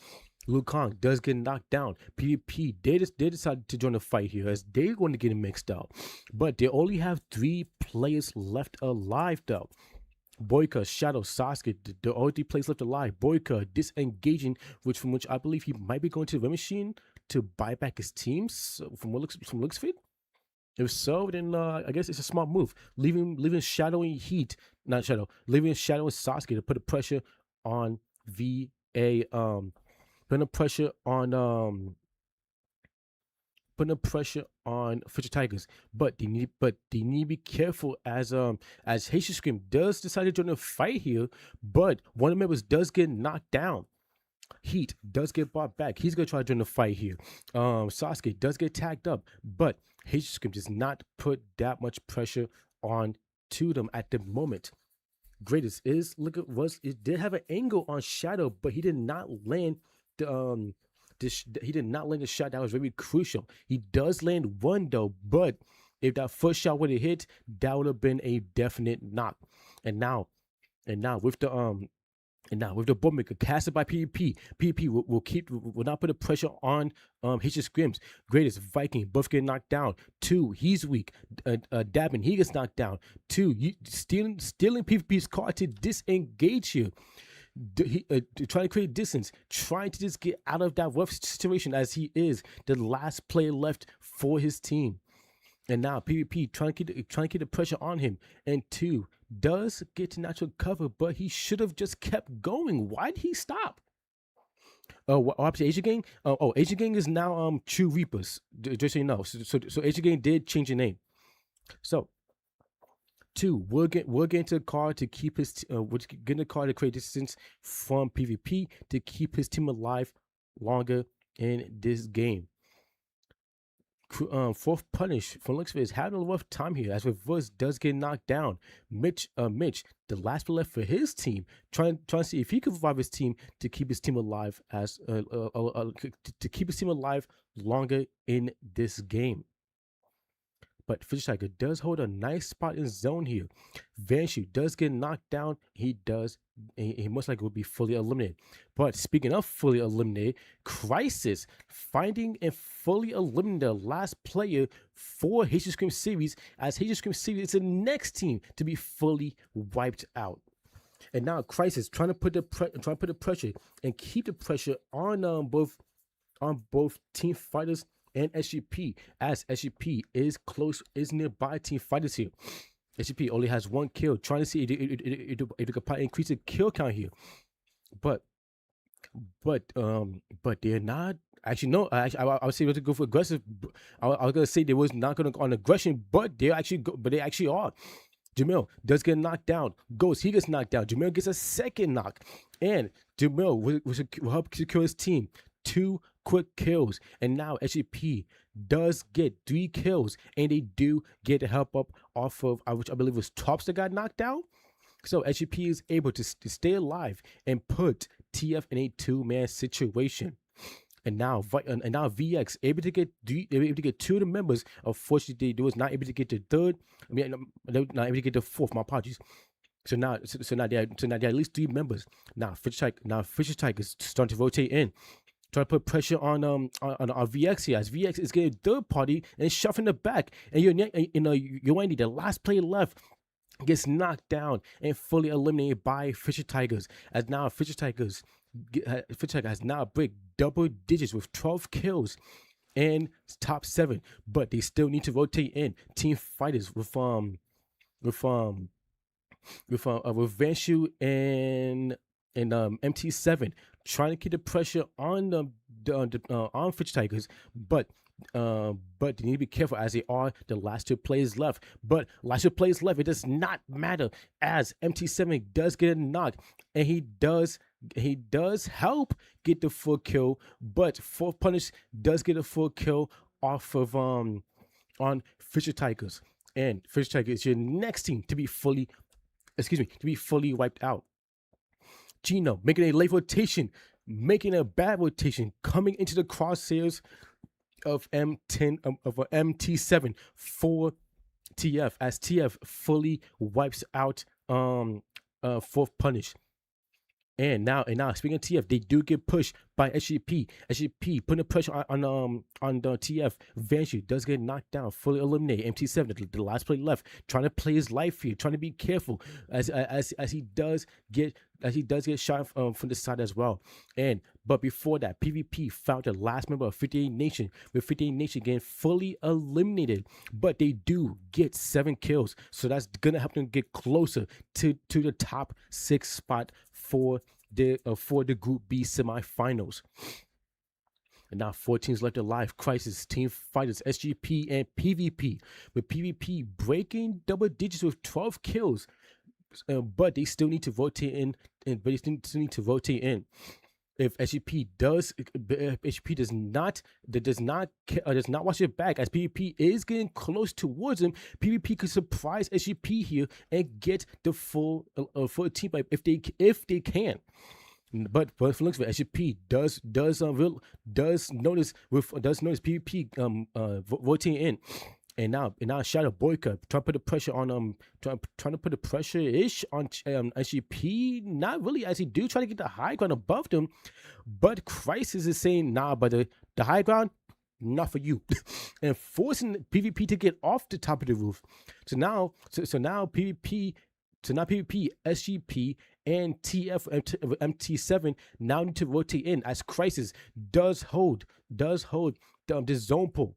Liu Kang does get knocked down. PvP, they decided to join the fight here as they're going to get mixed up. But they only have 3 players left alive though. Boyka, Shadow, Sasuke, the only 3 players left alive. Boyka disengaging, from which I believe he might be going to the machine to buy back his teams from looks fit. If so, then I guess it's a smart move. Leaving Shadow and Heat, not Shadow, leaving Shadow and Sasuke to put the pressure on VA, putting the pressure on Future Tigers. But they need to be careful as Haitian Scream does decide to join the fight here, but one of the members does get knocked down. Heat does get brought back. He's gonna try to join the fight here. Sasuke does get tagged up, but Haitian Scream does not put that much pressure on to them at the moment. Greatest is it did have an angle on Shadow, but he did not land the he did not land the shot that was very crucial. He does land one though, but if that first shot would have hit, that would have been a definite knock. And now with the Bookmaker casted by PvP will not put the pressure on Haitian Scrims. Greatest Viking both get knocked down. 2, he's weak. Dabbing, he gets knocked down. 2, stealing PvP's card to disengage you. Trying to create distance, trying to just get out of that rough situation as he is the last player left for his team. And now PvP trying to keep the pressure on him. And 2 does get to natural cover, but he should have just kept going. Why did he stop? What happened to Asian Gang? Asian Gang is now True Reapers. Just so you know. So Asian Gang did change the name. So 2, we're getting to the card to keep his we're getting the card to create distance from PvP to keep his team alive longer in this game. 4th Punish from looks of it is having a rough time here as Reverse does get knocked down. Mitch, the last player left for his team, trying to see if he can revive his team to keep his team alive to keep his team alive longer in this game. But Fish Tiger does hold a nice spot in zone here. Vanshu does get knocked down. He most likely will be fully eliminated. But speaking of fully eliminated, Crisis finding and fully eliminating the last player for Haitian Scream series, as Haitian Scream series is the next team to be fully wiped out. And now Crisis trying to put the pressure and keep the pressure on both Team Fighters and SGP, as SGP is nearby Team Fighters here. SGP only has 1 kill, trying to see if it could probably increase the kill count here. But but they're not. Actually, no. I would say to go for aggressive. I was gonna say they was not gonna go on aggression, but they actually are. Jamil does get knocked down. Ghost, he gets knocked down. Jamil gets a second knock. And Jamil will help secure his team 2 quick kills. And now SGP does get 3 kills. And they do get the help up off of, which I believe was Tops that got knocked down. So SGP is able to stay alive and put TF in a 2-man situation. And now VX able to get 2 of the members. Unfortunately, they was not able to get the third. I mean, they were not able to get the fourth. My apologies. So now they are at least 3 members. Now Fisher Tyke is starting to rotate in, trying to put pressure on VX here, as VX is getting third party and shoving the back. And you're the last player left gets knocked down and fully eliminated by Fisher Tigers. As now Fisher Tiger has now break double digits with 12 kills and top 7, but they still need to rotate in Team Fighters with Vanshu and MT7 trying to keep the pressure on on Fisher Tigers, but they need to be careful, as they are the last 2 players left. But last 2 players left, it does not matter, as MT7 does get a knock, and he does help get the full kill. But Fourth Punish does get a full kill off of on Fisher Tigers, and Fisher Tigers is your next team to be fully wiped out. Gino making a late rotation, making a bad rotation, coming into the crosshairs of MT7 for TF, as TF fully wipes out Fourth Punish. And now speaking of TF, they do get pushed by SGP. SGP putting the pressure on the TF. Vanshu does get knocked down, fully eliminated. MT7, the last player left, trying to play his life here, trying to be careful as he does get shot from the side as well. But before that, PvP found the last member of 58 Nation, with 58 Nation getting fully eliminated. But they do get 7 kills, so that's gonna help them get closer to the top 6 spot for the Group B semifinals. And now 4 teams left alive: Crisis, Team Fighters, SGP, and PvP. With PvP breaking double digits with 12 kills, but they still need to rotate in. If SGP does not watch it back, as PvP is getting close towards him, PvP could surprise SGP here and get the full team pipe if they can. But for looks for SGP does notice PvP voting in. And now Shadow Boyka trying to put the pressure on trying to put the pressure ish on SGP. Not really, as he do try to get the high ground above them, but Crisis is saying, nah, but the high ground, not for you, and forcing PvP to get off the top of the roof. So now PvP, SGP, and TF MT7 now need to rotate in, as Crisis does hold the zone pull.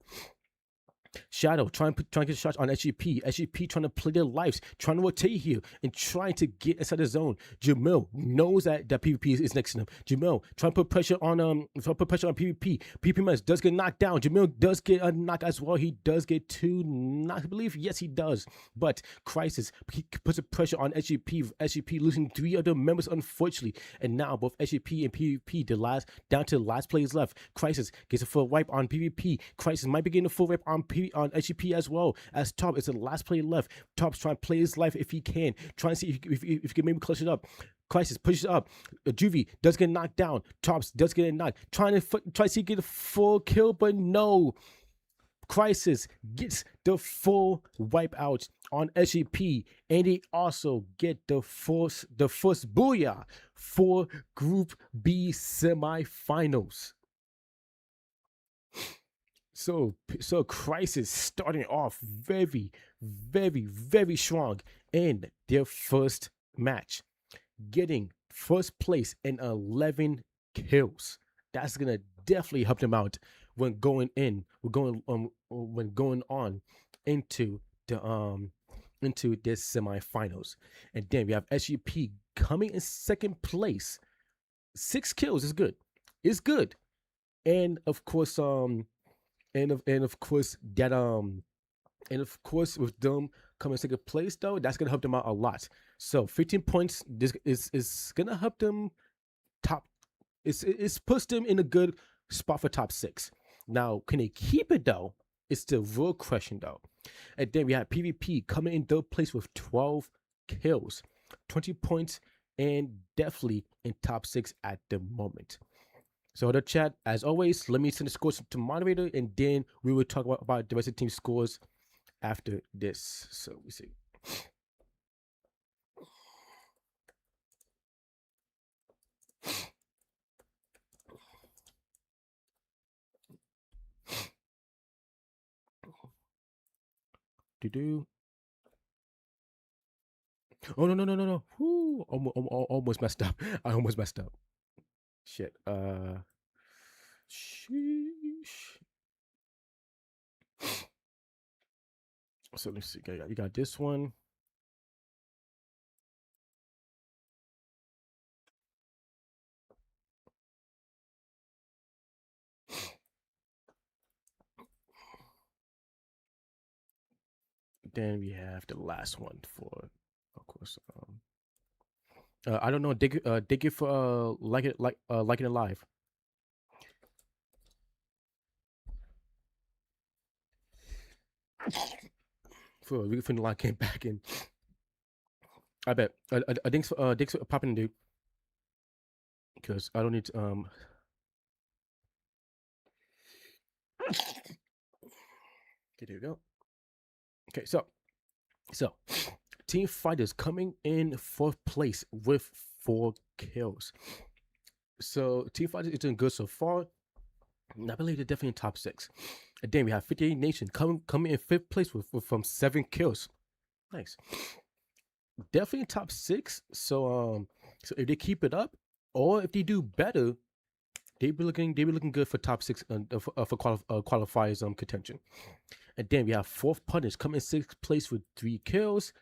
Shadow trying to get shots on SGP trying to play their lives, trying to rotate here and trying to get inside the zone. Jamil knows that PvP is next to him. Jamil trying to put pressure on PvP. PvP does get knocked down. Jamil does get a knock as well. He does get 2 knocks, I believe. Yes, he does. But Crisis, he puts a pressure on SGP. SGP losing 3 other members, unfortunately. And now both SGP and PvP, down to the last players left. Crisis gets a full wipe on PvP. Crisis might be getting a full wipe on SGP as well, as Top is the last player left. Top's trying to play his life if he can, trying to see if he can maybe clutch it up. Crisis pushes up. Juvie does get knocked down. Tops does get knocked. Trying to see get a full kill, but no. Crisis gets the full wipe out on SGP, and they also get the first booyah for Group B semifinals. So Crisis starting off very, very, very strong in their first match. getting first place and 11 kills. That's gonna definitely help them out when going in, when going on into the into this semifinals. And then we have SGP coming in second place. 6 kills is good. It's good. And of course, and of course that and of course with them coming second place though, that's gonna help them out a lot. So 15 points, this is gonna help them top. It's puts them in a good spot for top 6. Now, can they keep it though? It's the real question though. And then we have PvP coming in third place with 12 kills, 20 points, and definitely in top 6 at the moment. So the chat, as always, let me send the scores to moderator, and then we will talk about the rest of the team scores after this. So we see. Do. Oh no. Whoo, almost messed up. I almost messed up. Shit. Sheesh. So let's see. You got this one. Then we have the last one for, of course. I don't know. Dig it for like it alive. For we can line came back in. I bet. I think Dick's popping, dude. Because I don't need to Okay, there we go. Okay, so Team Fighters coming in 4th place with 4 kills. So Team Fighters is doing good so far. And I believe they're definitely in top 6. And then we have 58 Nation coming in 5th place with from 7 kills. Nice. Definitely in top 6. So if they keep it up, or if they do better, they be looking good for top 6 for qualifiers contention. And then we have 4th Punish coming in 6th place with 3 kills.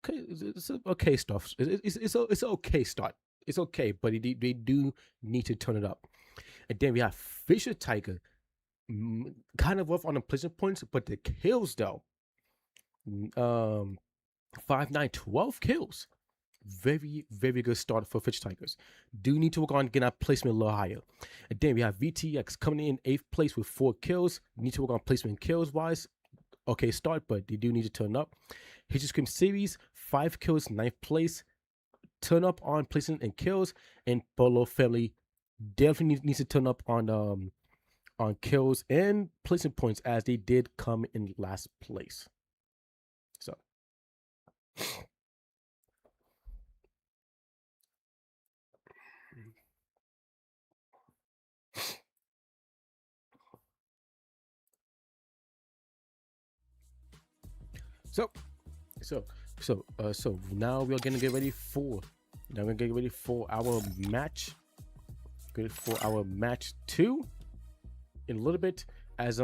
Okay, it's okay stuff. It's an okay start. It's okay, but they do need to turn it up. And then we have Fisher Tiger, kind of rough on the pleasant points, but the kills though, 5, 9, 12 kills. Very, very good start for Fisher Tigers. Do need to work on getting that placement a little higher. And then we have VTX coming in 8th place with 4 kills. Need to work on placement kills wise. Okay start, but they do need to turn up. Hitcher Scream Series, 5 kills, 9th place. Turn up on placement and kills. And Polo Family definitely needs to turn up on kills and placement points, as they did come in last place. So So now we're gonna get ready for our match. Good for our match 2 in a little bit, as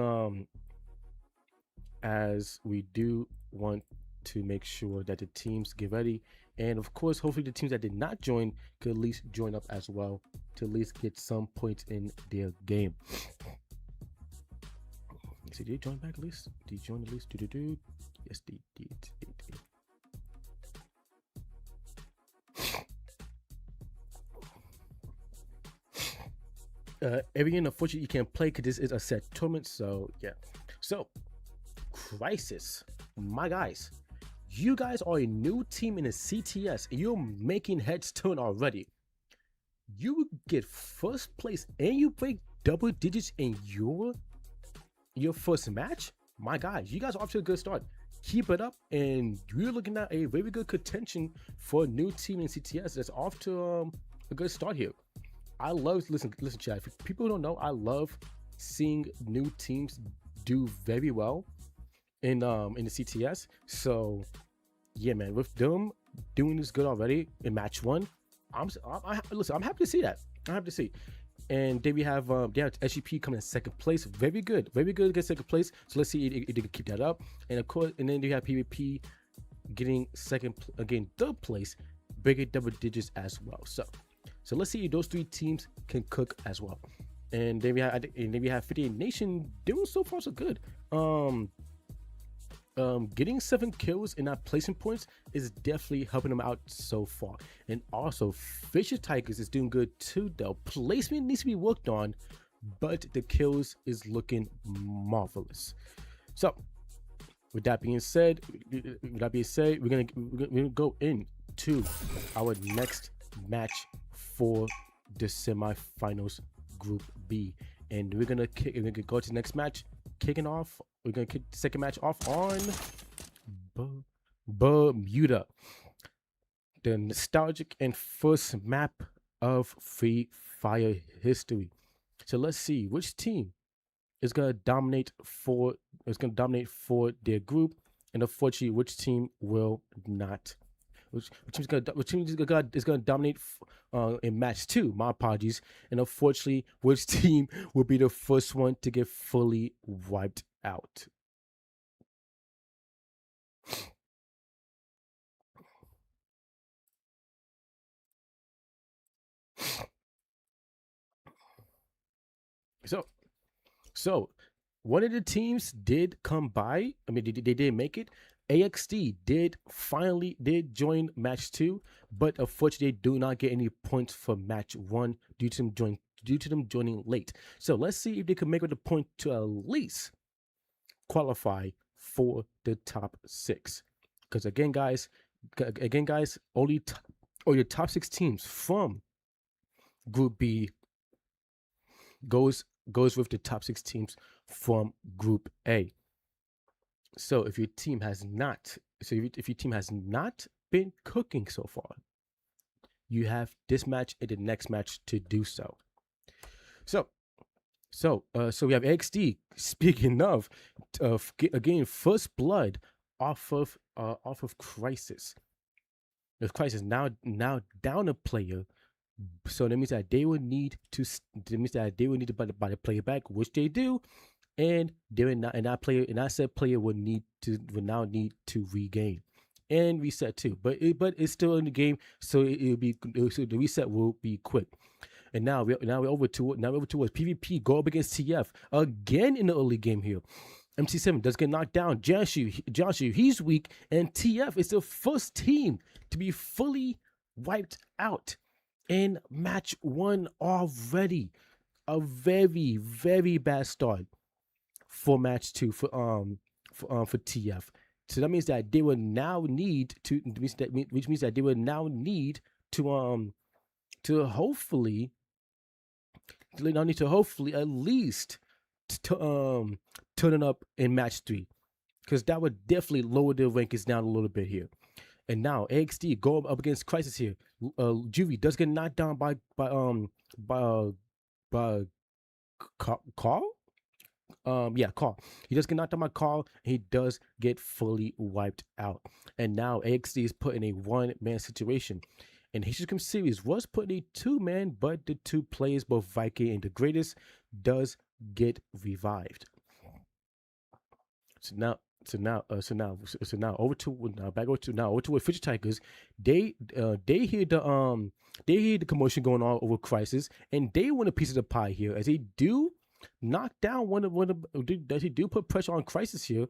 we do want to make sure that the teams get ready, and of course hopefully the teams that did not join could at least join up as well to at least get some points in their game. So did you join back at least? Did you join at least? Yes, they did. Everyone, unfortunately, you can't play because this is a set tournament. So yeah. So Crisis, my guys, you guys are a new team in the CTS, and you're making heads turn already. You get first place and you break double digits in your first match. My guys, you guys are off to a good start. Keep it up, and you're looking at a very good contention for a new team in CTS that's off to a good start here. I love listen, chat. If people don't know, I love seeing new teams do very well in the CTS. So yeah, man, with them doing this good already in match 1, Listen. I'm happy to see that. I'm happy to see. And then we have SGP coming in second place. Very good against second place. So let's see if they can keep that up. And of course, and then you have PvP getting again third place, bigger double digits as well. So let's see if those three teams can cook as well. And then we have 58 Nation doing so far so good. Getting 7 kills and not placing points is definitely helping them out so far. And also, Fisher Tigers is doing good too, though. Placement needs to be worked on, but the kills is looking marvelous. So, with that being said, we're gonna go into our next match for the semifinals, Group B, and we're gonna go to the next match. Kicking off, we're gonna kick the second match off on Bermuda, the nostalgic and first map of Free Fire history. So let's see which team is gonna dominate for their group, and unfortunately, which team will not. Which team is gonna dominate in match 2? My apologies. And unfortunately, which team will be the first one to get fully wiped out? So one of the teams did come by. I mean, they did make it. AXD did join match 2, but unfortunately they do not get any points for match 1 due to them joining late. So let's see if they can make it a point to at least qualify for the top 6. Because again, guys, only the top 6 teams from Group B goes with the top 6 teams from Group A. So if your team has not been cooking so far, you have this match and the next match to do so. So we have XD. Speaking of, again, first blood off of Crisis. If Crisis now down a player, so that means that they will need to buy the player back, which they do. And that said player will now need to regain and reset too. But it's still in the game, so the reset will be quick. And now we're over towards PvP. Go up against TF again in the early game here. MC7 does get knocked down. Jianshu, he's weak, and TF is the first team to be fully wiped out in match 1 already. A very, very bad start for match 2 for TF. So that means that they will now need to, which means that they will now need to hopefully at least turn it up in match 3, because that would definitely lower their rankings down a little bit here. And now AXD go up against Crisis here. Juvie does get knocked down by Carl. Carl. He does get knocked down by Carl, and he does get fully wiped out. And now AXD is put in a 1-man situation. And Hishikam series was put in a 2-man, but the 2 players, both Viking and the Greatest, does get revived. So now over to Fisher Tigers. They hear the commotion going on over Crisis, and they want a piece of the pie here, as they do knock down they do put pressure on Crisis here,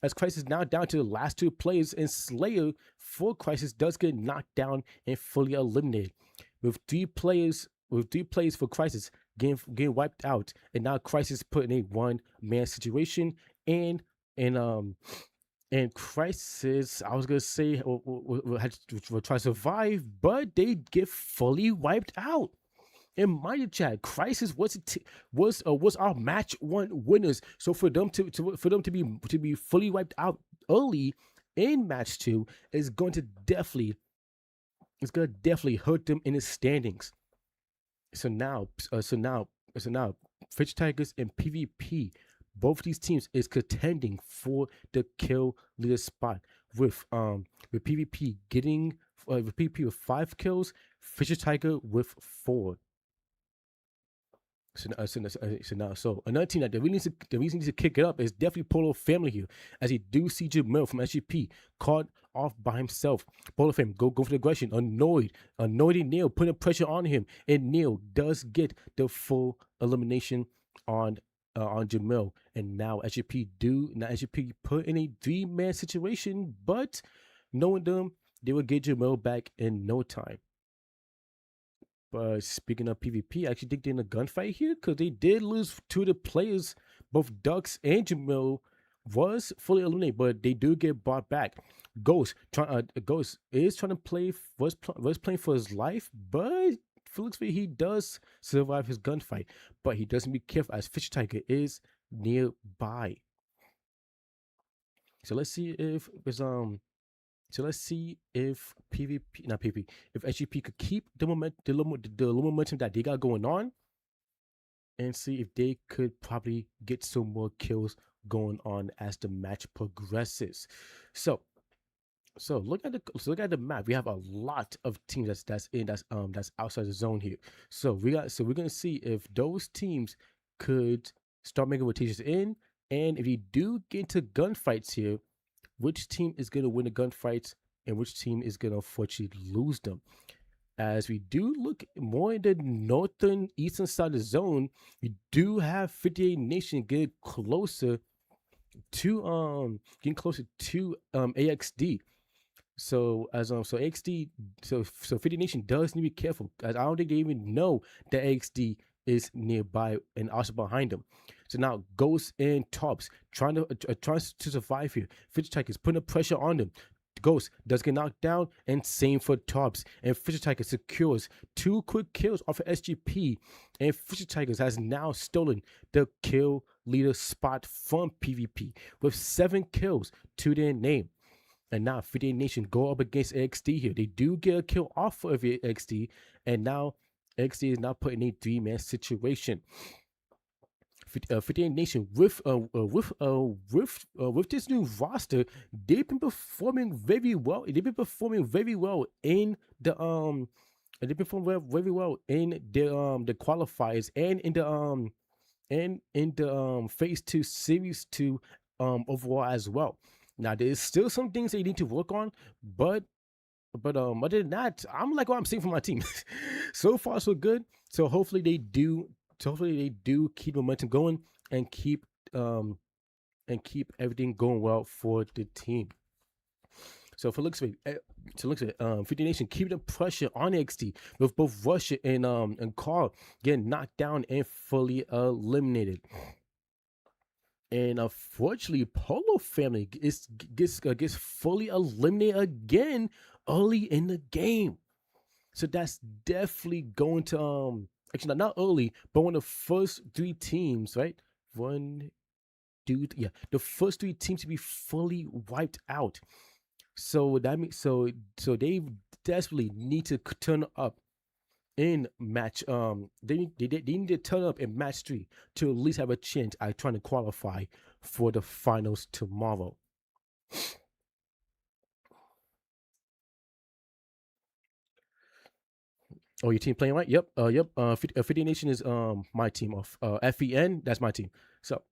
as Crisis now down to the last 2 players, and Slayer for Crisis does get knocked down and fully eliminated. With 3 players for Crisis getting wiped out, and now Crisis put in a 1-man situation, and Crisis, I was gonna say, will try to survive, but they get fully wiped out. In my chat, Crisis was our match 1 winners. So for them to be fully wiped out early in match 2 is going to definitely hurt them in the standings. So now, Fisher Tigers and PvP, both these teams is contending for the kill leader spot, with PvP getting PvP with 5 kills, Fisher Tiger with 4. So another team that really needs to kick it up is definitely Polo Family here, as he do see Jamil from SGP caught off by himself. Polo Family go for the aggression, annoyed and Neil putting pressure on him, and Neil does get the full elimination on Jamil, and now SGP put in a 3-man situation, but knowing them, they will get Jamil back in no time. But speaking of PvP, I actually think they're in a gunfight here because they did lose 2 of the players. Both Dux and Jamil was fully eliminated, but they do get brought back. Ghost is trying to play was playing for his life, but looks like he does survive his gunfight. But he doesn't be careful as Fisher Tiger is nearby. So let's see if there's So let's see if if SGP could keep the momentum that they got going on, and see if they could probably get some more kills going on as the match progresses. So look at the map. We have a lot of teams that's outside the zone here. So we're gonna see if those teams could start making rotations in, and if you do get into gunfights here, which team is going to win the gunfights and which team is going to unfortunately lose them. As we do look more in the northern eastern side of the zone, we do have 58 Nation getting closer to AXD. So AXD, so 50 Nation does need to be careful, as I don't think they even know that AXD is nearby and also behind them. So now Ghost and Tops trying to survive here. Fisher Tiger is putting pressure on them. Ghost does get knocked down, and same for Tops. And Fisher Tiger secures 2 quick kills off of SGP. And Fisher Tigers has now stolen the kill leader spot from PvP with 7 kills to their name. And now 58 Nation go up against AXD here. They do get a kill off of AXD, and now AXD is now put in a 3-man situation. 58 Nation with this new roster, they've been performing very well. They've been performing very well in the the qualifiers and in the phase 2 series 2 overall as well. Now there's still some things they need to work on, but other than that, I'm like what I'm seeing from my team. So far so good. So hopefully they do keep momentum going and keep everything going well for the team. So for looks of it, 50 Nation keep the pressure on XT with both Russia and Carl getting knocked down and fully eliminated. And unfortunately, Polo Family gets fully eliminated again early in the game. So that's definitely going to actually not early, but one of the first 3 teams, right? The first 3 teams to be fully wiped out. So that means so they desperately need to turn up in match. They need to turn up in match 3 to at least have a chance at trying to qualify for the finals tomorrow. Oh, your team playing right? Yep. 50 Nation is my team of FEN. That's my team. So,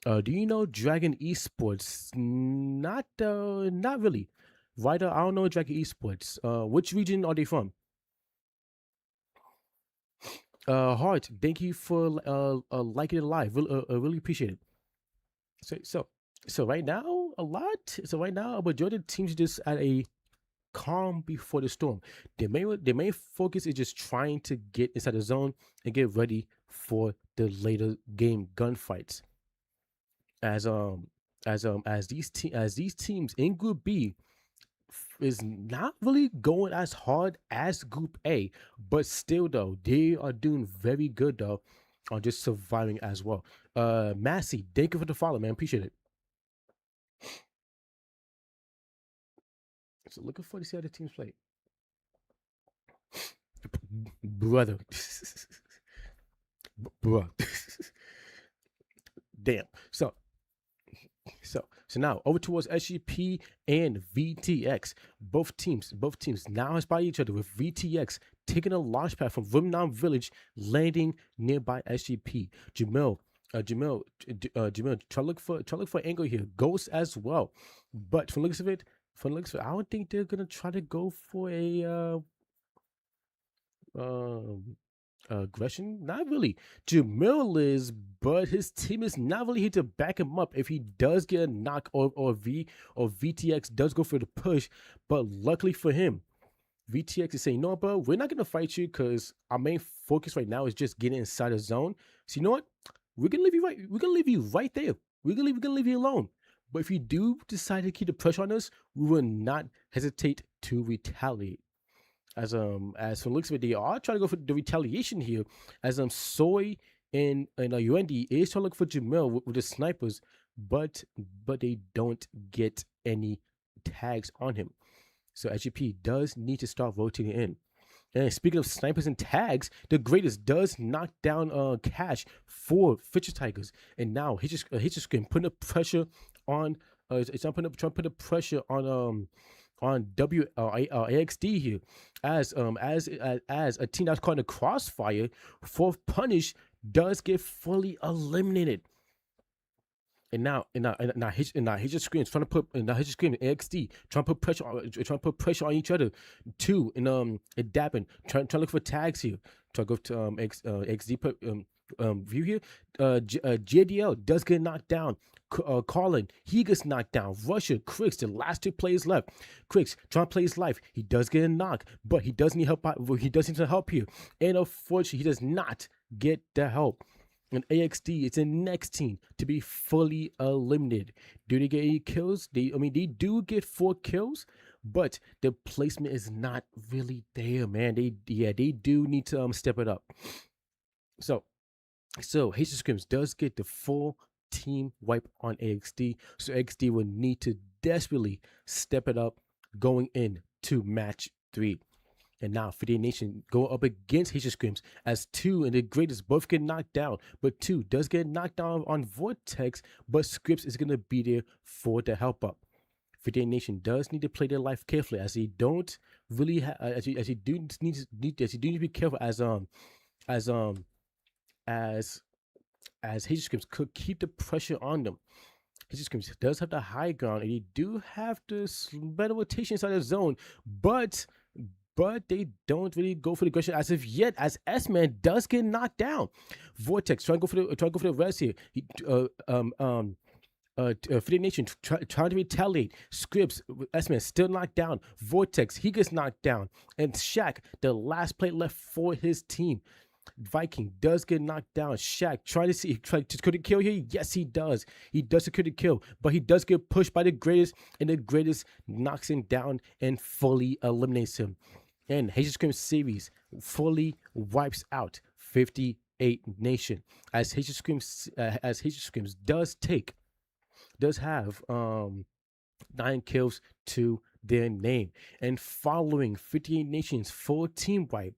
do you know Dragon Esports? Not really. Right? I don't know Dragon Esports. Which region are they from? Heart, thank you for liking it live. Really appreciate it. So right now, a majority of teams just at a calm before the storm. Their main focus is just trying to get inside the zone and get ready for the later game gunfights. As these teams in Group B is not really going as hard as Group A, but still though they are doing very good though on just surviving as well. Massey, thank you for the follow, man. Appreciate it. So looking forward to see how the teams play. Brother. Bruh. Damn. So So now over towards SGP and VTX. Both teams now is by each other, with VTX taking a launch pad from Vimnam Village, landing nearby SGP. Jamil, try to look for angle here. Ghost as well, but from the looks of it, I don't think they're gonna try to go for a um aggression. Not really. Jamil is, but his team is not really here to back him up if he does get a knock, or VTX does go for the push. But luckily for him, VTX is saying, no, bro, we're not gonna fight you because our main focus right now is just getting inside the zone. So you know what? We're gonna leave you right. We're gonna leave you right there. We're gonna leave you alone. But if you do decide to keep the pressure on us, we will not hesitate to retaliate. As from the looks of it, they are trying to go for the retaliation here. As Soy and UND is trying to look for Jamil with the snipers, but they don't get any tags on him. So SGP does need to start rotating in. And speaking of snipers and tags, the greatest does knock down Cash for Fisher Tigers, and now he just can put the pressure on. It's trying to put the pressure on AXD here, as a team that's caught in the crossfire for punish does get fully eliminated. And now he just screams trying to put, and now he just screaming AXD trying to put pressure on each other too, and dapping trying to look for tags here. Try to go to XD view here. JDL does get knocked down. Carlin, he gets knocked down. Russia, Cricks, the last two players left. Cricks trying to play his life. He does get a knock, but he does need help. He does need some help here, and unfortunately, he does not get the help. And AXD is the next team to be fully eliminated. Do they get any kills? They do get 4 kills, but the placement is not really there, man. They do need to step it up. So Haitian Scrims does get the full team wipe on AXD. So AXD will need to desperately step it up going into match 3. And now 58 Nation go up against Haitian Scrims, as 2 and the greatest both get knocked down. But 2 does get knocked down on Vortex, but Scripps is going to be there for the help up. 58 Nation does need to play their life carefully, as he don't really as he do need to be careful, as Haitian Scrims could keep the pressure on them. Haitian Scrims does have the high ground, and he do have the better rotation inside the zone, but they don't really go for the aggression as of yet, as S-Man does get knocked down. Vortex trying to go for the rest here. He 50 Nation trying to retaliate. Scripps, S-Man still knocked down. Vortex, he gets knocked down. And Shaq, the last play left for his team. Viking does get knocked down. Shaq trying to secure the kill here. Yes, he does. He does secure the kill, but he does get pushed by the greatest, and the greatest knocks him down and fully eliminates him. And Haitian Scrims series fully wipes out 58 Nation, as Haitian Scrims does have 9 kills to their name. And following 58 Nation's full team wipe,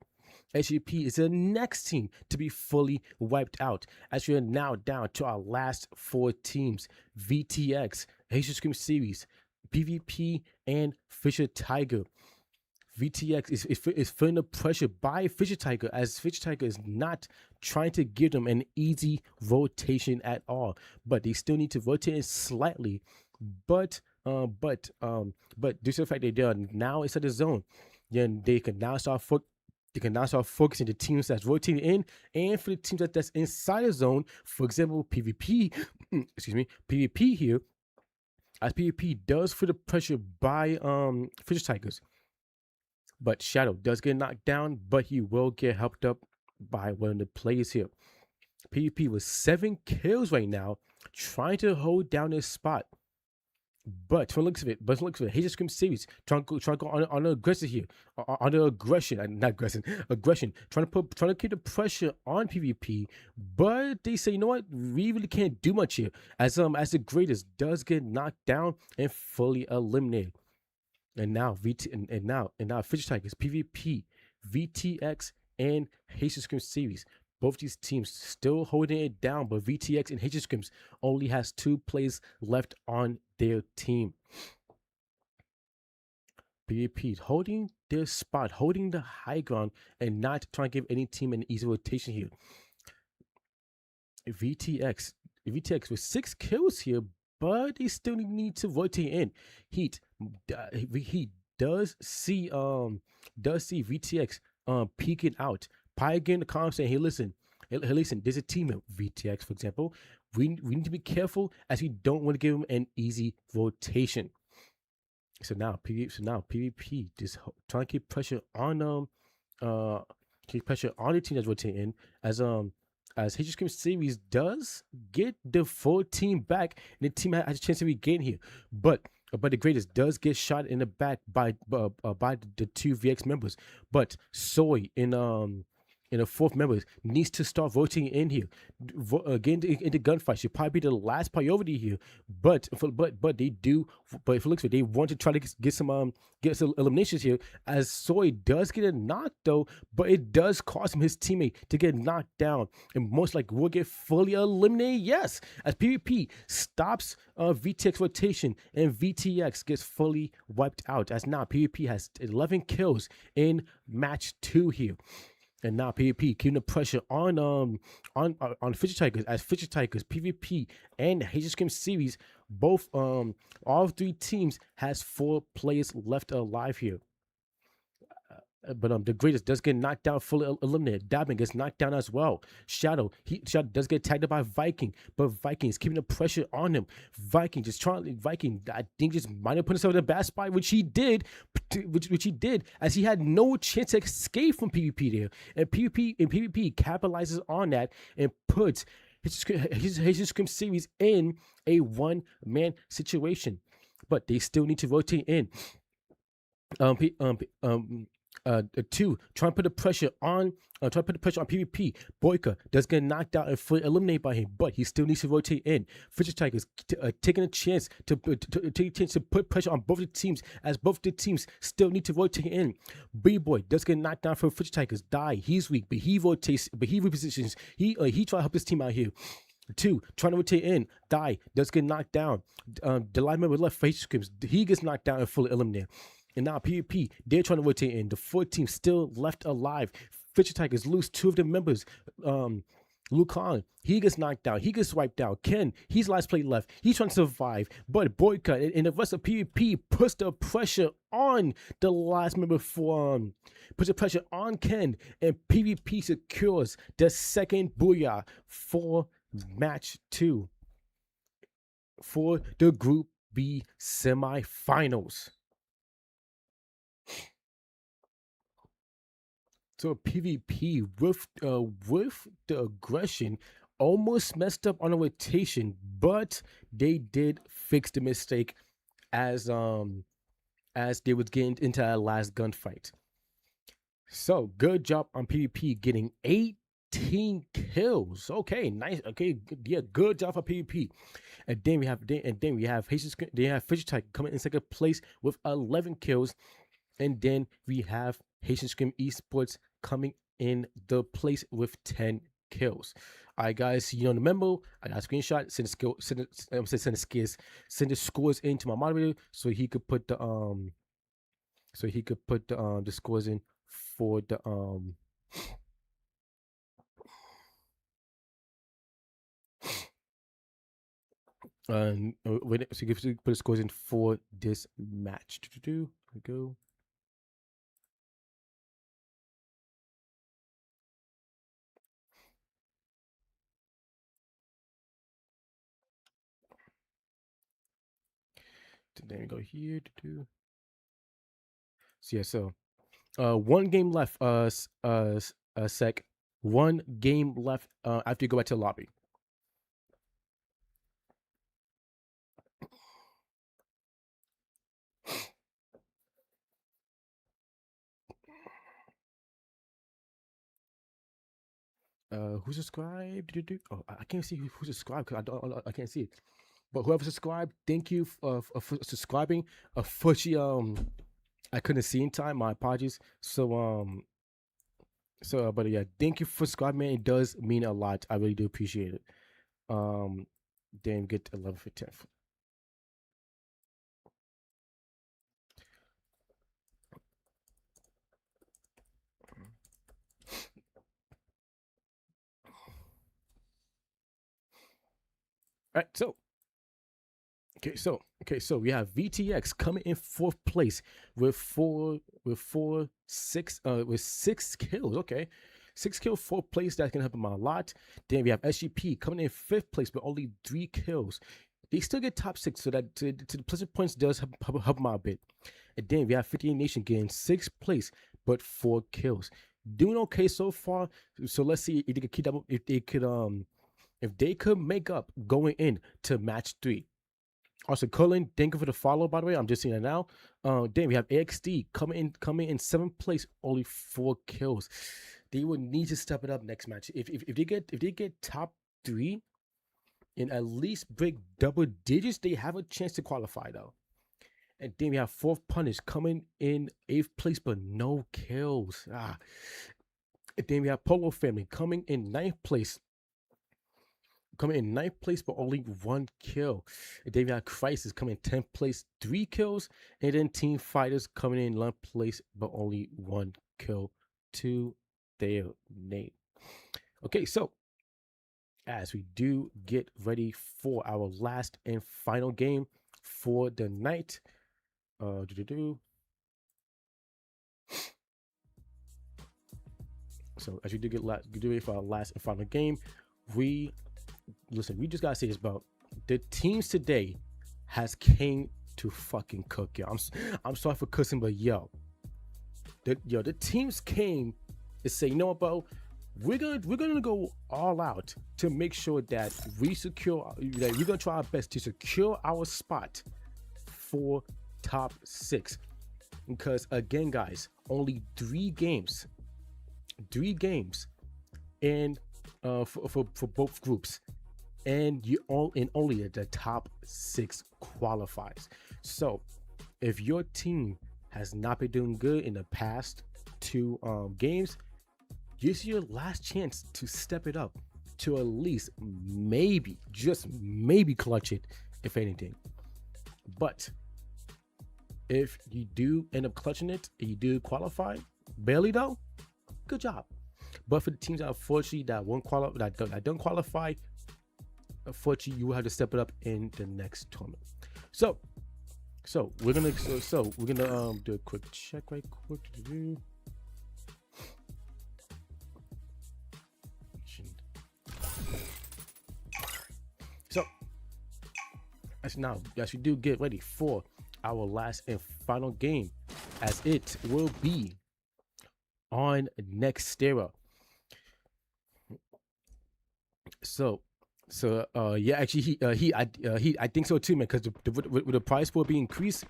SGP is the next team to be fully wiped out, as we are now down to our last 4 teams: VTX, Haitian Scrims series, PvP, and Fisher Tiger. VTX is feeling the pressure by Fisher Tiger, as Fisher Tiger is not trying to give them an easy rotation at all, but they still need to rotate it slightly. But due to the fact that they are now inside the zone, then they can now start focusing the teams that's rotating in, and for the teams that's inside the zone. For example, PvP, PvP here, as PvP does feel the pressure by Fisher Tigers. But Shadow does get knocked down, but he will get helped up by one of the players here. PvP with 7 kills right now, trying to hold down his spot. But from the looks of it, Haitian Scrims series trying to go on aggressive here, on the aggression, trying to keep the pressure on PvP. But they say, you know what, we really can't do much here, as the greatest does get knocked down and fully eliminated. And now Fisher Tigers, PvP, VTX, and Haitian Scrims series Both these teams still holding it down, but VTX and H Scrims only has 2 plays left on their team. PvP holding their spot, holding the high ground, and not trying to give any team an easy rotation here. VTX, VTX with 6 kills here, but they still need to rotate in. Heat, he does see VTX peeking out. Probably getting the comments saying, hey listen, there's a team of VTX, for example. We need to be careful as we don't want to give them an easy rotation. So now PvP just trying to keep pressure on the team that's rotating in as HQ series does get the full team back, and the team has a chance to regain here. But the greatest does get shot in the back by the 2 VX members. But Soy in the fourth member needs to start rotating in here. Getting into gunfight should probably be the last priority here. But they do. But if it looks like they want to try to get some eliminations here, as Soy does get a knock though, but it does cost him his teammate to get knocked down, and most likely will get fully eliminated. Yes, as PvP stops VTX rotation and VTX gets fully wiped out. As now PvP has 11 kills in match 2 here. And now PvP keeping the pressure on Fisher Tigers, as Fisher Tigers, PvP, and Hazel Scream series, both all 3 teams has 4 players left alive here. But the greatest does get knocked down, fully eliminated. Dabbing gets knocked down as well. Shadow does get tagged by Viking, but Viking is keeping the pressure on him. Viking, I think, just might have put himself in a bad spot, which he did, as he had no chance to escape from PvP there. And PvP capitalizes on that and puts his Scrim series in a 1-man situation. But they still need to rotate in. 2, trying to put the pressure on PvP. Boyka does get knocked out and fully eliminated by him, but he still needs to rotate in. Fisher Tigers taking a chance to put pressure on both the teams, as both the teams still need to rotate in. B-Boy does get knocked down from Fisher Tigers. He's weak, but he rotates, but he repositions. He try to help his team out here. 2, trying to rotate in. Does get knocked down. The line member left face scrims. He gets knocked down and fully eliminated. And now PvP, they're trying to rotate in. The 4 teams still left alive. Fisher Tigers lose 2 of their members. Lucan, he gets knocked down. He gets wiped out. Ken, he's last play left. He's trying to survive. But Boycott and the rest of PvP puts the pressure on the last member puts the pressure on Ken. And PvP secures the second booyah for match 2 for the Group B semifinals. So PvP with the aggression almost messed up on a rotation, but they did fix the mistake as they was getting into that last gunfight. So good job on PvP getting 18 kills. Okay, nice. Okay, yeah, good job for PvP. And then we have Fisher Tiger coming in second place with 11 kills. And then we have Haitian Scream Esports coming in the place with 10 kills. All right, guys, see you on the memo. I got a screenshot. Send the scores into my moderator so he could put the scores in for the so you can put the scores in for this match. Here we go. Then we go here to do. So yeah, so 1 game left. Sec. 1 game left. After you go back to the lobby. Who subscribed? Oh, I can't see who subscribed because I can't see it. But whoever subscribed, thank you for subscribing. Unfortunately, I couldn't see in time. My apologies. So So, but yeah, thank you for Squad Man. It does mean a lot. I really do appreciate it. Um, then get 11 for 10th. All right, so okay, so we have VTX coming in fourth place with 6 kills. Okay, 6 kills, fourth place. That's gonna help them out a lot. Then we have SGP coming in fifth place with only 3 kills. They still get top six, so that to the pleasant points does help them out a bit. And then we have 58 Nation getting sixth place, but 4 kills. Doing okay so far. So let's see if they could keep up. If they could make up going in to match 3. Also, Cullen, thank you for the follow. By the way, I'm just seeing it now. Then we have AXD coming in seventh place, only 4 kills. They would need to step it up next match. If they get top 3 and at least break double digits, they have a chance to qualify though. And then we have fourth Punish coming in eighth place, but no kills. And then we have Polo Family coming in ninth place, but only 1 kill. And then we have Crisis coming in 10th place, 3 kills. And then Team Fighters coming in 11th place, but only 1 kill to their name. Okay, so as we do get ready for our last and final game for the night. So as we do get ready for our last and final game, we just gotta say this about the teams today has came to fucking cook, yo. I'm sorry for cussing, but the teams came to say, you know what, bro, we're gonna go all out to make sure that we're gonna try our best to secure our spot for top 6. Because again, guys, only 3 games and for both groups, and only the top 6 qualifies. So if your team has not been doing good in the past 2 games, this is your last chance to step it up to at least maybe, just maybe, clutch it, if anything. But if you do end up clutching it and you do qualify, barely though, good job. But for the teams that unfortunately that don't qualify, unfortunately you will have to step it up in the next tournament. So we're gonna do a quick check right quick. So as we do get ready for our last and final game, as it will be on Nextera. Yeah, actually I think so too, man, because with the price pool being increased,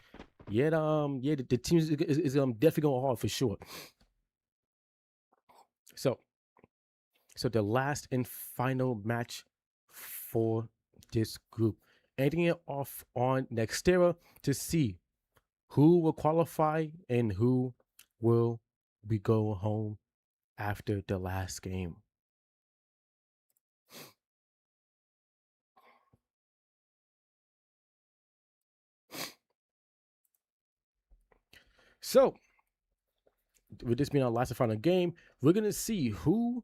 the team is definitely going hard for sure. So the last and final match for this group, ending it off on Nextera to see who will qualify and who will be going home after the last game. So with this being our last and final game, we're gonna see who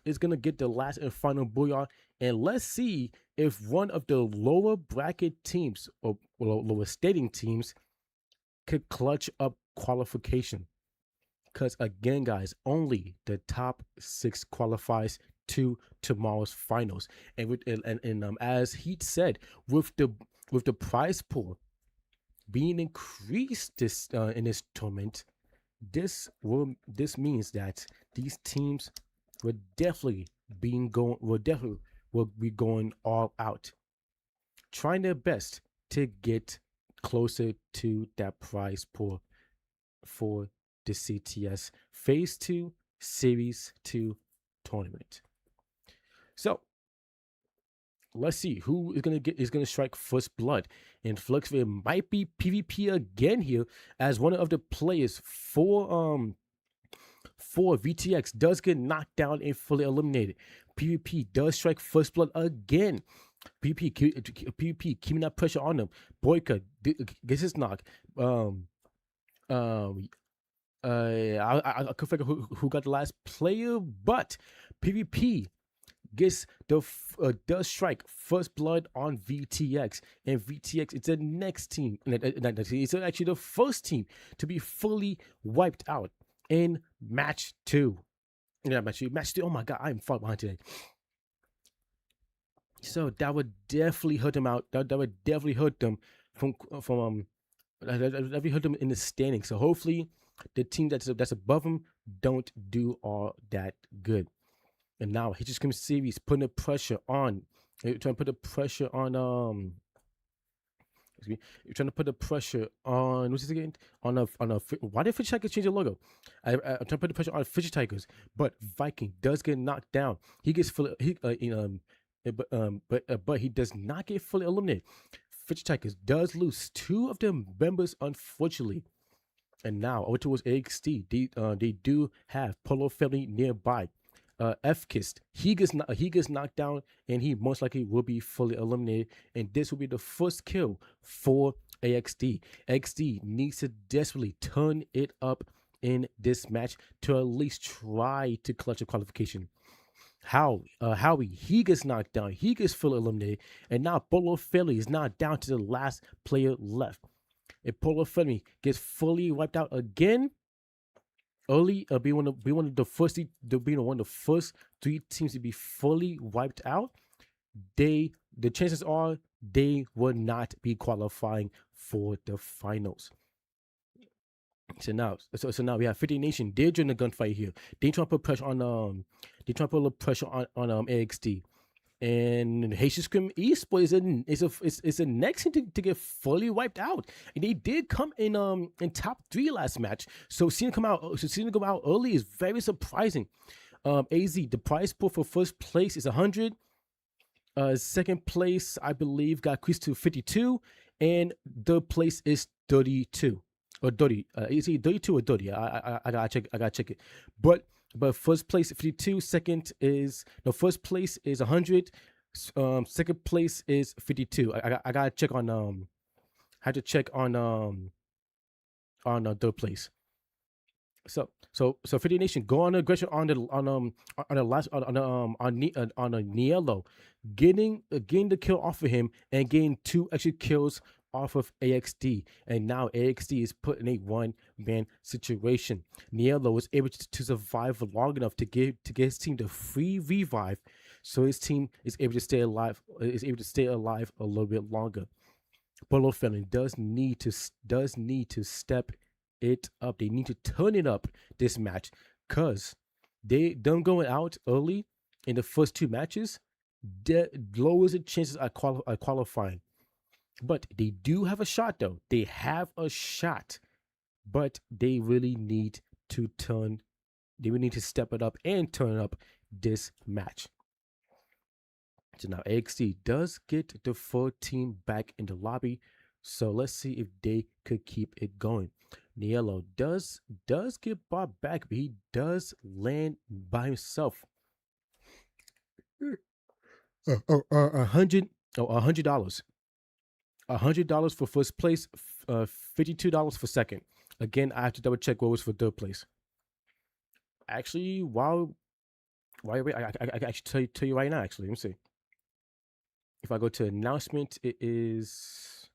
is gonna get the last and final booyah, and let's see if one of the lower bracket teams or lower stating teams could clutch up qualification. Because again, guys, only the top 6 qualifies to tomorrow's finals. And as Heat said, with the prize pool being increased in this tournament, this means that these teams will definitely be going all out, trying their best to get closer to that prize pool for the CTS Phase 2 Series 2 tournament. So let's see who is gonna strike first blood. And Fluxville might be PvP again here, as one of the players for 4, VTX does get knocked down and fully eliminated. PvP does strike first blood again. PvP keeping that pressure on them. Boyka gets his knock. Um, um, I could figure who got the last player, but PvP gets does strike first blood on VTX, and VTX it's the next team. It's actually the first team to be fully wiped out in match 2. Yeah, match 2. Oh my god, I'm far behind today. So that would definitely hurt them out. That would definitely hurt them from that would hurt them in the standing. So hopefully, the team that's above them don't do all that good. And now he just comes series putting the pressure on. Trying to put the pressure on excuse me. You're trying to put the pressure on what's this again? On a why did Fisher Tigers change the logo? I'm trying to put the pressure on Fisher Tigers, but Viking does get knocked down. He gets fully but he does not get fully eliminated. Fisher Tigers does lose 2 of their members, unfortunately. And now over towards AXT, they do have Polo Family nearby. F Kissed, he gets knocked down, and he most likely will be fully eliminated. And this will be the first kill for AXT. AXT needs to desperately turn it up in this match to at least try to clutch a qualification. Howie, he gets knocked down, he gets fully eliminated, and now Polo Family is now down to the last player left. If Polo Family gets fully wiped out again, early, be one of the first, being one of the first 3 teams to be fully wiped out, the chances are they will not be qualifying for the finals. So now we have 50 Nation. They're doing the gunfight here. They trying to put pressure on they trying to put a little pressure on AXT. And Haitian Scrim Esports is the next team to get fully wiped out. And they did come in top 3 last match. So seeing them come out early is very surprising. AZ, the prize pool for first place is 100. Second place, I believe, got increased to 52, and third place is 32 or 30. Is it 32 or 30? I gotta check it. But first place 52, first place is 100, second place is 52. I gotta check on had to check on third place. So 50 Nation go on aggression on the last on a Niello, getting the kill off of him and getting 2 extra kills off of AXT, and now AXT is put in a 1-man situation. Niello was able to survive long enough to give his team the free revive, so his team is able to stay alive a little bit longer. Polo Family does need to step it up. They need to turn it up this match, because them going out early in the first 2 matches lowers the chances of qualifying. But they do have a shot, though. They have a shot, but they really need to step it up and turn up this match. So now AXT does get the 4 team back in the lobby. So let's see if they could keep it going. Niello does get Bob back, but he does land by himself. $100. $100 for first place, $52 for second. Again, I have to double check what was for third place. Actually, while wait, I can actually tell you right now. Actually, let me see. If I go to announcement, it is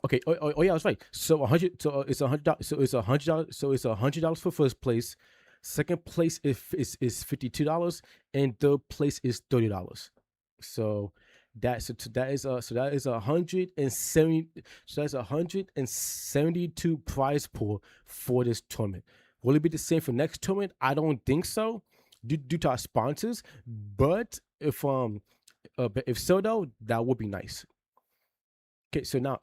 okay. Oh yeah, that's right. So it's $100. So it's $100. So it's $100 for first place. Second place is $52, and third place is $30. So that is 170. So that's 172 prize pool for this tournament. Will it be the same for next tournament? I don't think so, due to our sponsors. But if so, though, that would be nice. Okay, so now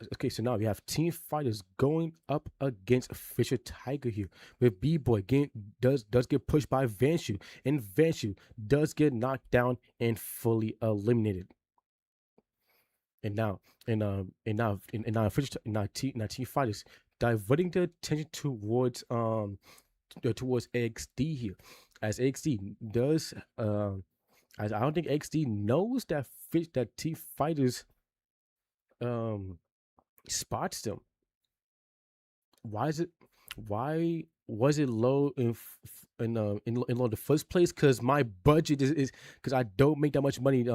we have Team Fighters going up against Fisher Tiger here, with B-Boy does get pushed by Vanshu, and Vanshu does get knocked down and fully eliminated. And now Team Fighters diverting their attention towards towards XD here, as XD does. As I don't think XD knows that T Fighters um spots them. Why is it? Why was it low in the first place? Because my budget is because I don't make that much money.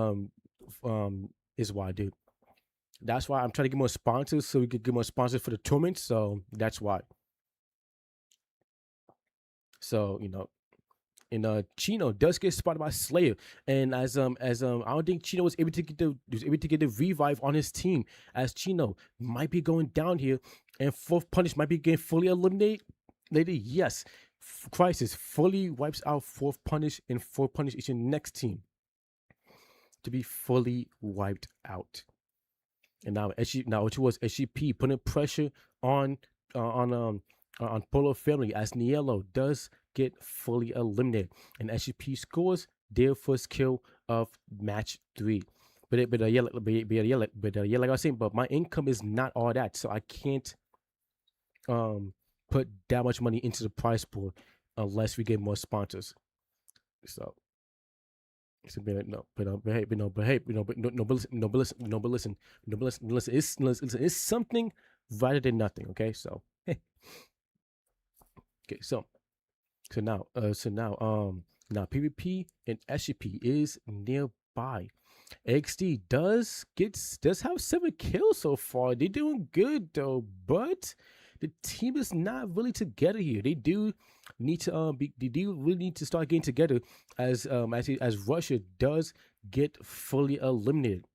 Is why, dude. That's why I'm trying to get more sponsors so we could get more sponsors for the tournament. So that's why. So and Chino does get spotted by Slayer, and as I don't think Chino was able to get the revive on his team, as Chino might be going down here, and fourth punish might be getting fully eliminated. Yes, Crisis fully wipes out fourth punish, and fourth punish is your next team to be fully wiped out. And now now it was SGP putting pressure on on Polo Family, as Niello does get fully eliminated, and SGP scores their first kill of match 3. But like I was saying, but my income is not all that, so I can't um put that much money into the prize pool unless we get more sponsors. So but listen, it's something rather than nothing. Okay, so okay, now PvP and SCP is nearby. XD does have 7 kills so far. They're doing good though, but the team is not really together here. They do need to they do really need to start getting together as Russia does get fully eliminated.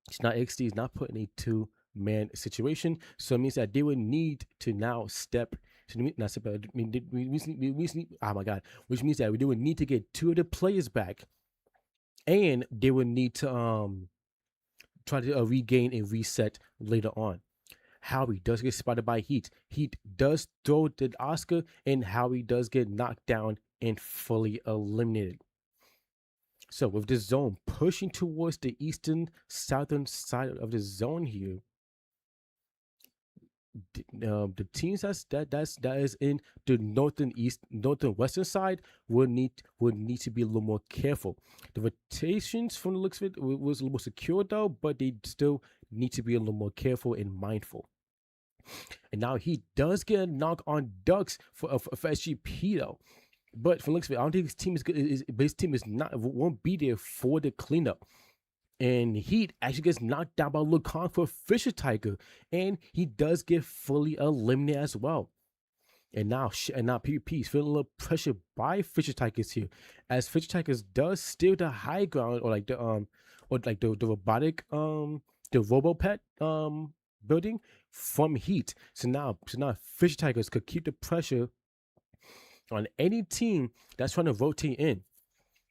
It's not XD is not put in a 2-man situation, so it means that they would need to now step. Not step. I mean, oh my god, which means that they would need to get 2 of the players back, and they would need to try to regain and reset later on. Howie does get spotted by Heat. Heat does throw the Oscar, and Howie does get knocked down and fully eliminated. So with the zone pushing towards the eastern southern side of the zone here, the teams that is in the northern western side would need to be a little more careful. The rotations from the looks of it was a little more secure though, but they still need to be a little more careful and mindful. And now he does get a knock on Ducks for SGP though. But from the looks of it, I don't think his team is good. His team is not won't be there for the cleanup. And Heat actually gets knocked down by Lucan for Fisher Tiger, and he does get fully eliminated as well. And now PvP is feeling a little pressure by Fisher Tigers here, as Fisher Tigers does steal the high ground, or like the robotic the RoboPet building from Heat. So now Fisher Tigers could keep the pressure on any team that's trying to rotate in.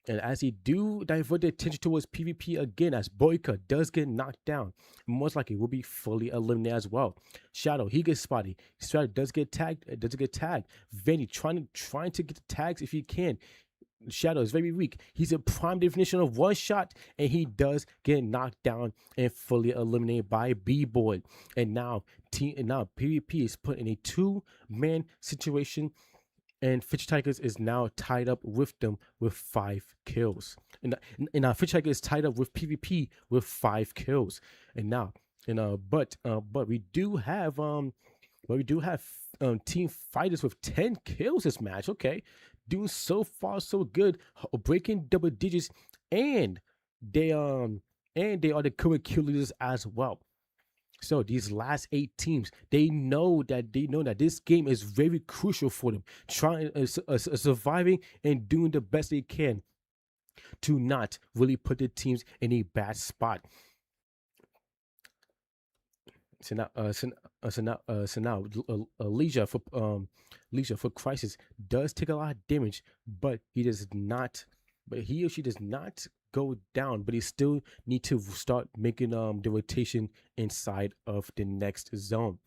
And as he do divert their attention towards PvP again, as Boyka does get knocked down, most likely will be fully eliminated as well. Shadow, he gets spotty. Shadow does get tagged. Vanny trying to get the tags if he can. Shadow is very weak. He's a prime definition of one shot, and he does get knocked down and fully eliminated by B-Boy. And now PvP is put in a 2-man situation, and Fisher Tigers is now tied up with them with 5 kills. And now Fisher Tigers is tied up with PvP with 5 kills. And now, but we do have team fighters with 10 kills this match. Okay, doing so far so good, breaking double digits, and they are the current kill leaders as well. So these last 8 teams, they know that this game is very crucial for them, trying surviving and doing the best they can to not really put the teams in a bad spot. So now, Leisure for Crisis does take a lot of damage, but he or she does not go down, but he still need to start making the rotation inside of the next zone.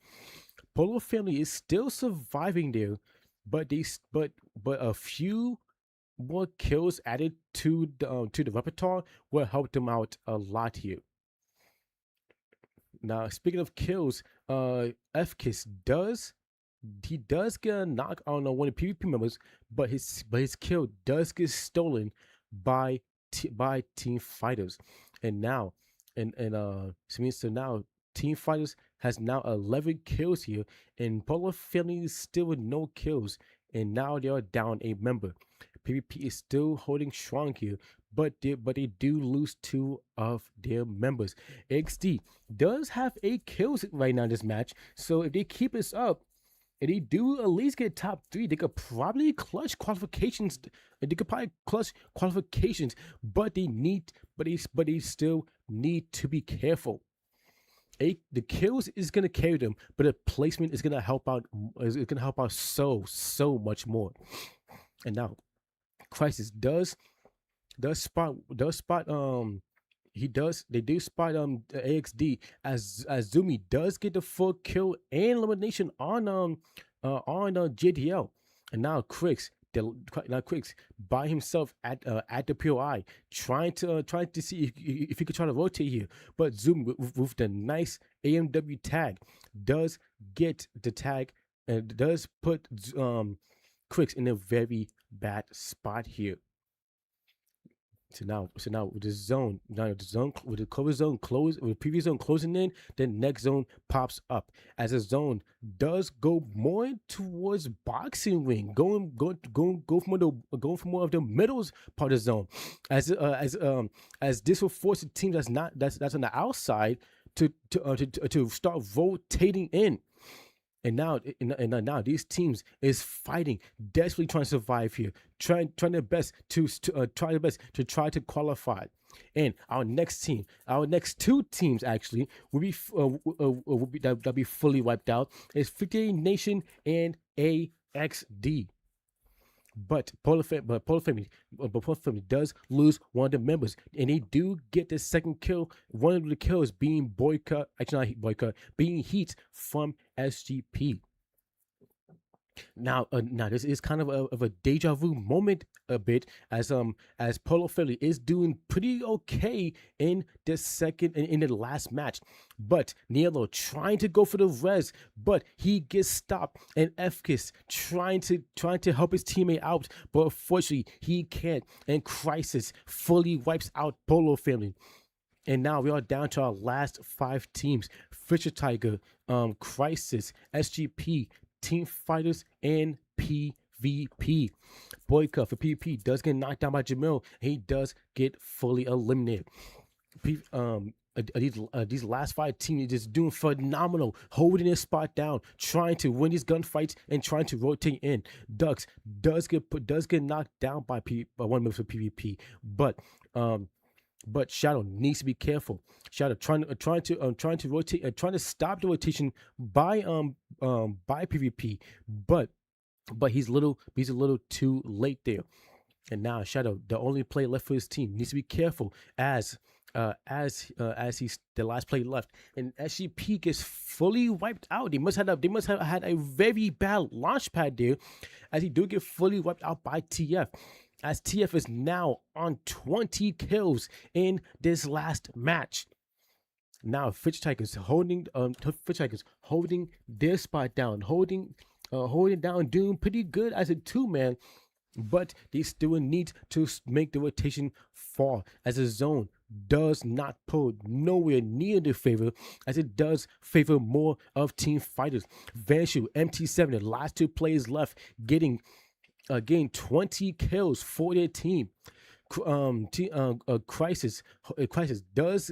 Polo Family is still surviving there, but a few more kills added to the repertoire will help them out a lot here. Now, speaking of kills, FKIS does he does get a knock on one of the PvP members, but his kill does get stolen by by team fighters, and now so now team fighters has now 11 kills here, and Polo Family is still with no kills, and now they are down a member. PvP is still holding strong here, but they do lose two of their members. XD does have 8 kills right now in this match, so if they keep this up and they do at least get top 3, they could probably clutch qualifications. They could probably clutch qualifications, but they still need to be careful. The kills is gonna carry them, but the placement is gonna help out. Is gonna help out so much more. And now, Crisis does spot he does they do spot AXD as Zumi does get the full kill and elimination on JDL. And now Crix by himself at the POI trying to see if he could try to rotate here, but Zoom with the nice AMW tag does get the tag and does put Crix in a very bad spot here. So now with the cover zone close, with the previous zone closing in, the next zone pops up as a zone does go more towards boxing ring, go for more of the middles part of the zone, as this will force the team that's on the outside to start rotating in. And now these teams is fighting, desperately trying to survive here, trying their best to try to qualify. And our next two teams actually that'll be fully wiped out is 58 Nation and AXD. But Polar Family does lose one of the members, and they do get the second kill. One of the kills being boycott, actually not boycott, being Heat from SGP. Now this is kind of a deja vu moment a bit, as Polo Philly is doing pretty okay in the last match, but Nielo trying to go for the res, but he gets stopped, and FKIS trying to help his teammate out, but unfortunately he can't, and Crisis fully wipes out Polo Family. And now we are down to our last 5 teams: Fisher Tiger, Crisis, SGP, Team Fighters, and PvP. Boycott for PvP does get knocked down by Jamil, and he does get fully eliminated. These last 5 teams are just doing phenomenal, holding their spot down, trying to win these gunfights and trying to rotate in. Ducks does get knocked down by one member for PvP, but Shadow needs to be careful. Shadow trying to rotate, trying to stop the rotation by PvP, but he's a little too late there. And now Shadow, the only player left for his team, needs to be careful as he's the last player left, and SGP gets fully wiped out. They must have had a very bad launch pad there, as he do get fully wiped out by TF. As TF is now on 20 kills in this last match. Now Fitch Tigers holding their spot down, holding down, doing pretty good as a 2-man, but they still need to make the rotation fall, as a zone does not pull nowhere near the favor, as it does favor more of Team Fighters. Vanshu, MT7, the last 2 players left, getting 20 kills for their team. Crisis does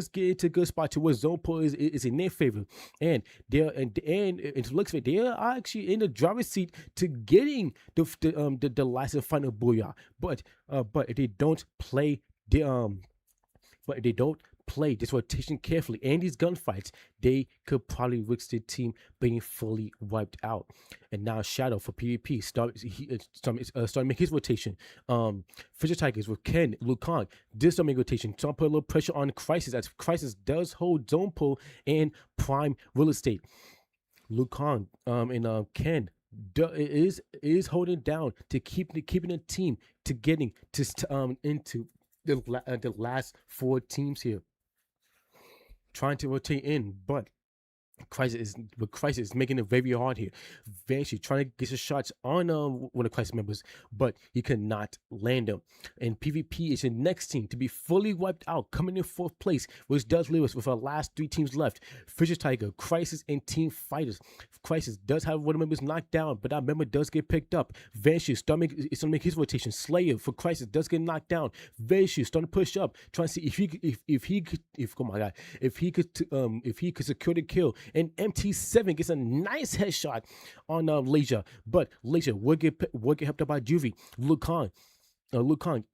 get into a good spot to where zone pull is in their favor, and it looks like they are actually in the driver's seat to getting the last and final booyah. But if they don't play this rotation carefully and these gunfights, they could probably risk their team being fully wiped out. And now Shadow for PvP starting make his rotation. Fisher Tigers with Ken, Lucan, this start making rotation. Trying to put a little pressure on Crisis, as Crisis does hold zone pull and prime real estate. Lucan and Ken is holding down to keeping the team to getting to into the last 4 teams here, trying to rotate in, but Crisis is making it very hard here. Vanshi trying to get his shots on one of Crisis members, but he could not land them. And PvP is the next team to be fully wiped out, coming in fourth place, which does leave us with our last three teams left: Fisher Tiger, Crisis, and Team Fighters. Crisis does have one of the members knocked down, but that member does get picked up. Vanshi is starting to make his rotation. Slayer for Crisis does get knocked down. Vanshi is starting to push up, trying to see if oh my god, if he could secure the kill. And MT7 gets a nice headshot on Leisure, but Leisure would get helped up by Juvie. Lucan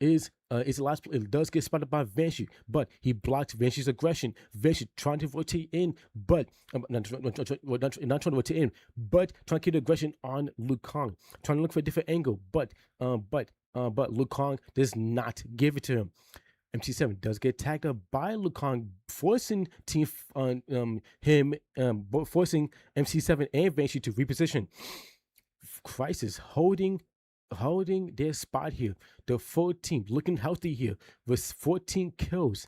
is the last. It does get spotted by Vanshi, but he blocks Vanshi's aggression. Vanshi trying to rotate in, but not trying to rotate in, but trying to keep the aggression on Lucan, trying to look for a different angle, but Lucan does not give it to him. MT7 does get tagged up by Lucan, forcing forcing MC7 and Vanshi to reposition. Crisis holding their spot here. The full team looking healthy here with 14 kills,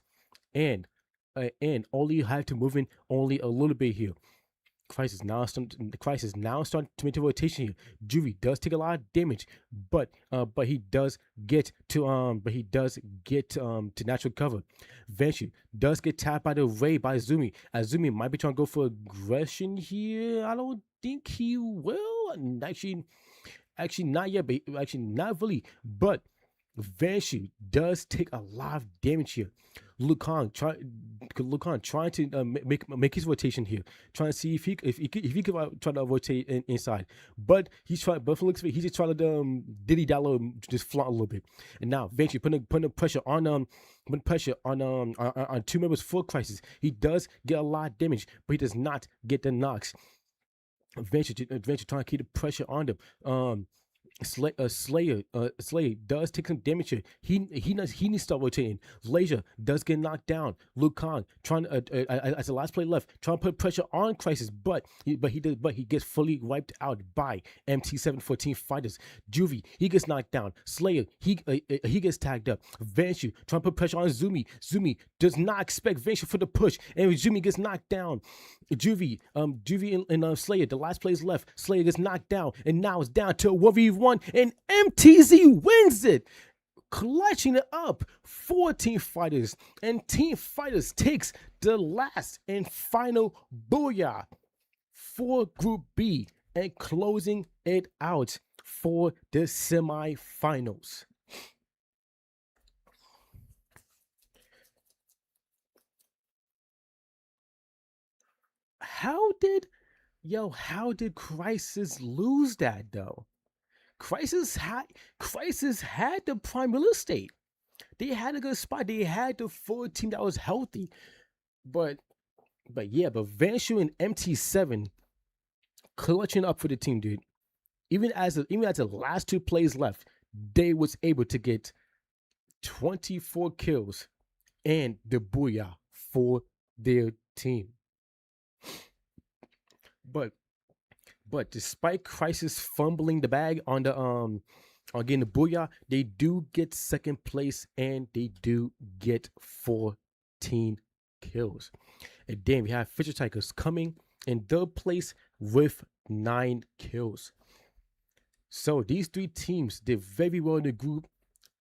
and only have to move in only a little bit here. Crisis now starting to make the rotation here. Juvie does take a lot of damage, but he does get to natural cover. Vanshi does get tapped by the Ray by Azumi. Azumi might be trying to go for aggression here. I don't think he will. Actually not yet, but actually not really. But Vanshi does take a lot of damage here. Lucan trying to make his rotation here, trying to see if he could try to rotate inside, but he's trying. But for looks of it, he's just trying to diddy dollar just flaunt a little bit. And now Vanshi putting pressure on two members for Crisis. He does get a lot of damage, but he does not get the knocks. Vanshi trying to keep the pressure on them. Slayer does take some damage here. He needs to start rotating. Laser does get knocked down. Lucan trying as the last play left, trying to put pressure on Crisis, but he gets fully wiped out by MT714 Fighters. Juvie, he gets knocked down. Slayer, he gets tagged up. Vanshi trying to put pressure on Zumi. Zumi does not expect Vanshi for the push, and Zumi gets knocked down. Juvie and Slayer, the last plays left. Slayer gets knocked down, and now it's down to a 1v1, and MTZ wins it, clutching it up. 14 Fighters, and Team Fighters takes the last and final booyah for Group B and closing it out for the semifinals. How did Crisis lose that though? Crisis had the prime real estate. They had a good spot. They had the full team that was healthy. But Vanshu and MT7 clutching up for the team, dude. Even as the last two plays left, they was able to get 24 kills and the booyah for their team. But despite Crisis fumbling the bag on getting the booyah, they do get second place and they do get 14 kills. And then we have Fisher Tigers coming in third place with 9 kills. So these three teams did very well in the group,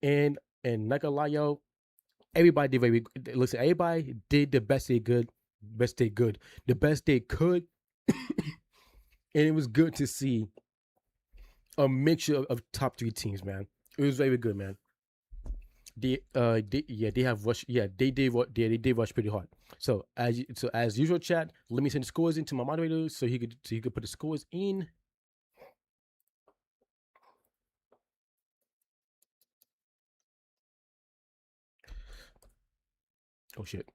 and not gonna lie, yo, everybody did very good. Listen, everybody did the best they could, the best they could. And it was good to see a mixture of top three teams, man. It was very good, man. They have rushed. Yeah, they did rush pretty hard. So as usual, chat. Let me send the scores into my moderator so he could put the scores in. Oh shit.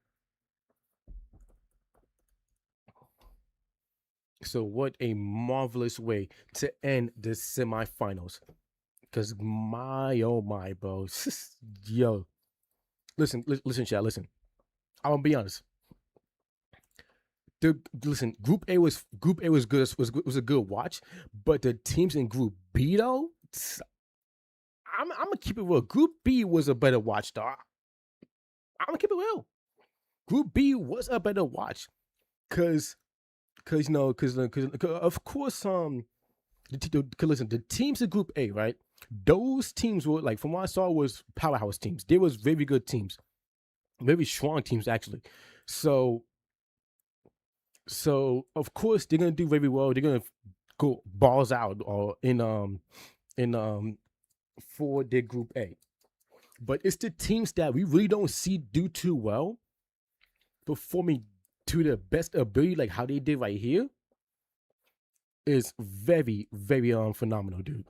So what a marvelous way to end the semifinals. Cause oh my, bro. Yo. Listen, chat, listen. I'm gonna be honest. Group A was good. Was a good watch, but the teams in Group B though, I'm gonna keep it real. Group B was a better watch, dog. I'm gonna keep it real. Group B was a better watch, cause because of course, listen, the teams in Group A, right? Those teams were like, from what I saw, was powerhouse teams. They was very good teams, very strong teams actually. So of course they're gonna do very well. They're gonna go balls out or in for their Group A. But it's the teams that we really don't see do too well performing to their best ability, like how they did right here, is very, very phenomenal, dude.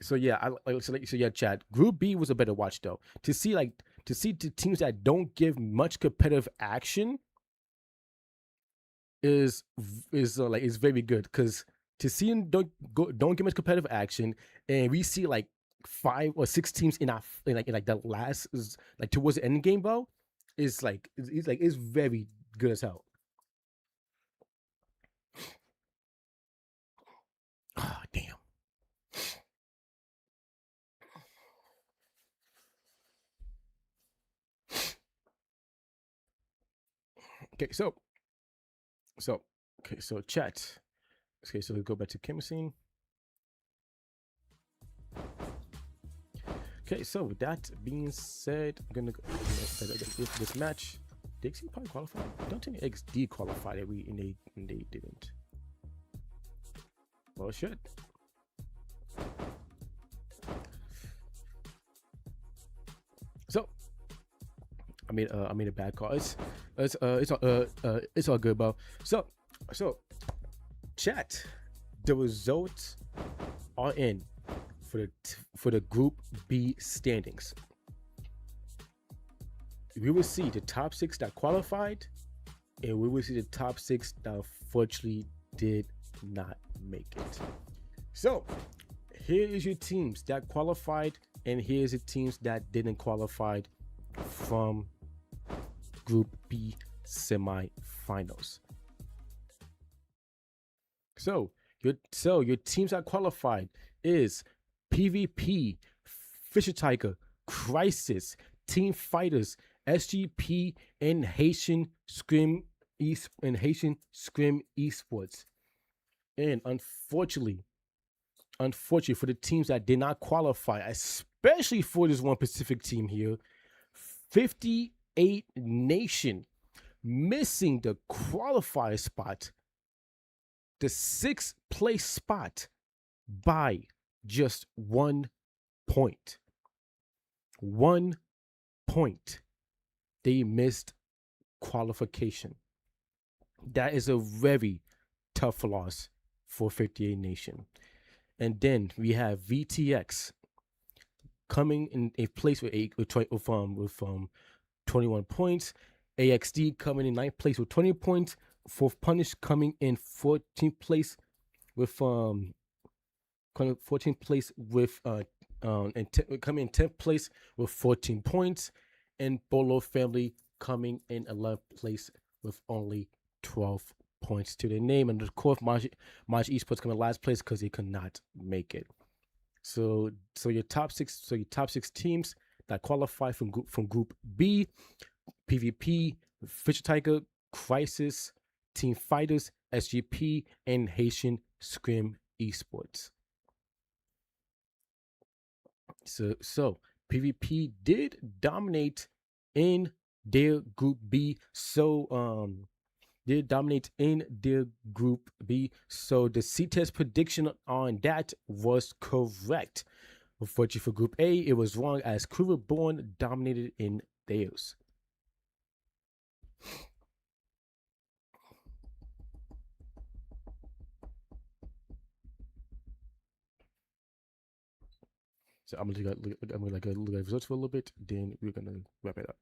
So yeah, so yeah, Chad. Group B was a better watch though. To see the teams that don't give much competitive action is is very good because to see them don't give much competitive action, and we see like 5 or 6 teams in our in like the last is like towards the end game, bro, is like it's very good as hell. Ah, damn. Okay, so okay, so chat. Okay, so we go back to chemistry. Okay, so with that being said, I'm gonna go this match. Dixie probably qualified. I don't think XD qualified it. And they didn't. Well, it should. So I made a bad call. It's all good, bro. So chat. The results are in for the Group B standings. We will see the top 6 that qualified, and we will see the top 6 that unfortunately did not make it. So here is your teams that qualified, and here's the teams that didn't qualify from Group B semifinals. So your teams that qualified is PvP, Fisher Tiger, Crisis, Team Fighters, SGP, and Haitian Scrim Esports. And unfortunately for the teams that did not qualify, especially for this one Pacific team here, 58 Nation missing the qualifier spot, the 6th place spot, by just 1 point. 1 point. They missed qualification. That is a very tough loss for 58 Nation. And then we have VTX coming in a place with 21 points. AXD coming in 9th place with 20 points. Fourth Punish coming in 14th place with 14th place with coming in 10th place with 14 points, and Bolo Family coming in 11th place with only 12 points to their name, and of course Maj Esports coming in last place because they could not make it. So your top 6 teams that qualify from Group B: PvP, Fisher Tiger, Crisis, Team Fighters, SGP, and Haitian Scrim Esports. So PvP did dominate in their Group B. Did dominate in their Group B. So the C-test prediction on that was correct. Unfortunately for Group A, it was wrong as Crew Reborn dominated in theirs. So I'm gonna look at the results for a little bit, then we're gonna wrap it up.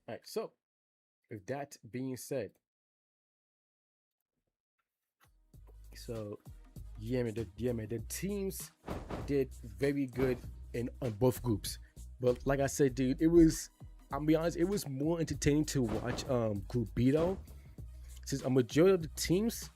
All right. So with that being said, so yeah, man, the teams did very good in on both groups. But like I said, dude, it was. I'll be honest, it was more entertaining to watch Group B though, since a majority of the teams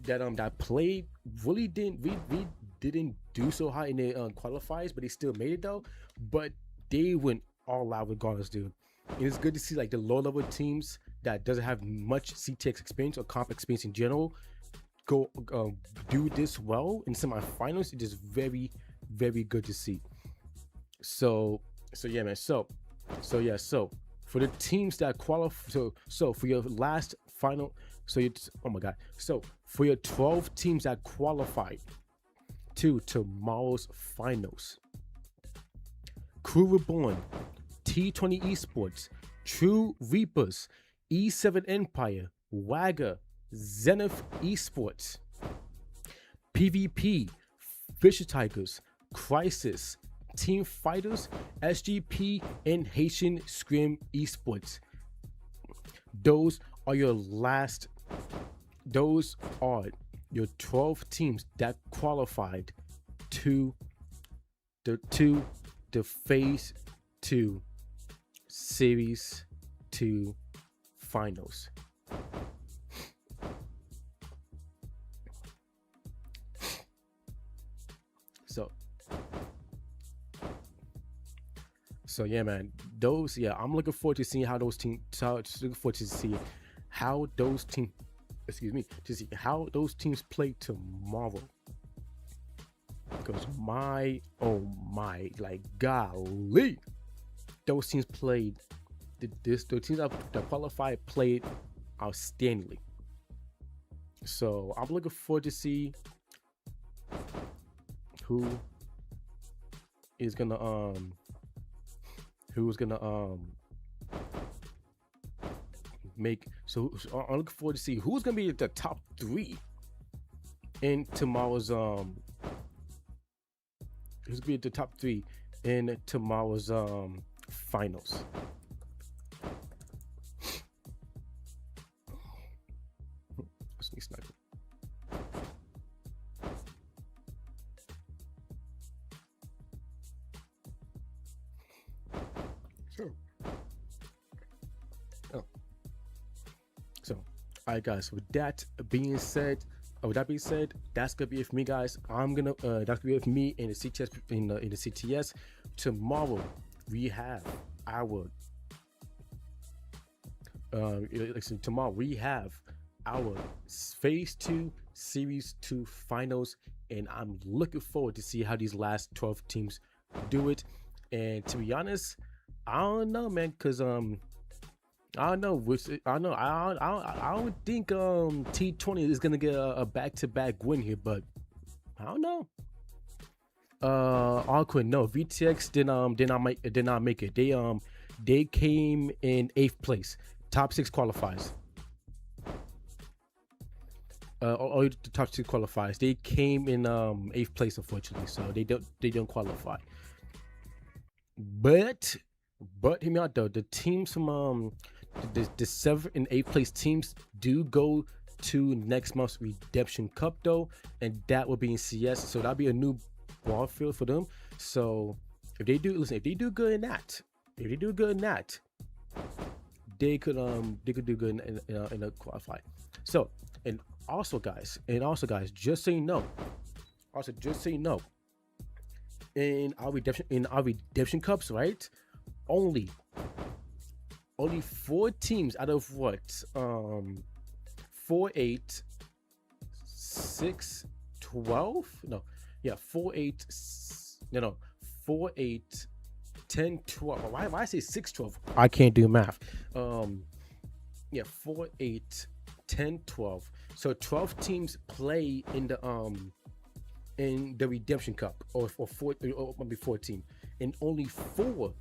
that played really didn't do so high in their qualifiers, but they still made it though. But they went all out regardless, dude. And it's good to see like the low level teams that doesn't have much CTX experience or comp experience in general go do this well in semifinals. It is very good to see. So yeah, man. So for the teams that qualify, so for your last final, so it's oh my god. So for your 12 teams that qualified to tomorrow's finals, Crew Reborn, T20 Esports, True Reapers, E7 Empire, Wagger, Zenith Esports, PvP, Fisher Tigers, Crisis, Team Fighters, SGP, and Haitian Scrim Esports. Those are your 12 teams that qualified to the phase 2 series 2 finals. So yeah, man. I'm looking forward to seeing how those teams. Looking forward to see how those teams. Excuse me. To see how those teams play tomorrow. Because like golly, those teams played. The teams that qualified played outstandingly. So I'm looking forward to see who's gonna make. So I'm looking forward to see who's gonna be the top 3 in tomorrow's who's gonna be the top 3 in tomorrow's finals. All right, guys. With that being said, that's gonna be it for me, guys. That's gonna be it for me in the CTS. In the CTS tomorrow, we have our phase 2 series 2 finals, and I'm looking forward to see how these last 12 teams do it. And to be honest, I don't know, man, because I don't know. I don't think T20 is gonna get a back-to-back win here, but I don't know. Awkward. No, VTX did not make it. They came in 8th place, top 6 qualifiers. All the top 6 qualifiers. They came in 8th place, unfortunately, so they don't qualify. But hear me out though. The teams from the 7th and 8th place teams do go to next month's Redemption Cup though, and that will be in CS. So that'll be a new ball field for them. So if they do good in that, they could do good in a qualify. So and also guys, just so you know, in our redemption cups, right? Only 4 teams out of what 4, 8, 6, 12? No, yeah, 4, 8, 10, 12. Why I say 6, 12? I can't do math. Yeah, 4, 8, 10, 12. So 12 teams play in the Redemption Cup, or 14, and only 4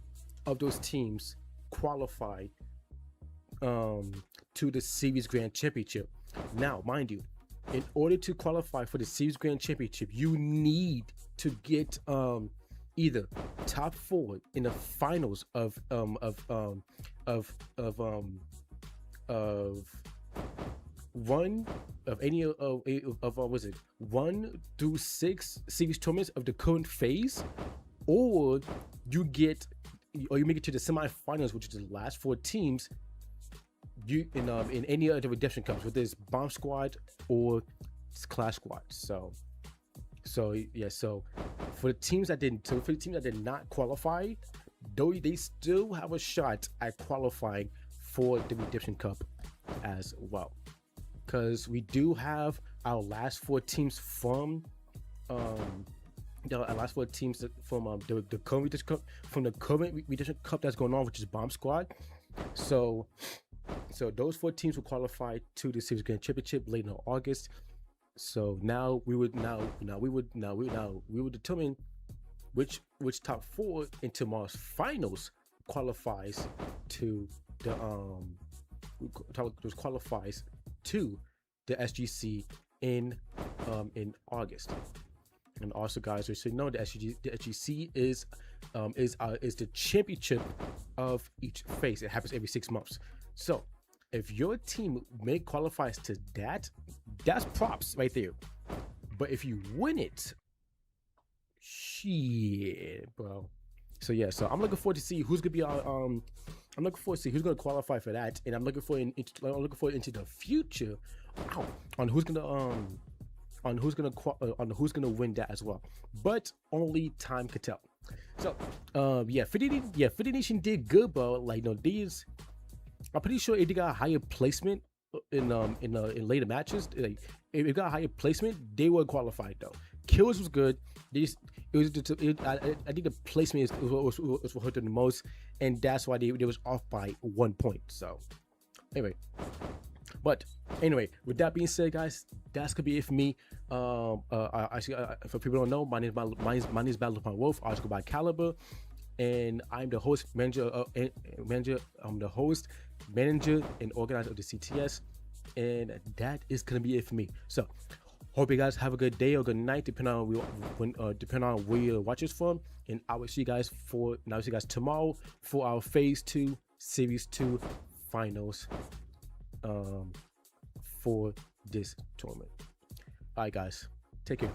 of those teams qualify to the Series Grand Championship. Now, mind you, in order to qualify for the Series Grand Championship, you need to get either top 4 in the finals of one of any of was it 1 through 6 series tournaments of the current phase, or you get, or you make it to the semifinals, which is the last four teams. You in any other redemption cups, whether it's bomb squad or clash squad. So yeah, so for the teams that didn't, so for the teams that did not qualify, though they still have a shot at qualifying for the redemption cup as well, because we do have our last four teams from our last four teams from the current redemption cup, from the current redemption cup that's going on, which is bomb squad. So those four teams will qualify to the Series Grand Championship late in August. So now we would determine which top four in tomorrow's finals qualifies to the qualifies to the SGC in August. And also, guys, we should know the SGC is the championship of each phase. It happens every 6 months. So if your team qualifies to that, that's props right there. But if you win it, shit, bro. So yeah, so I'm looking forward to see who's gonna be our I'm looking forward to see who's gonna qualify for that, and I'm looking forward into the future on who's gonna win that as well. But only time could tell. So 50 Nation did good, bro. Like, these, I'm pretty sure if they got a higher placement in later matches, like if they got a higher placement, they were qualified though. Kills was good. I think the placement was what hurt them the most, and that's why they was off by 1 point. So anyway, with that being said, guys, that's gonna be it for me. For people who don't know, my name is Battle Upon Wolf. I also go by Caliber, and I'm the host, manager. I'm the host, manager, and organizer of the CTS, and that is gonna be it for me. So hope you guys have a good day or good night, depending on where you watch this from. And I will see you guys tomorrow for our Phase 2 Series 2 finals for this tournament. All right, guys, take care.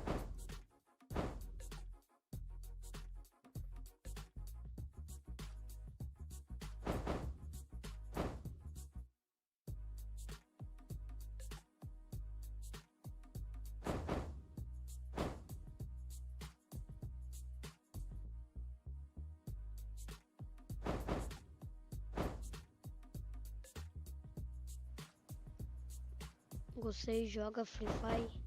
Você joga Free Fire?